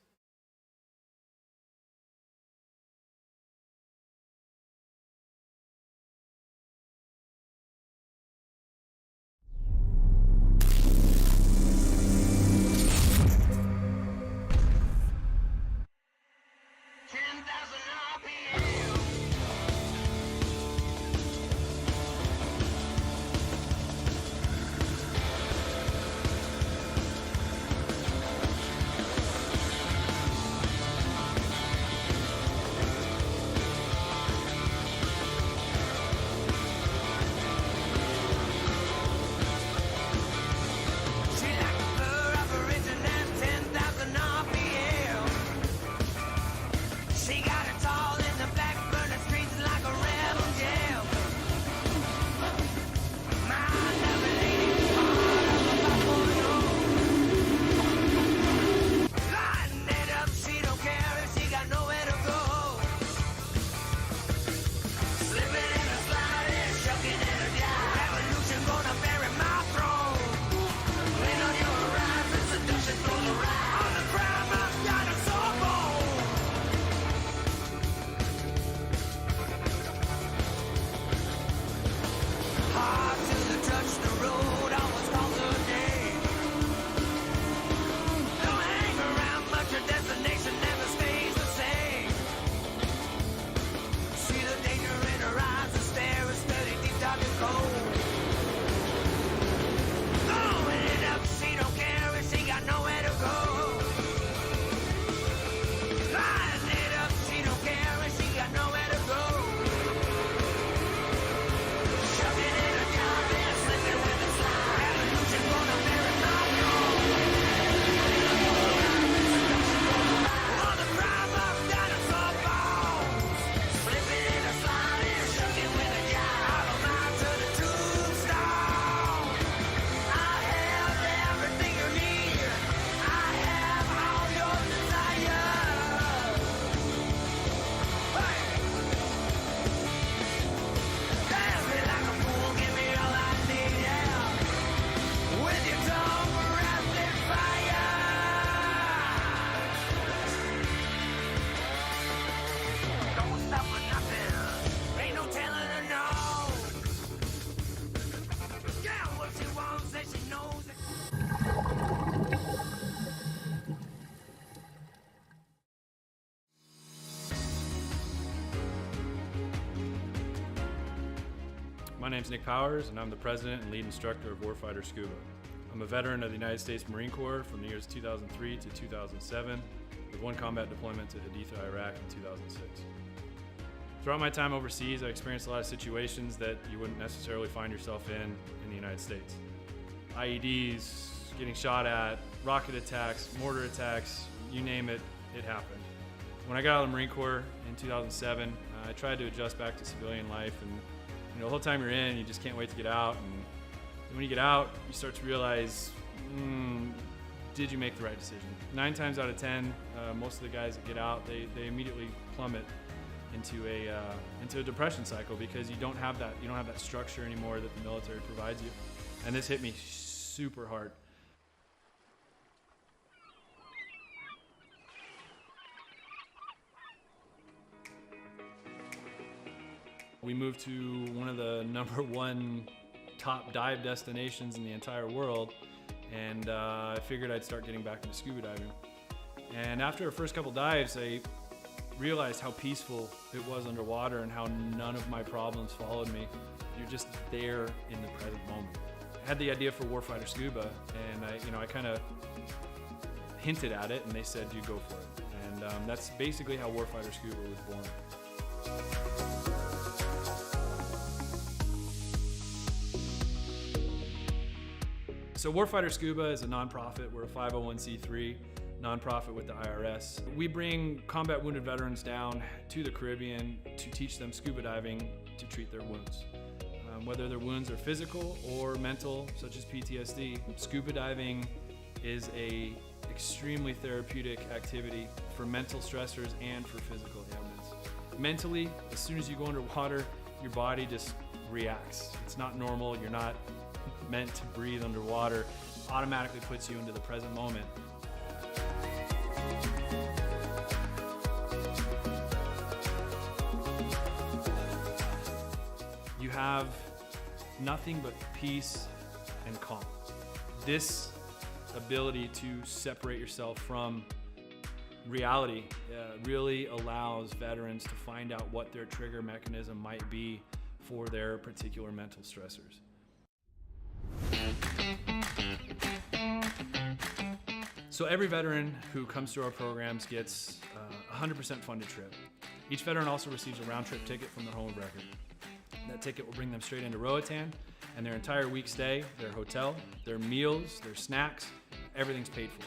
My name's Nick Powers, and I'm the president and lead instructor of Warfighter Scuba. I'm a veteran of the United States Marine Corps from the years 2003 to 2007, with one combat deployment to Haditha, Iraq in 2006. Throughout my time overseas, I experienced a lot of situations that you wouldn't necessarily find yourself in the United States. IEDs, getting shot at, rocket attacks, mortar attacks, you name it, it happened. When I got out of the Marine Corps in 2007, I tried to adjust back to civilian life, and the whole time you're in, you just can't wait to get out. And when you get out, you start to realize, did you make the right decision? 9 times out of 10, most of the guys that get out, they immediately plummet into a depression cycle because you don't have that structure anymore that the military provides you. And this hit me super hard. We moved to one of the #1 top dive destinations in the entire world, and I figured I'd start getting back into scuba diving. And after our first couple dives, I realized how peaceful it was underwater and how none of my problems followed me. You're just there in the present moment. I had the idea for Warfighter Scuba, and I kind of hinted at it, and they said, "You go for it." And that's basically how Warfighter Scuba was born. So Warfighter Scuba is a nonprofit. We're a 501c3 nonprofit with the IRS. We bring combat wounded veterans down to the Caribbean to teach them scuba diving to treat their wounds. Whether their wounds are physical or mental, such as PTSD, scuba diving is a extremely therapeutic activity for mental stressors and for physical ailments. Mentally, as soon as you go underwater, your body just reacts. It's not normal. You're not meant to breathe underwater. Automatically puts you into the present moment. You have nothing but peace and calm. This ability to separate yourself from reality really allows veterans to find out what their trigger mechanism might be for their particular mental stressors. So every veteran who comes through our programs gets a 100% funded trip. Each veteran also receives a round-trip ticket from their home of record. That ticket will bring them straight into Roatan, and their entire week stay, their hotel, their meals, their snacks, everything's paid for.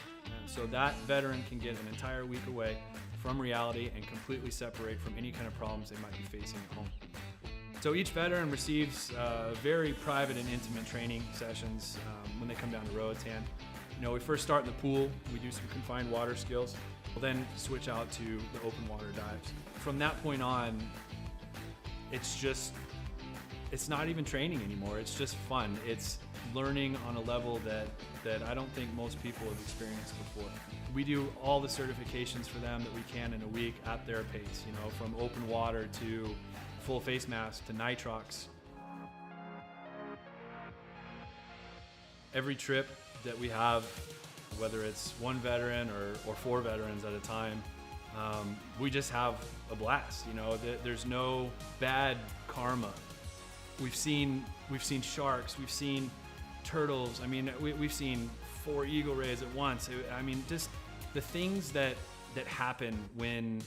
So that veteran can get an entire week away from reality and completely separate from any kind of problems they might be facing at home. So each veteran receives very private and intimate training sessions when they come down to Roatan. You know, we first start in the pool, we do some confined water skills, we'll then switch out to the open water dives. From that point on, it's not even training anymore, it's just fun. It's learning on a level that I don't think most people have experienced before. We do all the certifications for them that we can in a week at their pace, you know, from open water to full face mask to nitrox. Every trip that we have, whether it's one veteran or 4 veterans at a time, we just have a blast. You know, there's no bad karma. We've seen sharks, we've seen turtles. I mean, we've seen 4 eagle rays at once. I mean, just the things that happen when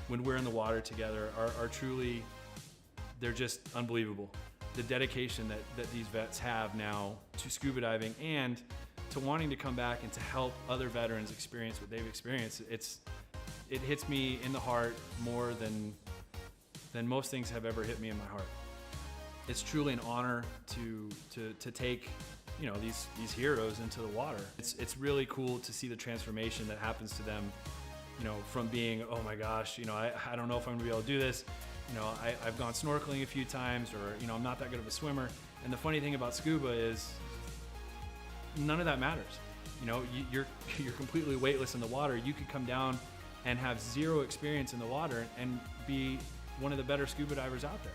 we're in the water together are truly, they're just unbelievable. The dedication that these vets have now to scuba diving and to wanting to come back and to help other veterans experience what they've experienced, it hits me in the heart more than most things have ever hit me in my heart. It's truly an honor to take, you know, these heroes into the water. It's really cool to see the transformation that happens to them, you know, from being, oh my gosh, you know, I don't know if I'm gonna be able to do this. You know, I've gone snorkeling a few times, or, you know, I'm not that good of a swimmer. And the funny thing about scuba is none of that matters. You know, you're completely weightless in the water. You could come down and have 0 experience in the water and be one of the better scuba divers out there.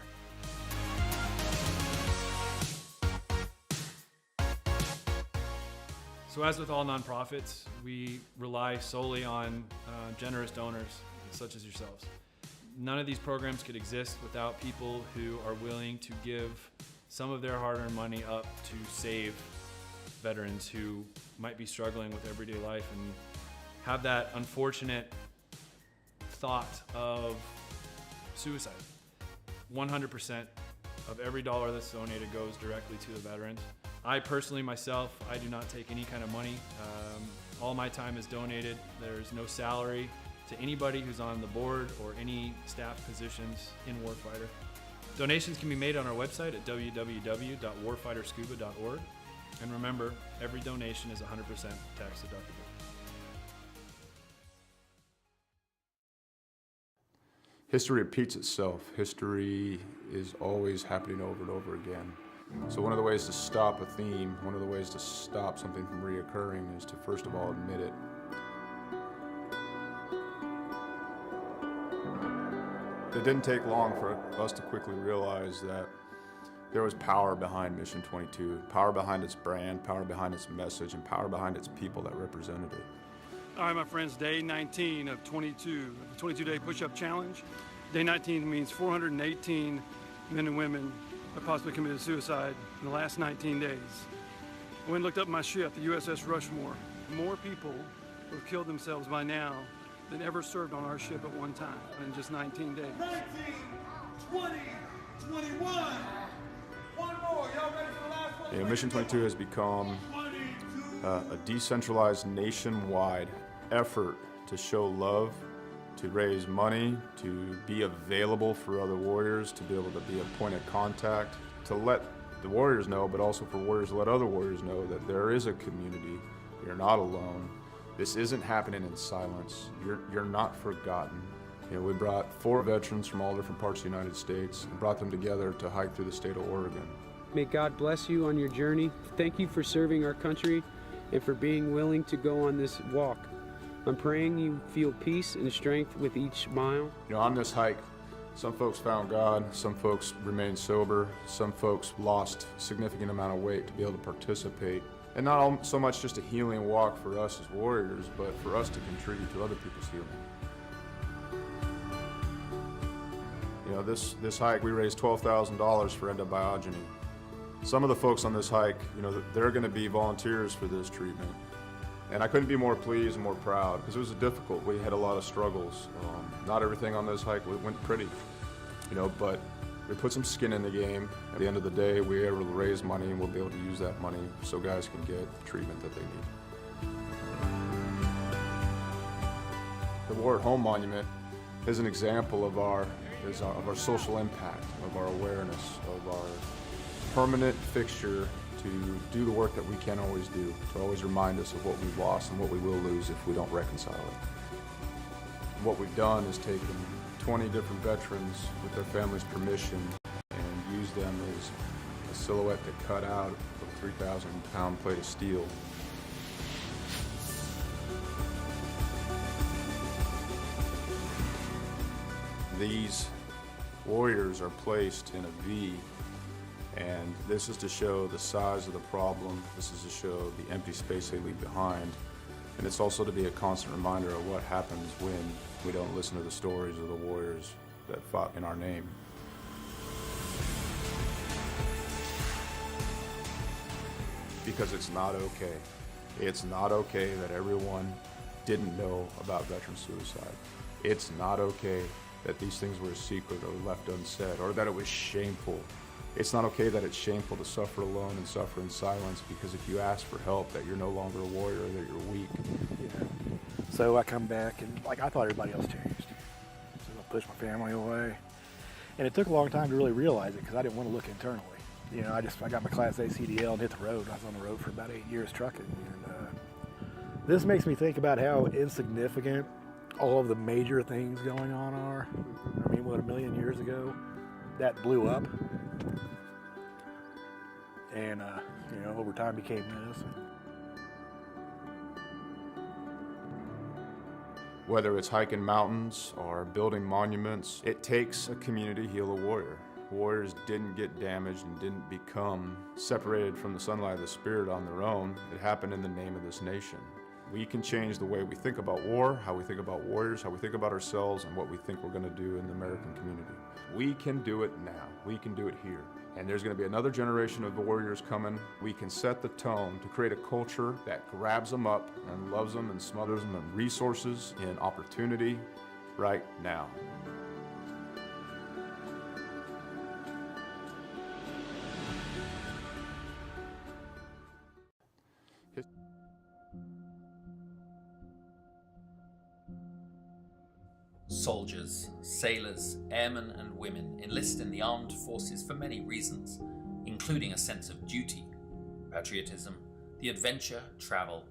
So as with all nonprofits, we rely solely on generous donors such as yourselves. None of these programs could exist without people who are willing to give some of their hard-earned money up to save veterans who might be struggling with everyday life and have that unfortunate thought of suicide. 100% of every dollar that's donated goes directly to the veterans. I personally, myself, I do not take any kind of money. All my time is donated. There's no salary to anybody who's on the board or any staff positions in Warfighter. Donations can be made on our website at www.warfighterscuba.org. And remember, every donation is 100% tax deductible. History repeats itself. History is always happening over and over again. So one of the ways to stop a theme, one of the ways to stop something from reoccurring is to first of all admit it. It didn't take long for us to quickly realize that there was power behind Mission 22, power behind its brand, power behind its message, and power behind its people that represented it. All right, my friends, day 19 of 22, the 22-day push-up challenge. Day 19 means 418 men and women have possibly committed suicide in the last 19 days. I went and looked up my ship, the USS Rushmore. More people who have killed themselves by now than ever served on our ship at one time in just 19 days. 19, 20, 21. One more. Y'all ready for the last one? You know, Mission 22 has become a decentralized nationwide effort to show love, to raise money, to be available for other warriors, to be able to be a point of contact, to let the warriors know, but also for warriors to let other warriors know that there is a community. You're not alone. This isn't happening in silence. You're not forgotten. We brought 4 veterans from all different parts of the United States and brought them together to hike through the state of Oregon. May God bless you on your journey. Thank you for serving our country and for being willing to go on this walk. I'm praying you feel peace and strength with each mile. On this hike, some folks found God, some folks remained sober, some folks lost a significant amount of weight to be able to participate. And not so much just a healing walk for us as warriors, but for us to contribute to other people's healing. This hike, we raised $12,000 for endobiogeny. Some of the folks on this hike, they're going to be volunteers for this treatment. And I couldn't be more pleased and more proud because it was difficult. We had a lot of struggles. Not everything on this hike went pretty, but we put some skin in the game. At the end of the day, we were able to raise money and we'll be able to use that money so guys can get the treatment that they need. The War at Home Monument is an example of our social impact, of our awareness, of our permanent fixture to do the work that we can't always do, to always remind us of what we've lost and what we will lose if we don't reconcile it. What we've done is taken 20 different veterans with their families' permission and used them as a silhouette to cut out of a 3,000-pound plate of steel. These warriors are placed in a V, and this is to show the size of the problem. This is to show the empty space they leave behind. And it's also to be a constant reminder of what happens when we don't listen to the stories of the warriors that fought in our name. Because it's not okay. It's not okay that everyone didn't know about veteran suicide. It's not okay that these things were a secret or left unsaid, or that it was shameful. It's not okay that it's shameful to suffer alone and suffer in silence, because if you ask for help, that you're no longer a warrior, that you're weak. So I come back and I thought everybody else changed. So I pushed my family away. And it took a long time to really realize it because I didn't want to look internally. I got my Class A CDL and hit the road. I was on the road for about 8 years trucking. And this makes me think about how insignificant all of the major things going on are. I mean, what, 1 million years ago, that blew up. And, over time became this. Whether it's hiking mountains or building monuments, it takes a community to heal a warrior. Warriors didn't get damaged and didn't become separated from the sunlight of the spirit on their own. It happened in the name of this nation. We can change the way we think about war, how we think about warriors, how we think about ourselves, and what we think we're going to do in the American community. We can do it now. We can do it here. And there's going to be another generation of warriors coming. We can set the tone to create a culture that grabs them up and loves them and smothers them in resources, in opportunity, right now. Soldiers, sailors, airmen and women enlist in the armed forces for many reasons, including a sense of duty, patriotism, the adventure, travel,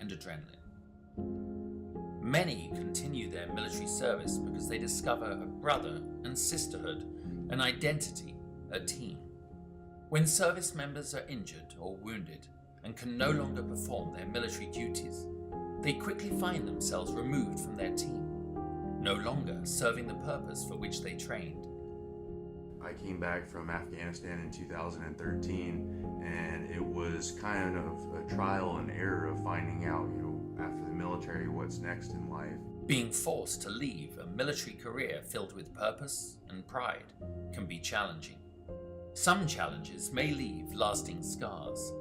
and adrenaline. Many continue their military service because they discover a brother and sisterhood, an identity, a team. When service members are injured or wounded and can no longer perform their military duties, they quickly find themselves removed from their team, no longer serving the purpose for which they trained. I came back from Afghanistan in 2013, and it was kind of a trial and error of finding out, after the military, what's next in life. Being forced to leave a military career filled with purpose and pride can be challenging. Some challenges may leave lasting scars.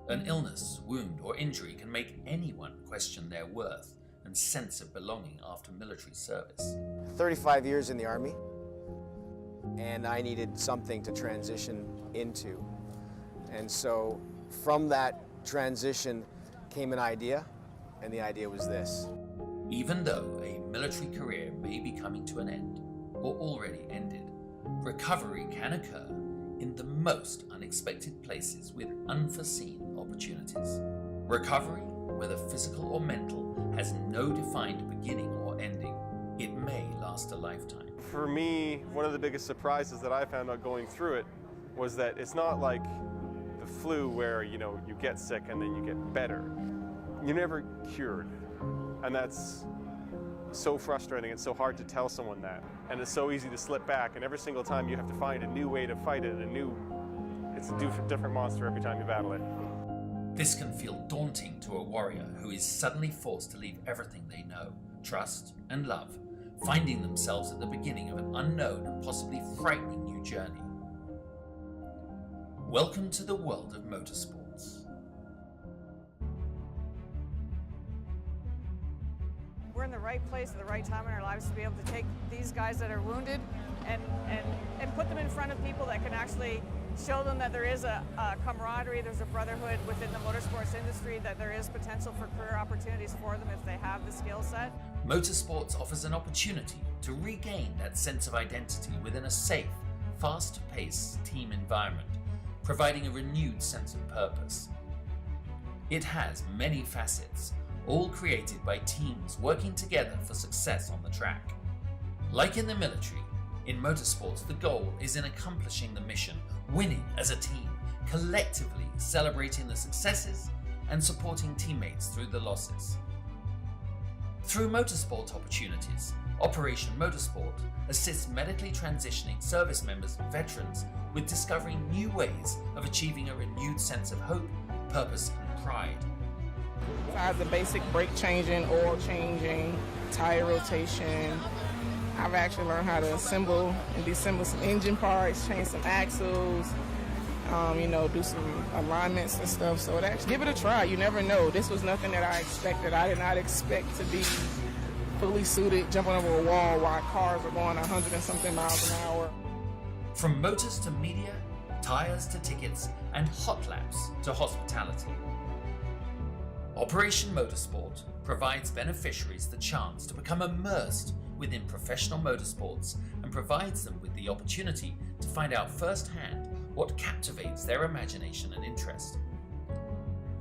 An illness, wound, or injury can make anyone question their worth and sense of belonging after military service. 35 years in the Army, and I needed something to transition into. And so from that transition came an idea, and the idea was this. Even though a military career may be coming to an end, or already ended, recovery can occur in the most unexpected places with unforeseen opportunities. Recovery, whether physical or mental, has no defined beginning or ending. It may last last a lifetime. For me, one of the biggest surprises that I found out going through it was that it's not like the flu where, you get sick and then you get better. You're never cured. And that's so frustrating. It's so hard to tell someone that. And it's so easy to slip back. And every single time you have to find a new way to fight it, it's a different monster every time you battle it. This can feel daunting to a warrior who is suddenly forced to leave everything they know, trust, and love, finding themselves at the beginning of an unknown and possibly frightening new journey. Welcome to the world of motorsports. We're in the right place at the right time in our lives to be able to take these guys that are wounded and put them in front of people that can actually show them that there is a camaraderie, there's a brotherhood within the motorsports industry, that there is potential for career opportunities for them if they have the skill set. Motorsports offers an opportunity to regain that sense of identity within a safe, fast-paced team environment, providing a renewed sense of purpose. It has many facets, all created by teams working together for success on the track. Like in the military, in motorsports the goal is in accomplishing the mission, winning as a team, collectively celebrating the successes and supporting teammates through the losses. Through motorsport opportunities, Operation Motorsport assists medically transitioning service members and veterans with discovering new ways of achieving a renewed sense of hope, purpose and pride. Besides the basic brake changing, oil changing, tire rotation, I've actually learned how to assemble and disassemble some engine parts, change some axles, do some alignments and stuff. So give it a try. You never know. This was nothing that I expected. I did not expect to be fully suited, jumping over a wall while cars are going 100 and something miles an hour. From motors to media, tires to tickets, and hot laps to hospitality. Operation Motorsport provides beneficiaries the chance to become immersed within professional motorsports and provides them with the opportunity to find out firsthand what captivates their imagination and interest.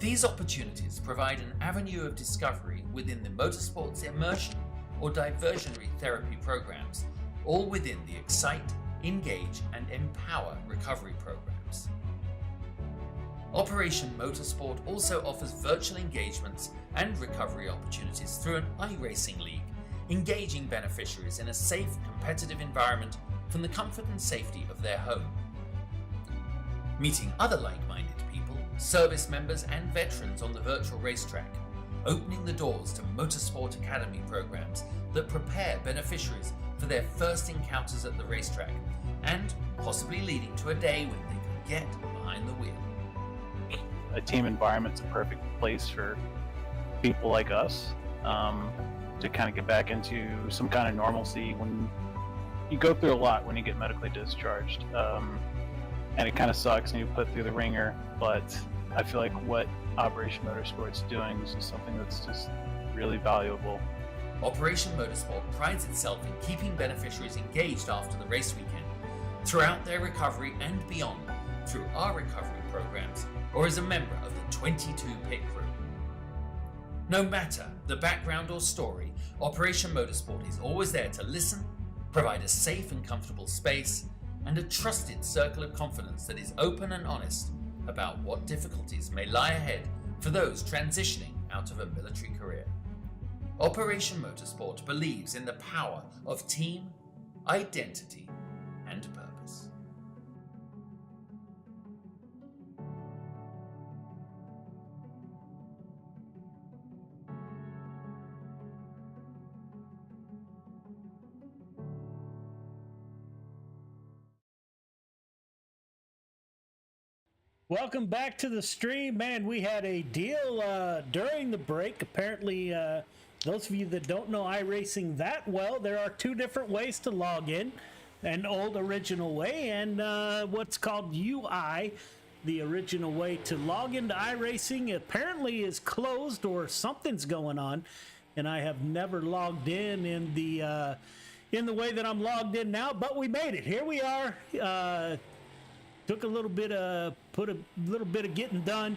These opportunities provide an avenue of discovery within the motorsports immersion or diversionary therapy programs, all within the Excite, Engage and Empower recovery programs. Operation Motorsport also offers virtual engagements and recovery opportunities through an iRacing league, engaging beneficiaries in a safe, competitive environment from the comfort and safety of their home. Meeting other like-minded people, service members and veterans on the virtual racetrack, opening the doors to Motorsport Academy programs that prepare beneficiaries for their first encounters at the racetrack, and possibly leading to a day when they can get behind the wheel. A team environment's a perfect place for people like us to kind of get back into some kind of normalcy when you go through a lot when you get medically discharged. And it kind of sucks and you put through the ringer, but I feel like what Operation Motorsport's doing is just something that's just really valuable. Operation Motorsport prides itself in keeping beneficiaries engaged after the race weekend, throughout their recovery and beyond, through our recovery programs, or as a member of the 22 pit crew. No matter the background or story, Operation Motorsport is always there to listen, provide a safe and comfortable space, and a trusted circle of confidence that is open and honest about what difficulties may lie ahead for those transitioning out of a military career. Operation Motorsport believes in the power of team, identity, and purpose. Welcome back to the stream. Man, we had a deal during the break. Apparently, those of you that don't know iRacing that well, there are two different ways to log in. An old original way and what's called UI. The original way to log into iRacing apparently is closed or something's going on. And I have never logged in the way that I'm logged in now, but we made it. Here we are. Took a little bit of getting done.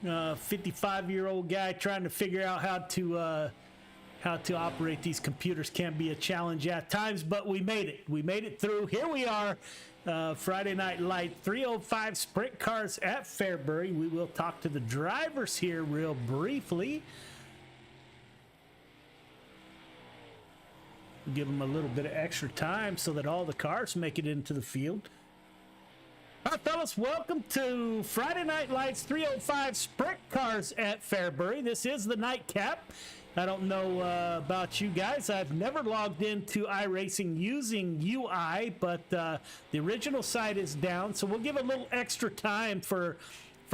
55-year-old guy trying to figure out how How to operate these computers can be a challenge at times, but we made it. We made it through. Here we are, Friday Night Light, 305 sprint cars at Fairbury. We will talk to the drivers here real briefly. Give them a little bit of extra time so that all the cars make it into the field. All right, fellas, welcome to Friday Night Lights 305 Sprint Cars at Fairbury. This is the nightcap. I don't know about you guys. I've never logged into iRacing using UI, but the original site is down, so we'll give a little extra time for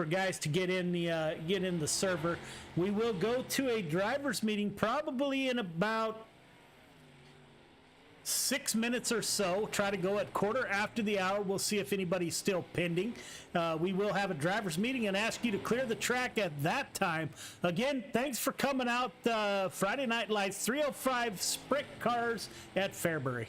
guys to get in the server. We will go to a drivers meeting probably in about 6 minutes or so. Try to go at quarter after the hour. We'll see if anybody's still pending. We will have a drivers meeting and ask you to clear the track at that time. Again, thanks for coming out. Friday Night Lights 305 Sprint Cars at Fairbury.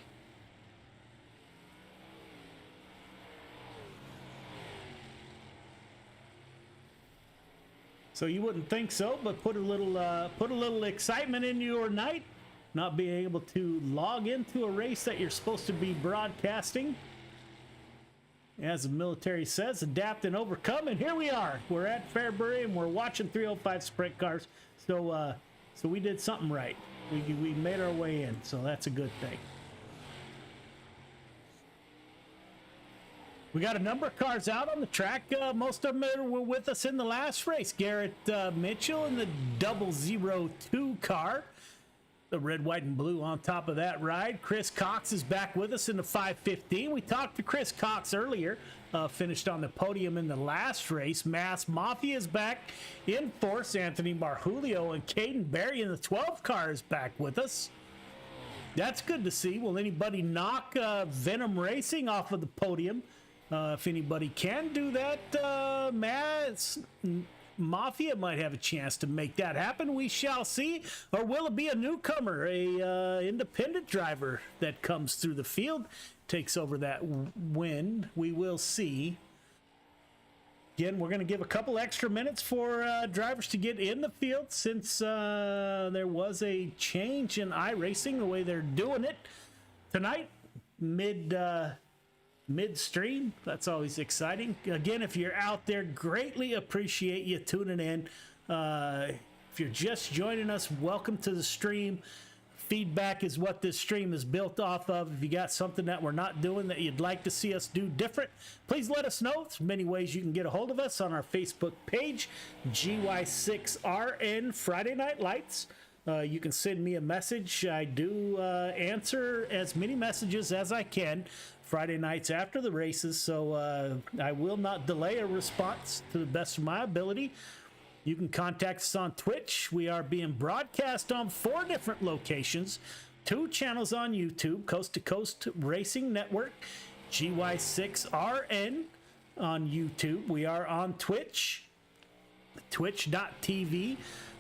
So you wouldn't think so, but put a little excitement in your night. Not being able to log into a race that you're supposed to be broadcasting. As the military says, adapt and overcome. And here we are. We're at Fairbury and we're watching 305 sprint cars. So we did something right. We made our way in, so that's a good thing. We got a number of cars out on the track. Most of them were with us in the last race. Garrett Mitchell in the 002 car. The red, white, and blue on top of that ride. Chris Cox is back with us in the 515. We talked to Chris Cox earlier. Finished on the podium in the last race. Mass Mafia is back in force. Anthony Marjulio and Caden Berry in the 12 car is back with us. That's good to see. Will anybody knock Venom Racing off of the podium? If anybody can do that, Mass Mafia might have a chance to make that happen. We shall see. Or will it be a newcomer, a independent driver that comes through the field, takes over that win? We will see. Again, we're going to give a couple extra minutes for drivers to get in the field since there was a change in iRacing, the way they're doing it tonight, midstream. That's always exciting. Again, if you're out there, greatly appreciate you tuning in. If you're just joining us, welcome to the stream. Feedback is what this stream is built off of. If you got something that we're not doing that you'd like to see us do different, please let us know. There's many ways you can get a hold of us on our Facebook page, GY6RN Friday Night Lights. You can send me a message. I do answer as many messages as I can Friday nights after the races, so I will not delay a response to the best of my ability. You can contact us on Twitch. We are being broadcast on 4 different locations, 2 channels on YouTube, Coast to Coast Racing Network, GY6RN on YouTube. We are on Twitch, twitch.tv.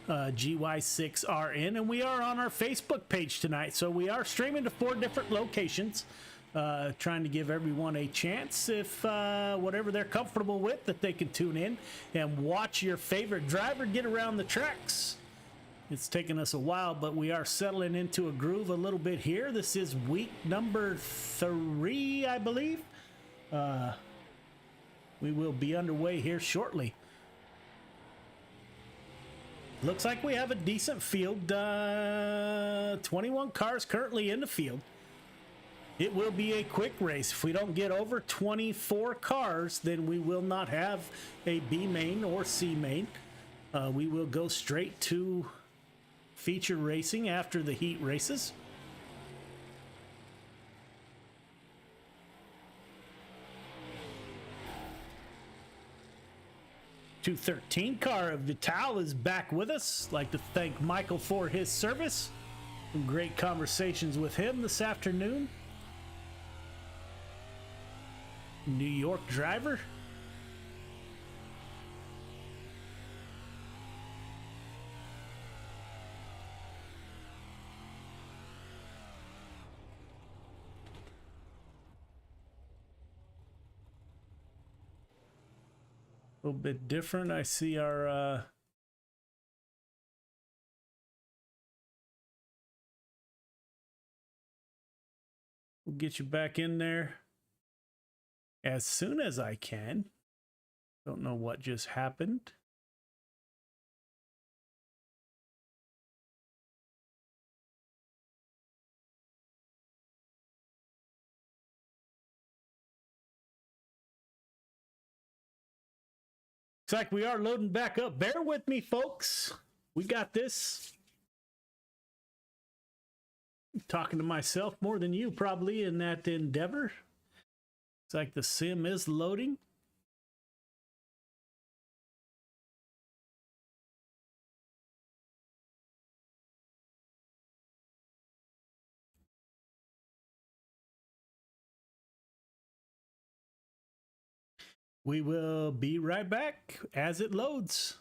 GY6RN, and we are on our Facebook page tonight. So we are streaming to 4 different locations, trying to give everyone a chance, if whatever they're comfortable with, that they can tune in and watch your favorite driver get around the tracks. It's taken us a while, but we are settling into a groove a little bit here. This is week number 3, I believe. We will be underway here shortly. Looks like we have a decent field. 21 cars currently in the field. It will be a quick race. If we don't get over 24 cars, then we will not have a B main or C main. We will go straight to feature racing after the heat races. .213 car of Vital is back with us. Like to thank Michael for his service. Some great conversations with him this afternoon. New York driver. A little bit different. I see our We'll get you back in there as soon as I can. Don't know what just happened. Looks like we are loading back up. Bear with me, folks. We got this. I'm talking to myself more than you probably in that endeavor. It's like the sim is loading. We will be right back as it loads.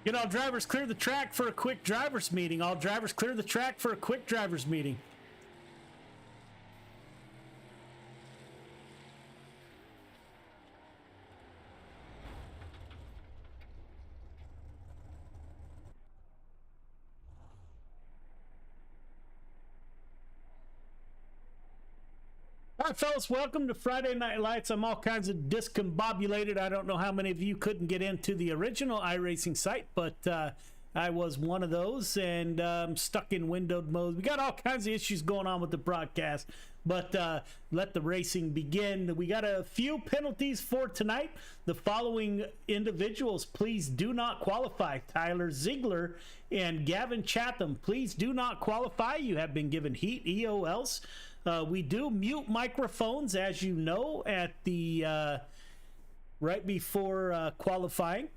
Get all drivers clear the track for a quick drivers meeting. All drivers clear the track for a quick drivers meeting. All right, fellas, welcome to Friday Night Lights. I'm all kinds of discombobulated. I don't know how many of you couldn't get into the original iRacing site, but I was one of those, and stuck in windowed mode. We got all kinds of issues going on with the broadcast, but let the racing begin. We got a few penalties for tonight. The following individuals, please do not qualify. Tyler Ziegler and Gavin Chatham, please do not qualify. You have been given heat EOLs. We do mute microphones, as you know, at the right before qualifying.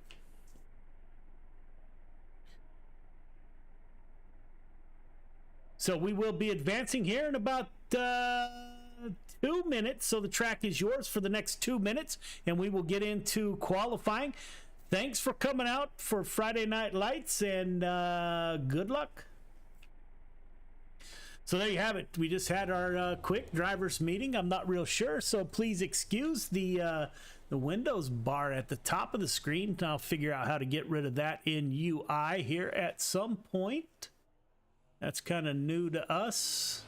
So we will be advancing here in about 2 minutes. So the track is yours for the next 2 minutes, and we will get into qualifying. Thanks for coming out for Friday Night Lights, and good luck. So there you have it. We just had our quick drivers meeting. I'm not real sure, so please excuse the Windows bar at the top of the screen. I'll figure out how to get rid of that in UI here at some point. That's kind of new to us.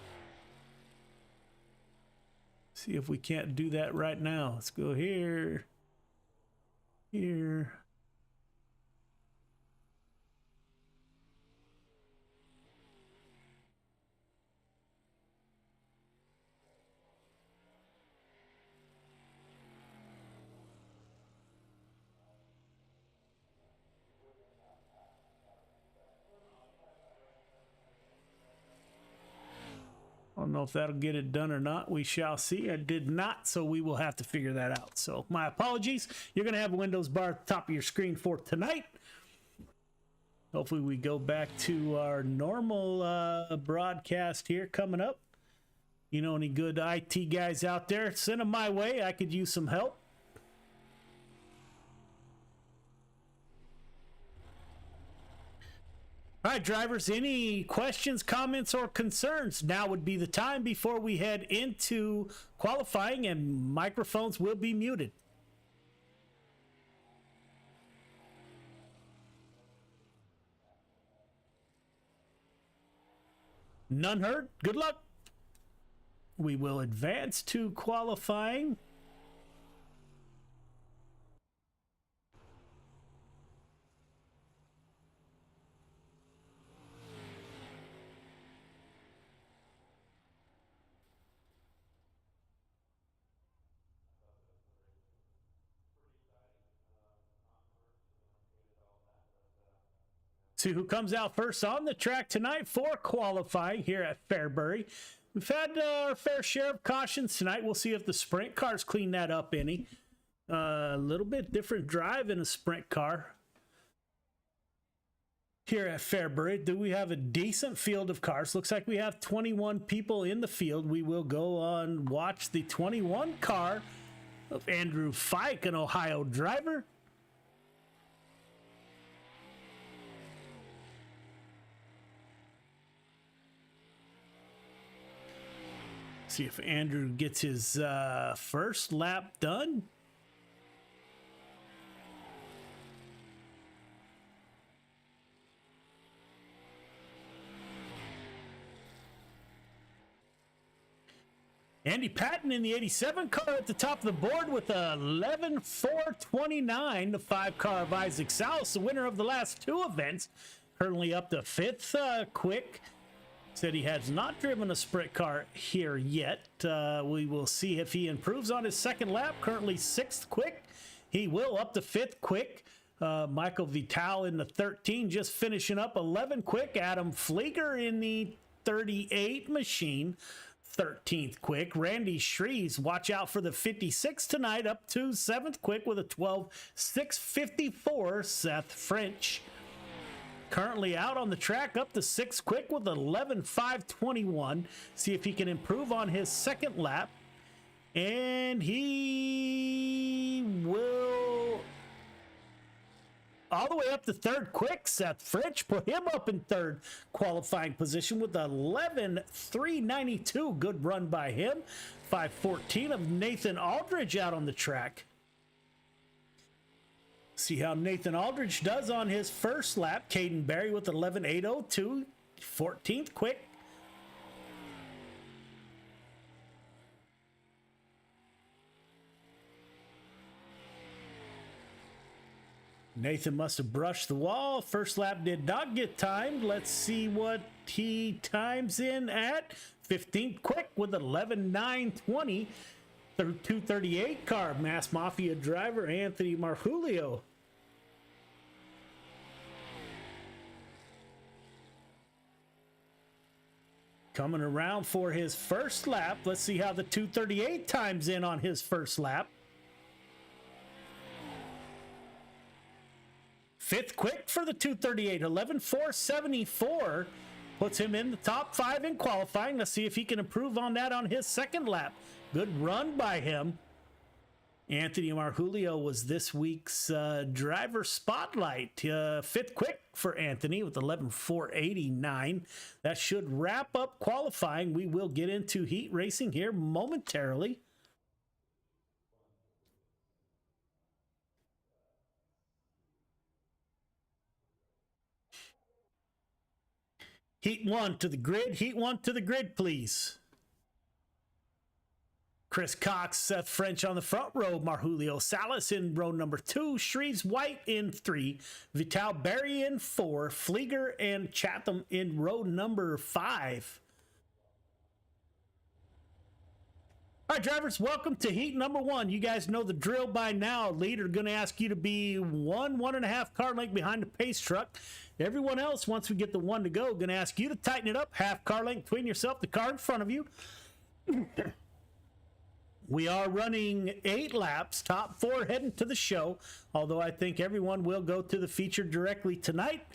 See if we can't do that right now. Let's go here. Here. I don't know if that'll get it done or not. We shall see. I did not, so we will have to figure that out. So my apologies. You're going to have a Windows bar at the top of your screen for tonight. Hopefully we go back to our normal broadcast here coming up. You know any good IT guys out there? Send them my way. I could use some help. All right, drivers, any questions, comments, or concerns? Now would be the time before we head into qualifying, and microphones will be muted. None heard? Good luck. We will advance to qualifying. See who comes out first on the track tonight for qualifying here at Fairbury. We've had our fair share of cautions tonight. We'll see if the sprint cars clean that up any. A little bit different drive in a sprint car here at Fairbury. Do we have a decent field of cars? Looks like we have 21 people in the field. We will go on watch the 21 car of Andrew Fike, an Ohio driver. See if Andrew gets his first lap done. Andy Patton in the 87 car at the top of the board with a 11.429. The 5 car of Isaac Souse, the winner of the last 2 events, currently up to 5th quick. Said he has not driven a sprint car here yet. We will see if he improves on his second lap. Currently 6th quick. He will up to 5th quick. Michael Vital in the 13, just finishing up 11 quick. Adam Flieger in the 38 machine, 13th quick. Randy Shrees, watch out for the 56 tonight, up to 7th quick with a 12.654. Seth French currently out on the track, up to 6th quick with 11.521. See if he can improve on his second lap. And he will all the way up to 3rd quick. Seth French put him up in 3rd qualifying position with 11.392. Good run by him. 5.14 of Nathan Aldridge out on the track. See how Nathan Aldridge does on his first lap. Caden Berry with 11.802, 14th quick. Nathan must have brushed the wall. First lap did not get timed. Let's see what he times in at. 15th quick with 11.920. 238 car, Mass Mafia driver Anthony Marjulio. Coming around for his first lap. Let's see how the 238 times in on his first lap. 5th quick for the 238, 11.474. Puts him in the top 5 in qualifying. Let's see if he can improve on that on his second lap. Good run by him. Anthony Marjulio was this week's driver spotlight. 5th quick for Anthony with 11.489. That should wrap up qualifying. We will get into heat racing here momentarily. Heat 1 to the grid. Heat 1 to the grid, please. Chris Cox, Seth French on the front row, Marjulio Salas in row number 2, Shreves White in 3, Vital Berry in 4, Flieger and Chatham in row number 5. All right, drivers, welcome to heat number 1. You guys know the drill by now. Leader going to ask you to be 1.5 car length behind the pace truck. Everyone else, once we get the 1 to go, going to ask you to tighten it up, half car length between yourself, the car in front of you. We are running 8 laps, top 4 heading to the show, although I think everyone will go to the feature directly tonight.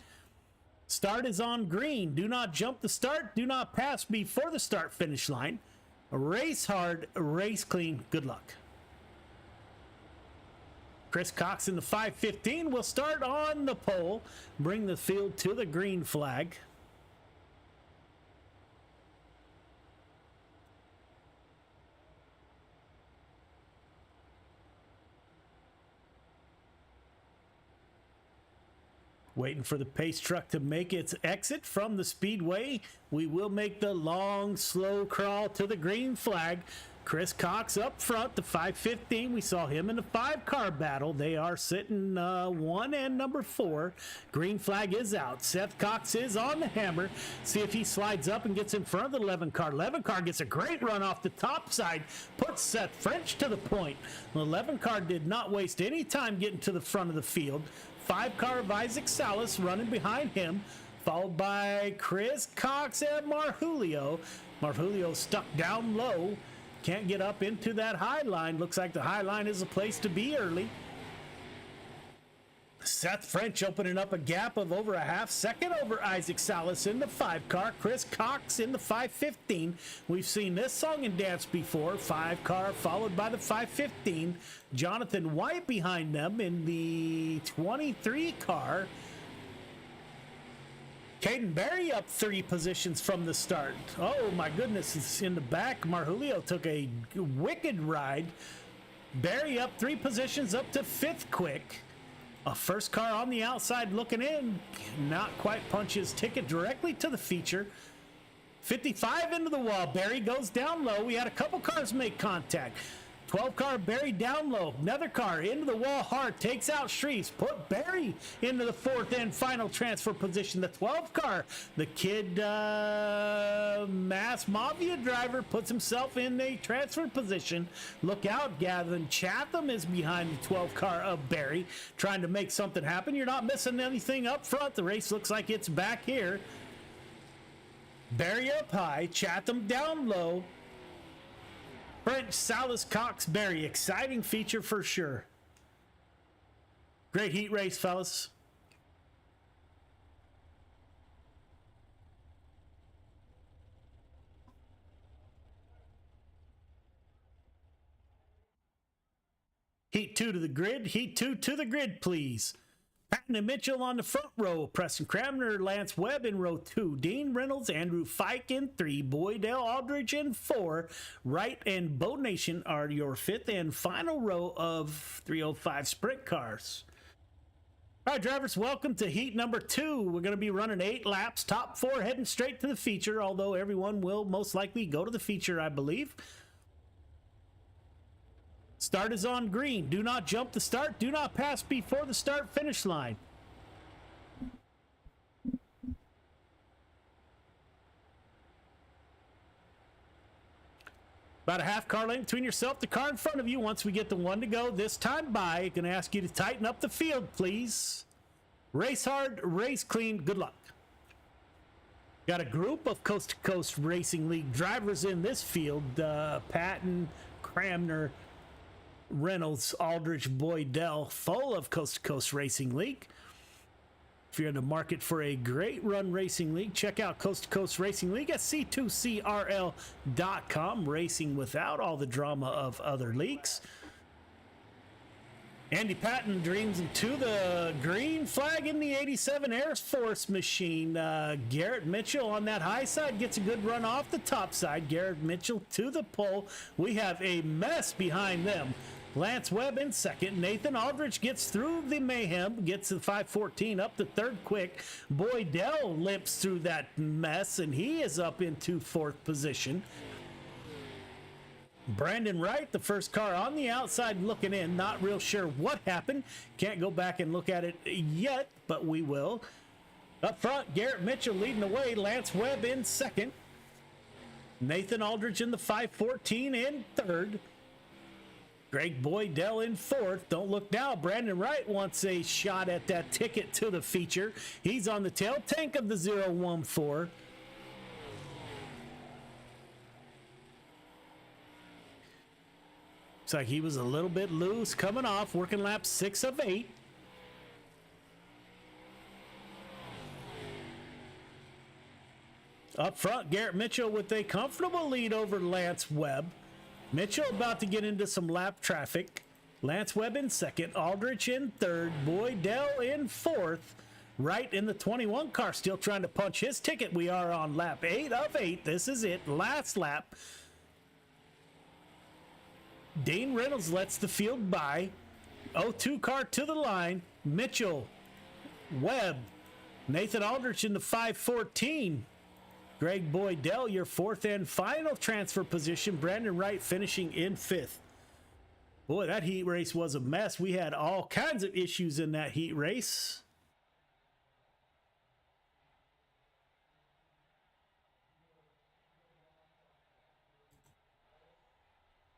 Start is on green. Do not jump the start. Do not pass before the start finish line. Race hard, race clean. Good luck. Chris Cox in the 515 will start on the pole, bring the field to the green flag. Waiting for the pace truck to make its exit from the speedway. We will make the long, slow crawl to the green flag. Chris Cox up front, the 515. We saw him in the 5-car battle. They are sitting 1 and number 4. Green flag is out. Seth Cox is on the hammer. See if he slides up and gets in front of the 11-car. 11-car gets a great run off the top side. Puts Seth French to the point. The 11-car did not waste any time getting to the front of the field. 5-car of Isaac Salas running behind him, followed by Chris Cox and Marjulio. Marjulio stuck down low. Can't get up into that high line. Looks like the high line is a place to be early. Seth French opening up a gap of over a half second over Isaac Salas in the 5-car. Chris Cox in the 515. We've seen this song and dance before. 5-car followed by the 515. Jonathan White behind them in the 23-car. Caden Berry up 30 positions from the start. Oh my goodness, it's in the back. Marjulio took a wicked ride. Berry up 3 positions up to 5th quick. A first car on the outside looking in. Not quite punch his ticket directly to the feature. 55 into the wall. Berry goes down low. We had a couple cars make contact. 12-car Berry down low. Another car into the wall hard. Takes out Shreves. Put Berry into the 4th and final transfer position. The 12-car, the kid Mass Mafia driver, puts himself in a transfer position. Look out, Gavin Chatham is behind the 12-car of Berry, trying to make something happen. You're not missing anything up front. The race looks like it's back here. Berry up high. Chatham down low. French, Salas, Cox, Berry. Exciting feature for sure. Great heat race, fellas. Heat 2 to the grid. Heat 2 to the grid, please. Patton and Mitchell on the front row. Preston Cramner, Lance Webb in row 2. Dean Reynolds, Andrew Fike in 3. Boydell Aldridge in 4. Wright and Bow Nation are your 5th and final row of 305 sprint cars. All right, drivers, welcome to heat number 2. We're going to be running 8 laps, top 4 heading straight to the feature, although everyone will most likely go to the feature, I believe. Start is on green. Do not jump the start. Do not pass before the start finish line. About a half car length between yourself, the car in front of you. Once we get the 1 to go, this time by, going to ask you to tighten up the field, please. Race hard, race clean. Good luck. Got a group of Coast to Coast Racing League drivers in this field. Patton, Cramner, Reynolds, Aldridge, Boydell, full of Coast to Coast Racing League. If you're in the market for a great run racing league, check out Coast to Coast Racing League at c2crl.com. Racing without all the drama of other leagues. Andy Patton dreams into the green flag in the 87 Air Force machine. Garrett Mitchell on that high side gets a good run off the top side. Garrett Mitchell to the pole. We have a mess behind them. Lance Webb in 2nd. Nathan Aldridge gets through the mayhem, gets the 514 up to 3rd quick. Boydell limps through that mess, and he is up into 4th position. Brandon Wright, the first car on the outside looking in. Not real sure what happened. Can't go back and look at it yet, but we will. Up front, Garrett Mitchell leading the way. Lance Webb in second. Nathan Aldridge in the 514 in third. Greg Boydell in fourth. Don't look now. Brandon Wright wants a shot at that ticket to the feature. He's on the tail tank of the 014. Looks like he was a little bit loose coming off, working lap 6 of 8. Up front, Garrett Mitchell with a comfortable lead over Lance Webb. Mitchell about to get into some lap traffic. Lance Webb in second, Aldrich in third, Boydell in fourth. Wright in the 21 car still trying to punch his ticket. We are on lap 8 of 8. This is it, last lap. Dane Reynolds lets the field by. 02 car to the line. Mitchell, Webb, Nathan Aldrich in the 514. Greg Boydell, your fourth and final transfer position. Brandon Wright finishing in fifth. Boy, that heat race was a mess. We had all kinds of issues in that heat race.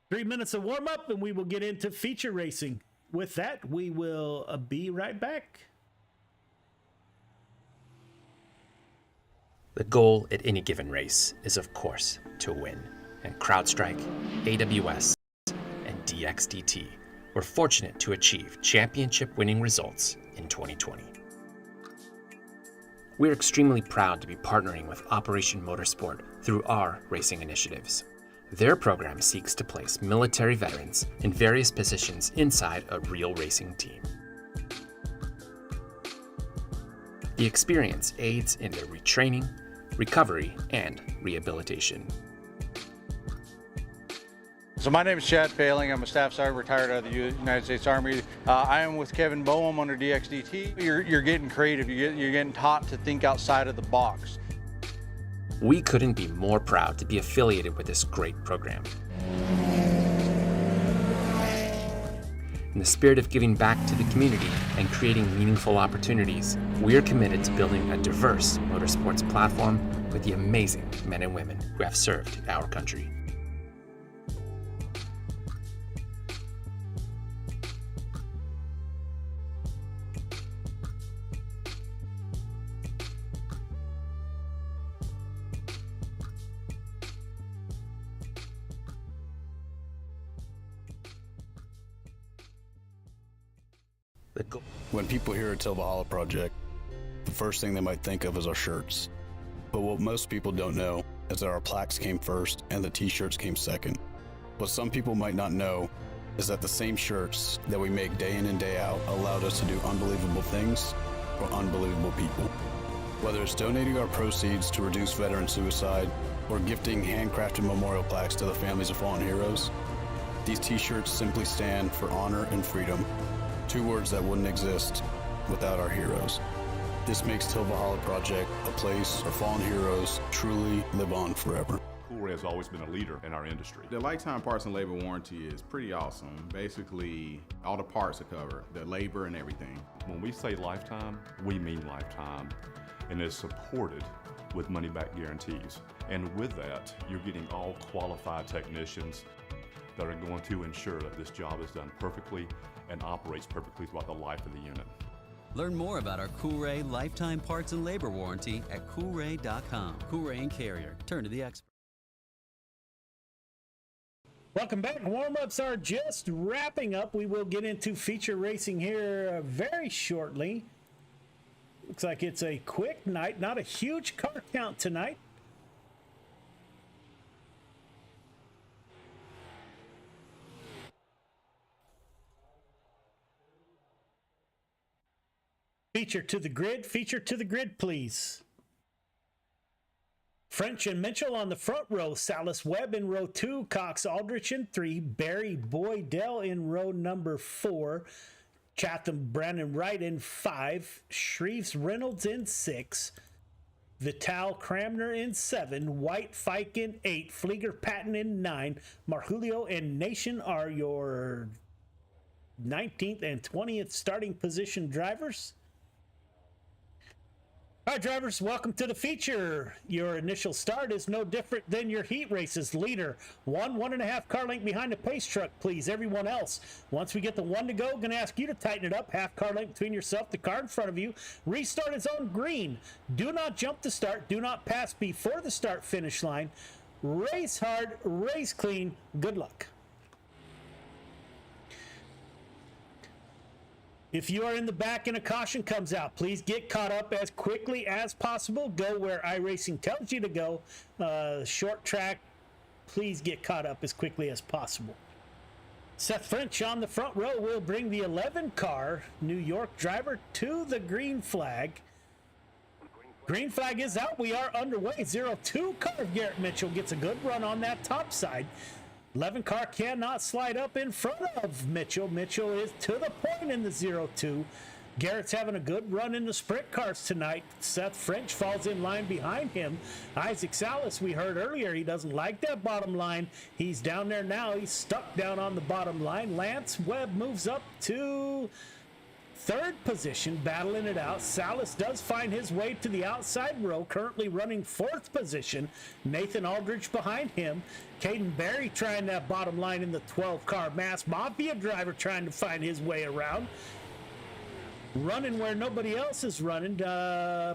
Three minutes of warm-up, and we will get into feature racing. With that, we will be right back. The goal at any given race is, of course, to win. And CrowdStrike, AWS, and DXDT were fortunate to achieve championship-winning results in 2020. We're extremely proud to be partnering with Operation Motorsport through our racing initiatives. Their program seeks to place military veterans in various positions inside a real racing team. The experience aids in their retraining, recovery, and rehabilitation. So my name is Chad Failing. I'm a staff sergeant retired out of the United States Army. I am with Kevin Boehm under DXDT. You're getting creative. You're getting taught to think outside of the box. We couldn't be more proud to be affiliated with this great program. In the spirit of giving back to the community and creating meaningful opportunities, we are committed to building a diverse motorsports platform with the amazing men and women who have served our country. When people hear Till Valhalla Project, the first thing they might think of is our shirts. But what most people don't know is that our plaques came first and the t-shirts came second. What some people might not know is that the same shirts that we make day in and day out allowed us to do unbelievable things for unbelievable people. Whether it's donating our proceeds to reduce veteran suicide or gifting handcrafted memorial plaques to the families of fallen heroes, these t-shirts simply stand for honor and freedom. Two words that wouldn't exist without our heroes. This makes Till Valhalla Project a place where fallen heroes truly live on forever. Cool Ray has always been a leader in our industry. The lifetime parts and labor warranty is pretty awesome. Basically, all the parts are covered, the labor and everything. When we say lifetime, we mean lifetime, and it's supported with money-back guarantees. And with that, you're getting all qualified technicians that are going to ensure that this job is done perfectly and operates perfectly throughout the life of the unit. Learn more about our Cool Ray lifetime parts and labor warranty at coolray.com. Cool Ray and Carrier. Turn to the expert. Welcome back. Warm-ups are just wrapping up. We will get into feature racing here very shortly. Looks like it's a quick night. Not a huge car count tonight. Feature to the grid, please. French and Mitchell on the front row. Salas Webb in row 2. Cox Aldrich in 3. Barry Boydell in row number 4. Chatham Brandon Wright in 5. Shreves Reynolds in 6. Vital Cramner in 7, White Fike in 8, Flieger Patton in 9, Marjulio and Nation are your 19th and 20th starting position drivers. All right, drivers, welcome to the feature. Your initial start is no different than your heat races. Leader, 1.5 car length behind the pace truck, please. Everyone else, once we get the 1 to go, going to ask you to tighten it up. Half car length between yourself, the car in front of you. Restart is on green. Do not jump the start. Do not pass before the start finish line. Race hard, race clean. Good luck. If you are in the back and a caution comes out, please get caught up as quickly as possible. Go where iRacing tells you to go. Short track, please get caught up as quickly as possible. Seth French on the front row will bring the 11 car New York driver to the green flag. Green flag is out. We are underway. 0-2 car of Garrett Mitchell gets a good run on that top side. 11 car cannot slide up in front of Mitchell. Mitchell is to the point in the 0-2. Garrett's having a good run in the sprint cars tonight. Seth French falls in line behind him. Isaac Salas, we heard earlier, he doesn't like that bottom line. He's down there now. He's stuck down on the bottom line. Lance Webb moves up to third position, battling it out. Salas does find his way to the outside row, currently running fourth position. Nathan Aldridge behind him. Caden Berry trying that bottom line in the 12-car Mass Mafia driver trying to find his way around. Running where nobody else is running.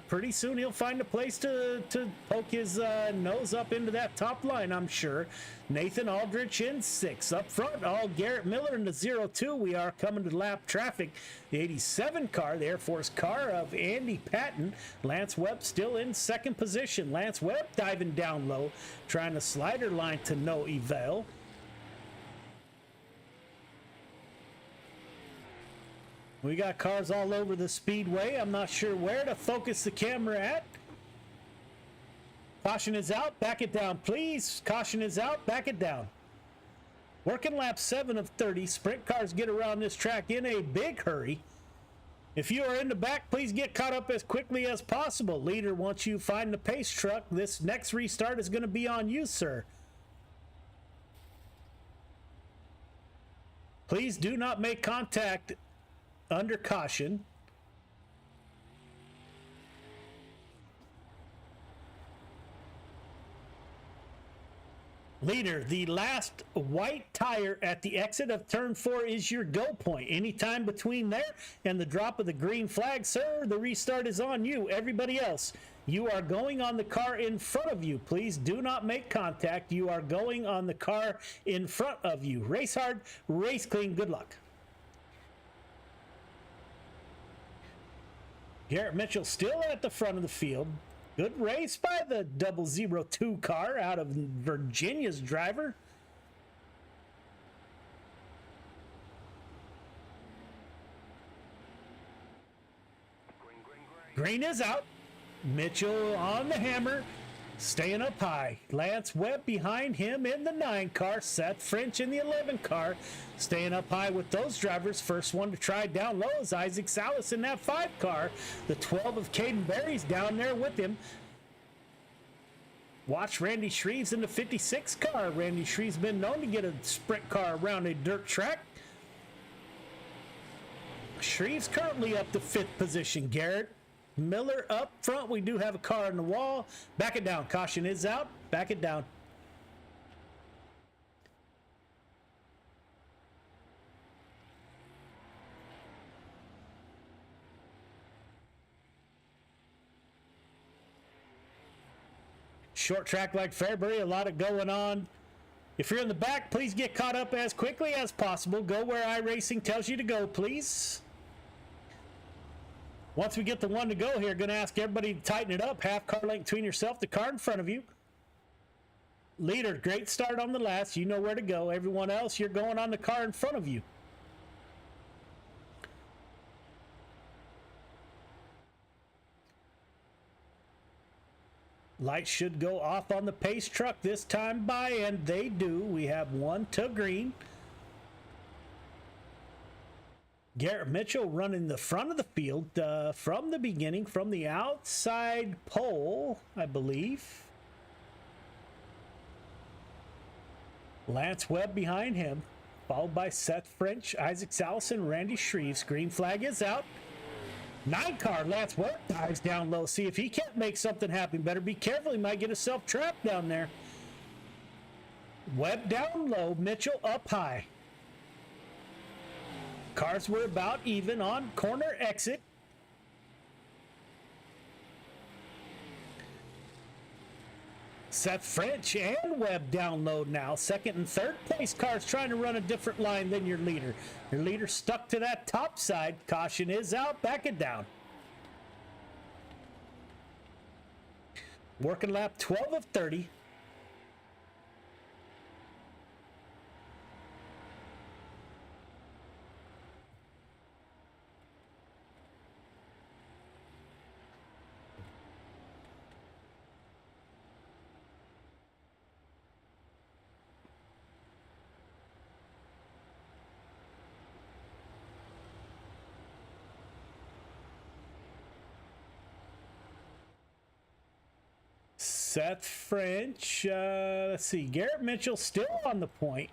Pretty soon he'll find a place to poke his nose up into that top line, I'm sure. Nathan Aldrich in 6. Up front, all Garrett Miller in the 0-2. We are coming to lap traffic. The 87 car, the Air Force car of Andy Patton. Lance Webb still in second position. Lance Webb diving down low, trying to slider line to no avail. We got cars all over the speedway. I'm not sure where to focus the camera at. Caution is out. Back it down, please. Caution is out. Back it down. Working lap 7 of 30. Sprint cars get around this track in a big hurry. If you are in the back, please get caught up as quickly as possible. Leader, once you find the pace truck, this next restart is going to be on you, sir. Please do not make contact under caution. Leader, the last white tire at the exit of turn 4 is your go point. Anytime between there and the drop of the green flag, sir, the restart is on you. Everybody else, you are going on the car in front of you. Please do not make contact. You are going on the car in front of you. Race hard, race clean. Good luck. Garrett Mitchell still at the front of the field. Good race by the 002 car out of Virginia's driver. Green is out. Mitchell on the hammer. Staying up high. Lance Webb behind him in the 9 car. Seth French in the 11 car. Staying up high with those drivers. First one to try down low is Isaac Salas in that 5 car. The 12 of Caden Berry's down there with him. Watch Randy Shreves in the 56 car. Randy Shreves been known to get a sprint car around a dirt track. Shreves currently up to 5th position. Garrett Miller up front. We do have a car on the wall. Back it down. Caution is out. Back it down. Short track like Fairbury, a lot of going on. If you're in the back, please get caught up as quickly as possible. Go where iRacing tells you to go, please. Once we get the 1 to go here, going to ask everybody to tighten it up. Half car length between yourself, the car in front of you. Leader, great start on the last. You know where to go. Everyone else, you're going on the car in front of you. Lights should go off on the pace truck this time by, and they do. We have 1 to green. Garrett Mitchell running the front of the field from the beginning, from the outside pole, I believe. Lance Webb behind him, followed by Seth French, Isaac Salison, Randy Shreves. Green flag is out. 9 car, Lance Webb dives down low. See if he can't make something happen. Better be careful. He might get himself trapped down there. Webb down low, Mitchell up high. Cars were about even on corner exit. Seth French and Webb down low now. Second and third place cars trying to run a different line than your leader. Your leader stuck to that top side. Caution is out. Back it down. Working lap 12 of 30. Seth French, let's see, Garrett Mitchell still on the point.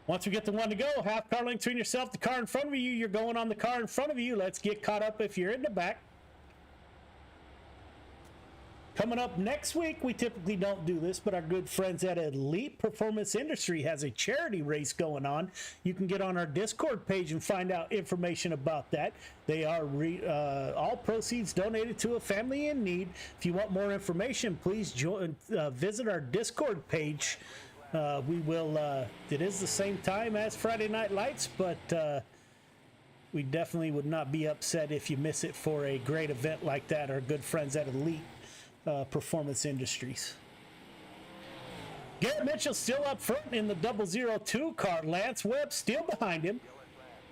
Once we get the one to go, half car length between yourself, the car in front of you, you're going on the car in front of you. Let's get caught up if you're in the back. Coming up next week, we typically don't do this, but our good friends at Elite Performance Industry has a charity race going on. You can get on our Discord page and find out information about that. They are all proceeds donated to a family in need. If you want more information, please visit our Discord page. It is the same time as Friday Night Lights, but we definitely would not be upset if you miss it for a great event like that. Our good friends at Elite Performance Industries. Garrett Mitchell still up front in the 002 car. Lance Webb still behind him.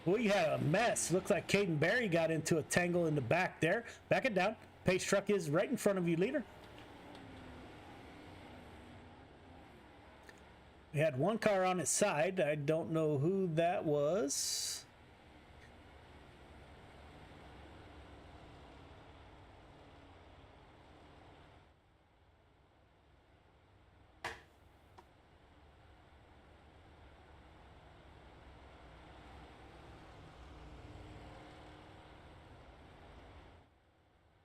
We had a mess. Looks like Caden Berry got into a tangle in the back there. Back it down. Pace truck is right in front of you, leader. We had one car on his side. I don't know who that was.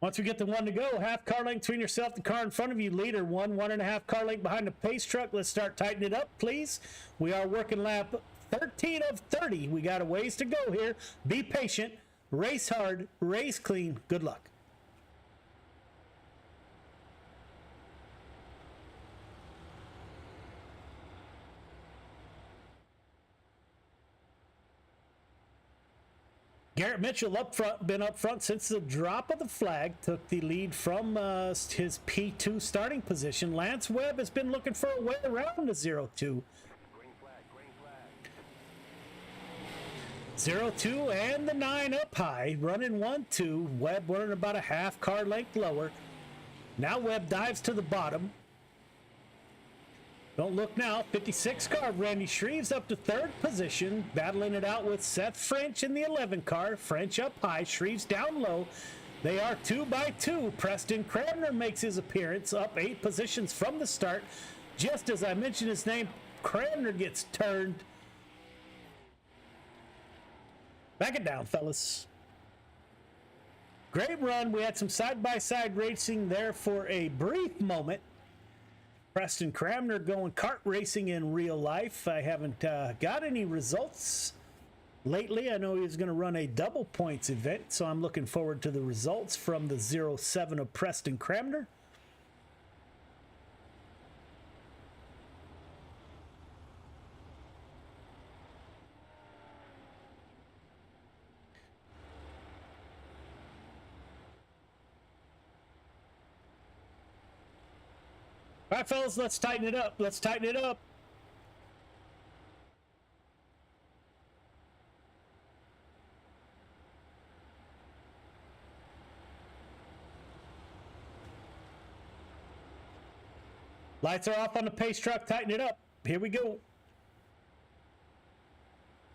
Once we get the one to go, half car length between yourself, the car in front of you, leader. 1.5 car length behind the pace truck. Let's start tightening it up, please. We are working lap 13 of 30. We got a ways to go here. Be patient, race hard, race clean. Good luck. Garrett Mitchell up front, been up front since the drop of the flag, took the lead from his P2 starting position. Lance Webb has been looking for a way around the 0-2. 0-2 and the 9 up high, running 1-2. Webb running about a half car length lower. Now Webb dives to the bottom. Don't look now. 56 car, Randy Shreves up to third position, battling it out with Seth French in the 11 car. French up high, Shreves down low. They are 2 by 2. Preston Cramner makes his appearance, up 8 positions from the start. Just as I mentioned his name, Cramner gets turned. Back it down, fellas. Great run. We had some side-by-side racing there for a brief moment. Preston Cramner going kart racing in real life. I haven't got any results lately. I know he was going to run a double points event, so I'm looking forward to the results from the 07 of Preston Cramner. All right, fellas, let's tighten it up. Let's tighten it up. Lights are off on the pace truck. Tighten it up. Here we go.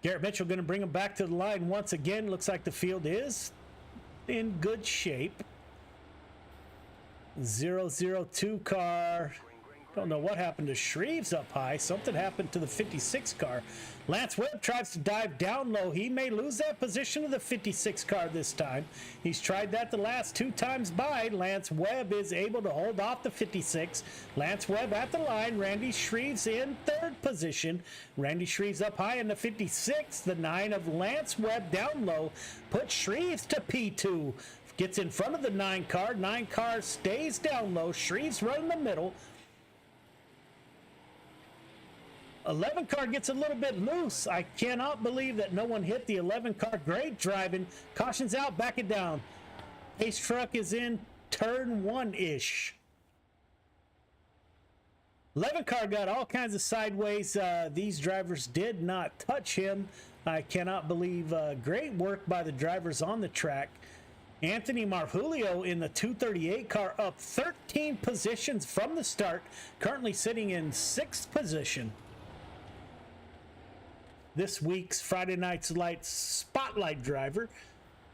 Garrett Mitchell going to bring him back to the line once again. Looks like the field is in good shape. 002 car. Don't know what happened to Shreves up high. Something happened to the 56 car. Lance Webb tries to dive down low. He may lose that position to the 56 car this time. He's tried that the last 2 times by. Lance Webb is able to hold off the 56. Lance Webb at the line. Randy Shreves in 3rd position. Randy Shreves up high in the 56. The 9 of Lance Webb down low puts Shreves to P2. Gets in front of the 9 car. 9 car stays down low. Shreves right in the middle. 11 car gets a little bit loose. I cannot believe that no one hit the 11 car. Great driving. Caution's out. Back it down. Pace truck is in turn 1-ish. 11 car got all kinds of sideways. These drivers did not touch him. I cannot believe great work by the drivers on the track. Anthony Marjulio in the 238 car up 13 positions from the start. Currently sitting in 6th position. This week's Friday Night's Lights Spotlight driver,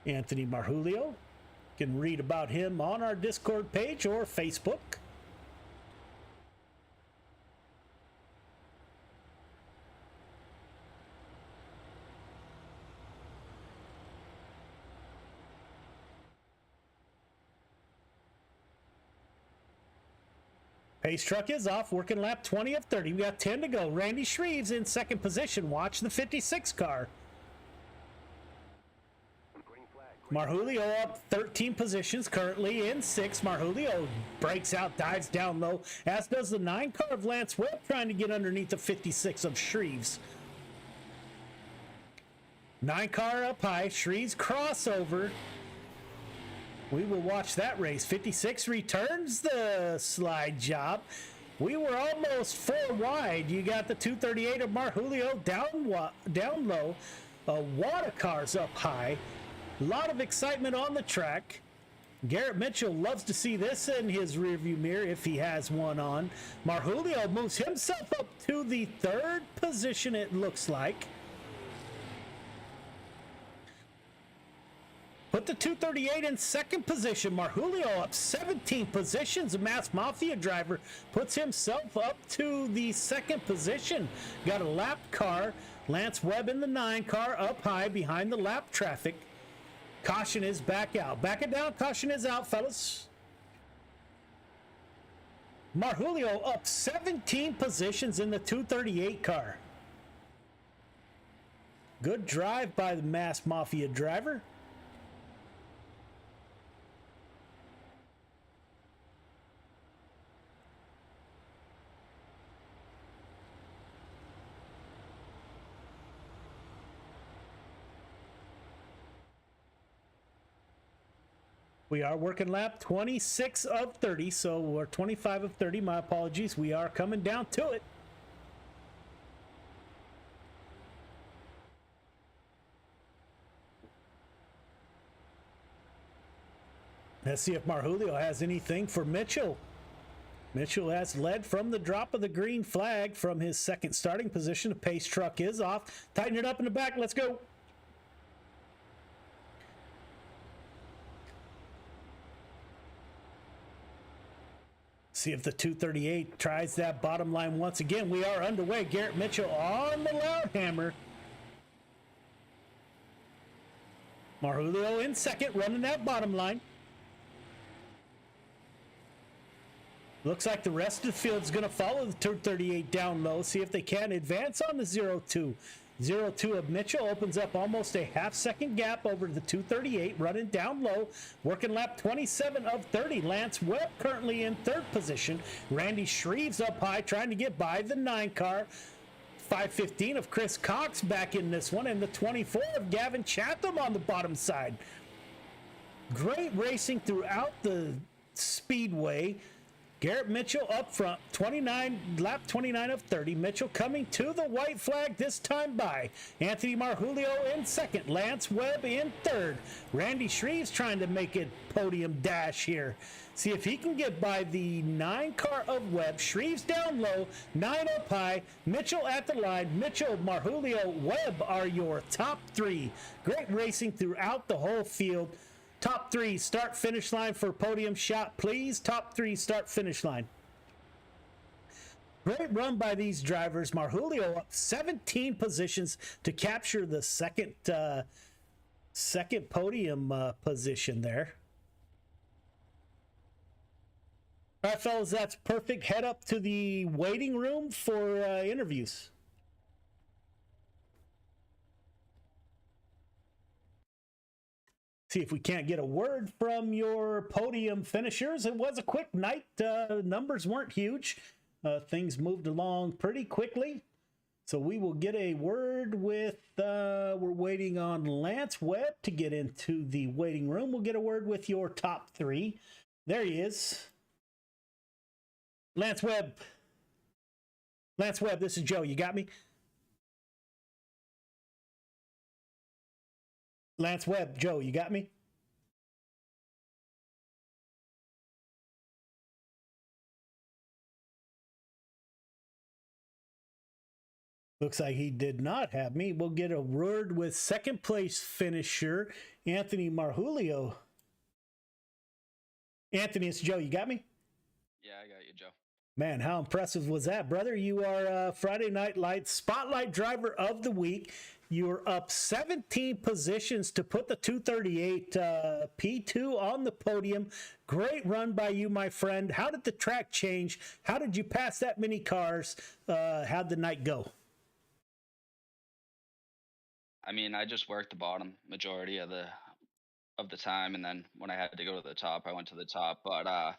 Anthony Marjulio. You can read about him on our Discord page or Facebook. Pace truck is off, working lap 20 of 30. We got 10 to go. Randy Shreves in 2nd position. Watch the 56 car. Marjulio up 13 positions, currently in 6th. Marjulio breaks out, dives down low, as does the 9 car of Lance Webb, trying to get underneath the 56 of Shreves. 9 car up high, Shreves crossover. We will watch that race. 56 returns the slide job. We were almost 4 wide. You got the 238 of Marjulio down low. Wada cars up high. A lot of excitement on the track. Garrett Mitchell loves to see this in his rearview mirror if he has one on. Marjulio moves himself up to the 3rd position, it looks like. Put the 238 in 2nd position. Marjulio up 17 positions. A Mass Mafia driver puts himself up to the 2nd position. Got a lap car. Lance Webb in the 9 car up high behind the lap traffic. Caution is back out. Back it down. Caution is out, fellas. Marjulio up 17 positions in the 238 car. Good drive by the Mass Mafia driver. We are working lap 26 of 30, so we're 25 of 30. My apologies. We are coming down to it. Let's see if Marjulio has anything for Mitchell. Mitchell has led from the drop of the green flag from his 2nd starting position. The pace truck is off. Tighten it up in the back. Let's go. See if the 238 tries that bottom line once again. We are underway. Garrett Mitchell on the loud hammer. Marjulio in 2nd, running that bottom line. Looks like the rest of the field is going to follow the 238 down low. See if they can advance on the 0-2. 0-2 of Mitchell opens up almost a half-second gap over the 238, running down low, working lap 27 of 30. Lance Webb currently in 3rd position. Randy Shreves up high, trying to get by the 9 car. 515 of Chris Cox back in this one, and the 24 of Gavin Chatham on the bottom side. Great racing throughout the speedway. Garrett Mitchell up front, lap 29 of 30. Mitchell coming to the white flag, this time by Anthony Marjulio in second, Lance Webb in third. Randy Shreves trying to make a podium dash here. See if he can get by the 9 car of Webb. Shreves down low, 9 up high. Mitchell at the line. Mitchell, Marjulio, Webb are your top 3. Great racing throughout the whole field. Top 3 start finish line for podium shot, please. Top 3 start finish line. Great run by these drivers. Marjulio up 17 positions to capture the second podium position there. All right, fellas, that's perfect. Head up to the waiting room for interviews. See if we can't get a word from your podium finishers. It was a quick night. Numbers weren't huge. Things moved along pretty quickly. So we will get a word with, we're waiting on Lance Webb to get into the waiting room. We'll get a word with your top 3. There he is. Lance Webb. Lance Webb, this is Joe. You got me? Lance Webb, Joe, you got me? Looks like he did not have me. We'll get a word with second place finisher, Anthony Marjulio. Anthony, it's Joe. You got me? Yeah, I got you, Joe. Man, how impressive was that, brother? You are Friday Night Lights Spotlight Driver of the Week. You're up 17 positions to put the 238 P2 on the podium. Great run by you, my friend. How did the track change? How did you pass that many cars? How'd the night go? I mean, I just worked the bottom majority of the time, and then when I had to go to the top, I went to the top. But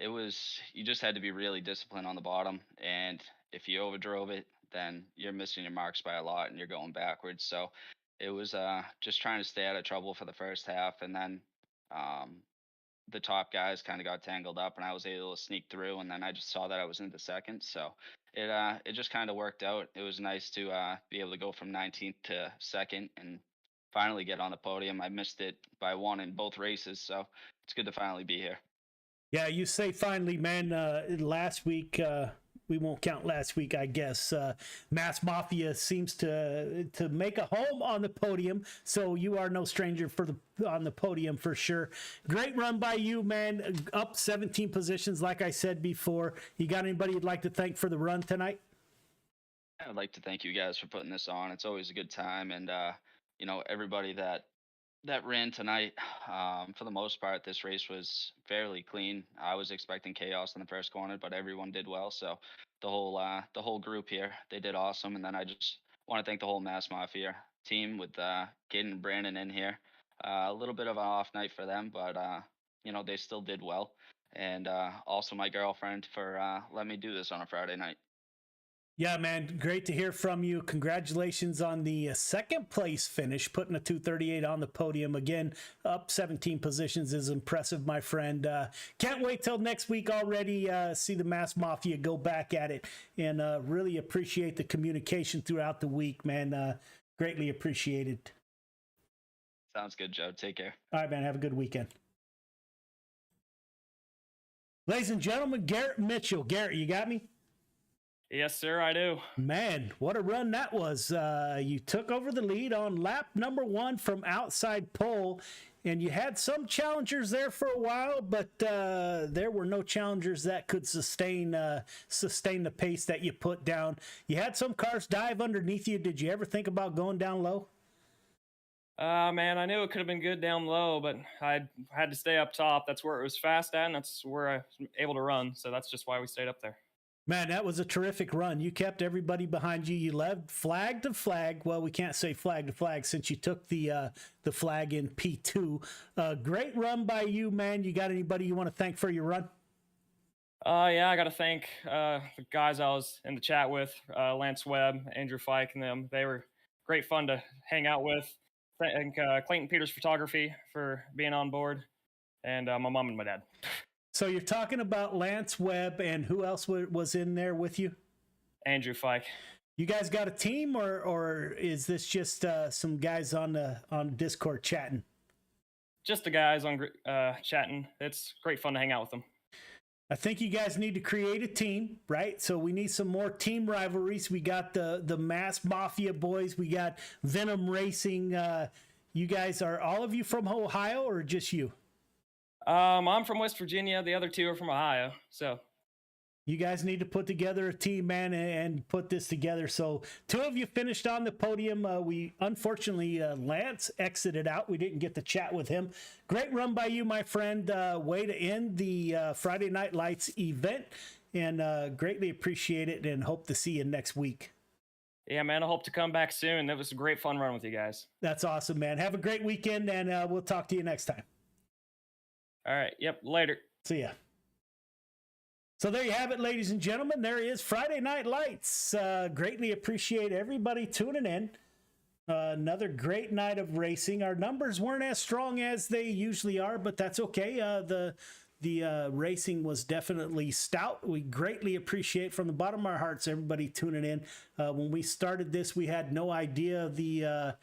you just had to be really disciplined on the bottom, and if you overdrove it, then you're missing your marks by a lot and you're going backwards. So it was just trying to stay out of trouble for the first half, and then the top guys kind of got tangled up, and I was able to sneak through, and then I just saw that I was into second. So it just kind of worked out. It was nice to be able to go from 19th to second and finally get on the podium. I missed it by 1 in both races, so it's good to finally be here. Yeah, you say finally, man. Last week, we won't count last week, I guess. Mass Mafia seems to make a home on the podium, so you are no stranger on the podium for sure. Great run by you, man. Up 17 positions, like I said before. You got anybody you'd like to thank for the run tonight? I'd like to thank you guys for putting this on. It's always a good time, and everybody that ran tonight, for the most part, this race was fairly clean. I was expecting chaos in the first corner, but everyone did well. So the whole group here, they did awesome. And then I just want to thank the whole Mass Mafia team with Caden and Brandon in here. A little bit of an off night for them, but they still did well. And also my girlfriend for letting me do this on a Friday night. Yeah, man, great to hear from you. Congratulations on the second place finish, putting a 238 on the podium. Again, up 17 positions is impressive, my friend. Can't wait till next week already. See the Mass Mafia go back at it, and really appreciate the communication throughout the week, man. Greatly appreciated. Sounds good, Joe. Take care. All right, man. Have a good weekend. Ladies and gentlemen, Garrett Mitchell. Garrett, you got me? Yes, sir, I do. Man, what a run that was. You took over the lead on lap number 1 from outside pole, and you had some challengers there for a while, but there were no challengers that could sustain the pace that you put down. You had some cars dive underneath you. Did you ever think about going down low? Man, I knew it could have been good down low, but I had to stay up top. That's where it was fast at, and that's where I was able to run, so that's just why we stayed up there. Man, that was a terrific run. You kept everybody behind you. You led flag to flag. Well, we can't say flag to flag since you took the flag in P2. Great run by you, man. You got anybody you want to thank for your run? Yeah, I got to thank the guys I was in the chat with, Lance Webb, Andrew Fike, and them. They were great fun to hang out with. Thank Clayton Peters Photography for being on board, and my mom and my dad. So you're talking about Lance Webb, and who else was in there with you? Andrew Fike. You guys got a team, or is this just some guys on Discord chatting? Just the guys on chatting. It's great fun to hang out with them. I think you guys need to create a team, right? So we need some more team rivalries. We got the Mass Mafia boys. We got Venom Racing. You guys, are all of you from Ohio or just you? I'm from West Virginia. The other two are from Ohio. So you guys need to put together a team, man, and put this together. So 2 of you finished on the podium. We unfortunately, Lance exited out. We didn't get to chat with him. Great run by you, my friend. Way to end the Friday Night Lights event, and greatly appreciate it and hope to see you next week. Yeah, man, I hope to come back soon. That was a great fun run with you guys. That's awesome, man. Have a great weekend, and we'll talk to you next time. All right. Yep. Later. See ya. So there you have it, ladies and gentlemen. There is Friday Night Lights. Greatly appreciate everybody tuning in. Another great night of racing. Our numbers weren't as strong as they usually are, but that's okay. The racing was definitely stout. We greatly appreciate from the bottom of our hearts everybody tuning in. When we started this, we had no idea the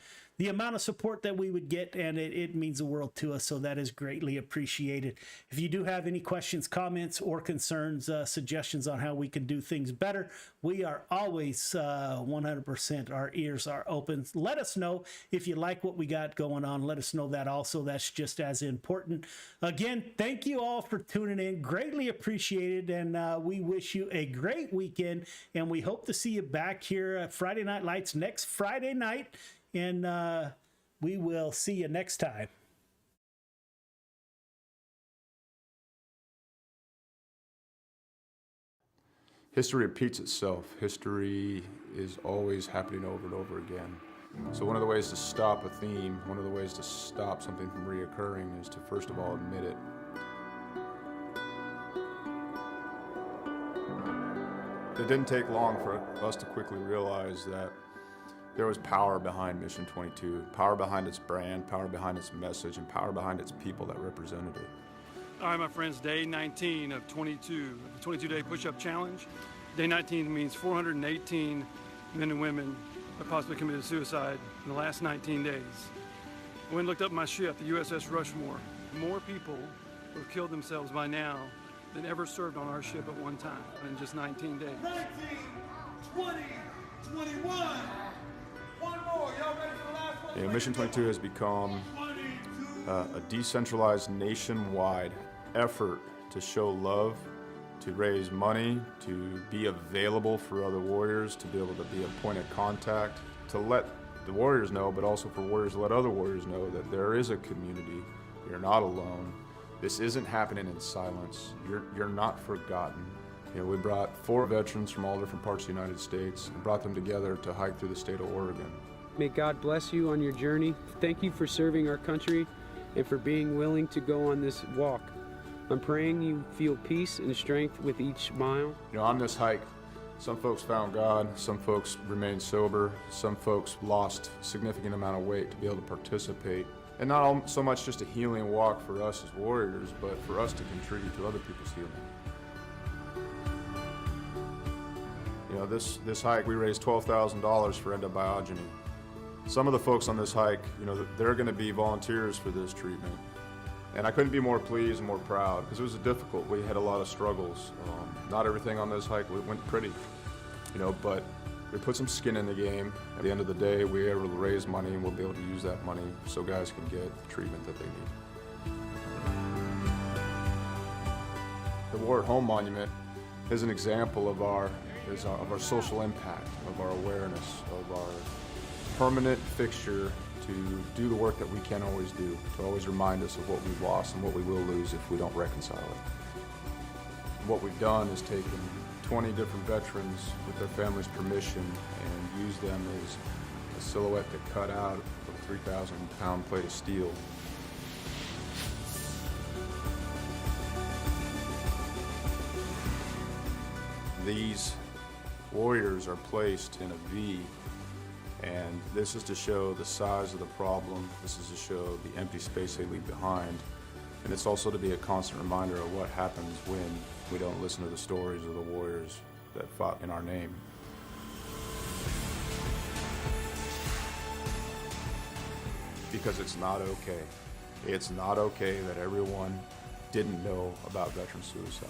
amount of support that we would get, and it means the world to us, so that is greatly appreciated. If you do have any questions, comments, or concerns, suggestions on how we can do things better, we are always 100%, our ears are open. Let us know if you like what we got going on. Let us know that also. That's just as important. Again, thank you all for tuning in. Greatly appreciated, and we wish you a great weekend, and we hope to see you back here at Friday Night Lights next Friday night. And we will see you next time. History repeats itself. History is always happening over and over again. So one of the ways to stop a theme, one of the ways to stop something from reoccurring is to first of all admit it. It didn't take long for us to quickly realize that there was power behind Mission 22, power behind its brand, power behind its message, and power behind its people that represented it. All right, my friends, day 19 of 22, the 22-day push-up challenge. Day 19 means 418 men and women have possibly committed suicide in the last 19 days. I went and looked up my ship, the USS Rushmore. More people have killed themselves by now than ever served on our ship at one time in just 19 days. 19, 20, 21. One more. Y'all ready for the last one? You know, Mission 22 has become a decentralized nationwide effort to show love, to raise money, to be available for other warriors, to be able to be a point of contact, to let the warriors know, but also for warriors to let other warriors know that there is a community. You're not alone. This isn't happening in silence. You're not forgotten. You know, we brought 4 veterans from all different parts of the United States and brought them together to hike through the state of Oregon. May God bless you on your journey. Thank you for serving our country and for being willing to go on this walk. I'm praying you feel peace and strength with each mile. You know, on this hike, some folks found God, some folks remained sober, some folks lost a significant amount of weight to be able to participate. And not so much just a healing walk for us as warriors, but for us to contribute to other people's healing. You know, this hike, we raised $12,000 for endobiogeny. Some of the folks on this hike, you know, they're going to be volunteers for this treatment. And I couldn't be more pleased and more proud because it was difficult. We had a lot of struggles. Not everything on this hike went pretty, you know, but we put some skin in the game. At the end of the day, we were able to raise money and we'll be able to use that money so guys can get the treatment that they need. The War at Home Monument is an example of our social impact, of our awareness, of our permanent fixture to do the work that we can't always do, to always remind us of what we've lost and what we will lose if we don't reconcile it. What we've done is taken 20 different veterans with their families' permission and used them as a silhouette to cut out of a 3,000-pound plate of steel. These warriors are placed in a V, and this is to show the size of the problem. This is to show the empty space they leave behind. And it's also to be a constant reminder of what happens when we don't listen to the stories of the warriors that fought in our name. Because it's not okay. It's not okay that everyone didn't know about veteran suicide.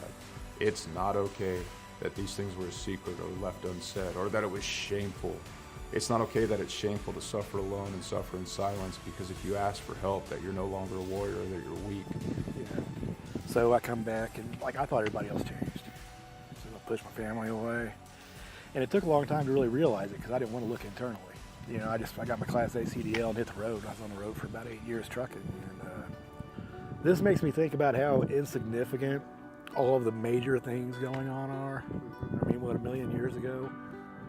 It's not okay that these things were a secret or left unsaid, or that it was shameful. It's not okay that it's shameful to suffer alone and suffer in silence, because if you ask for help, that you're no longer a warrior, that you're weak. Yeah. So I come back and I thought everybody else changed. So I pushed my family away. And it took a long time to really realize it, because I didn't want to look internally. I got my Class A CDL and hit the road. I was on the road for about 8 years trucking. And this makes me think about how insignificant all of the major things going on are. I mean, what, 1 million years ago,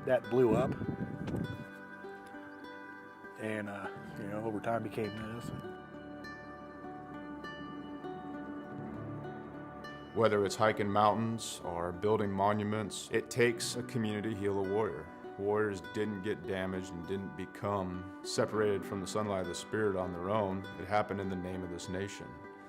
that blew up. And, over time became this. Whether it's hiking mountains or building monuments, it takes a community to heal a warrior. Warriors didn't get damaged and didn't become separated from the sunlight of the spirit on their own. It happened in the name of this nation.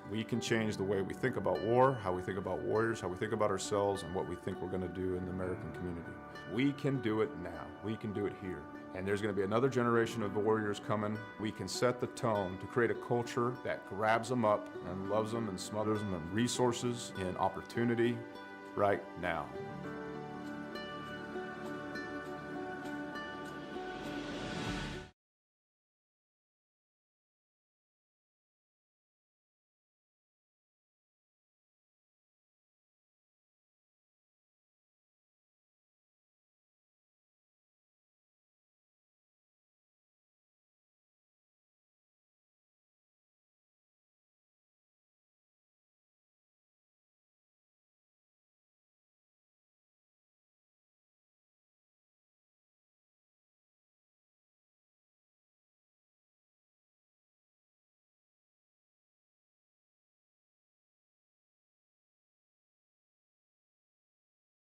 We can change the way we think about war, how we think about warriors, how we think about ourselves, and what we think we're going to do in the American community. We can do it now. We can do it here. And there's going to be another generation of warriors coming. We can set the tone to create a culture that grabs them up and loves them and smothers them in resources, in opportunity right now.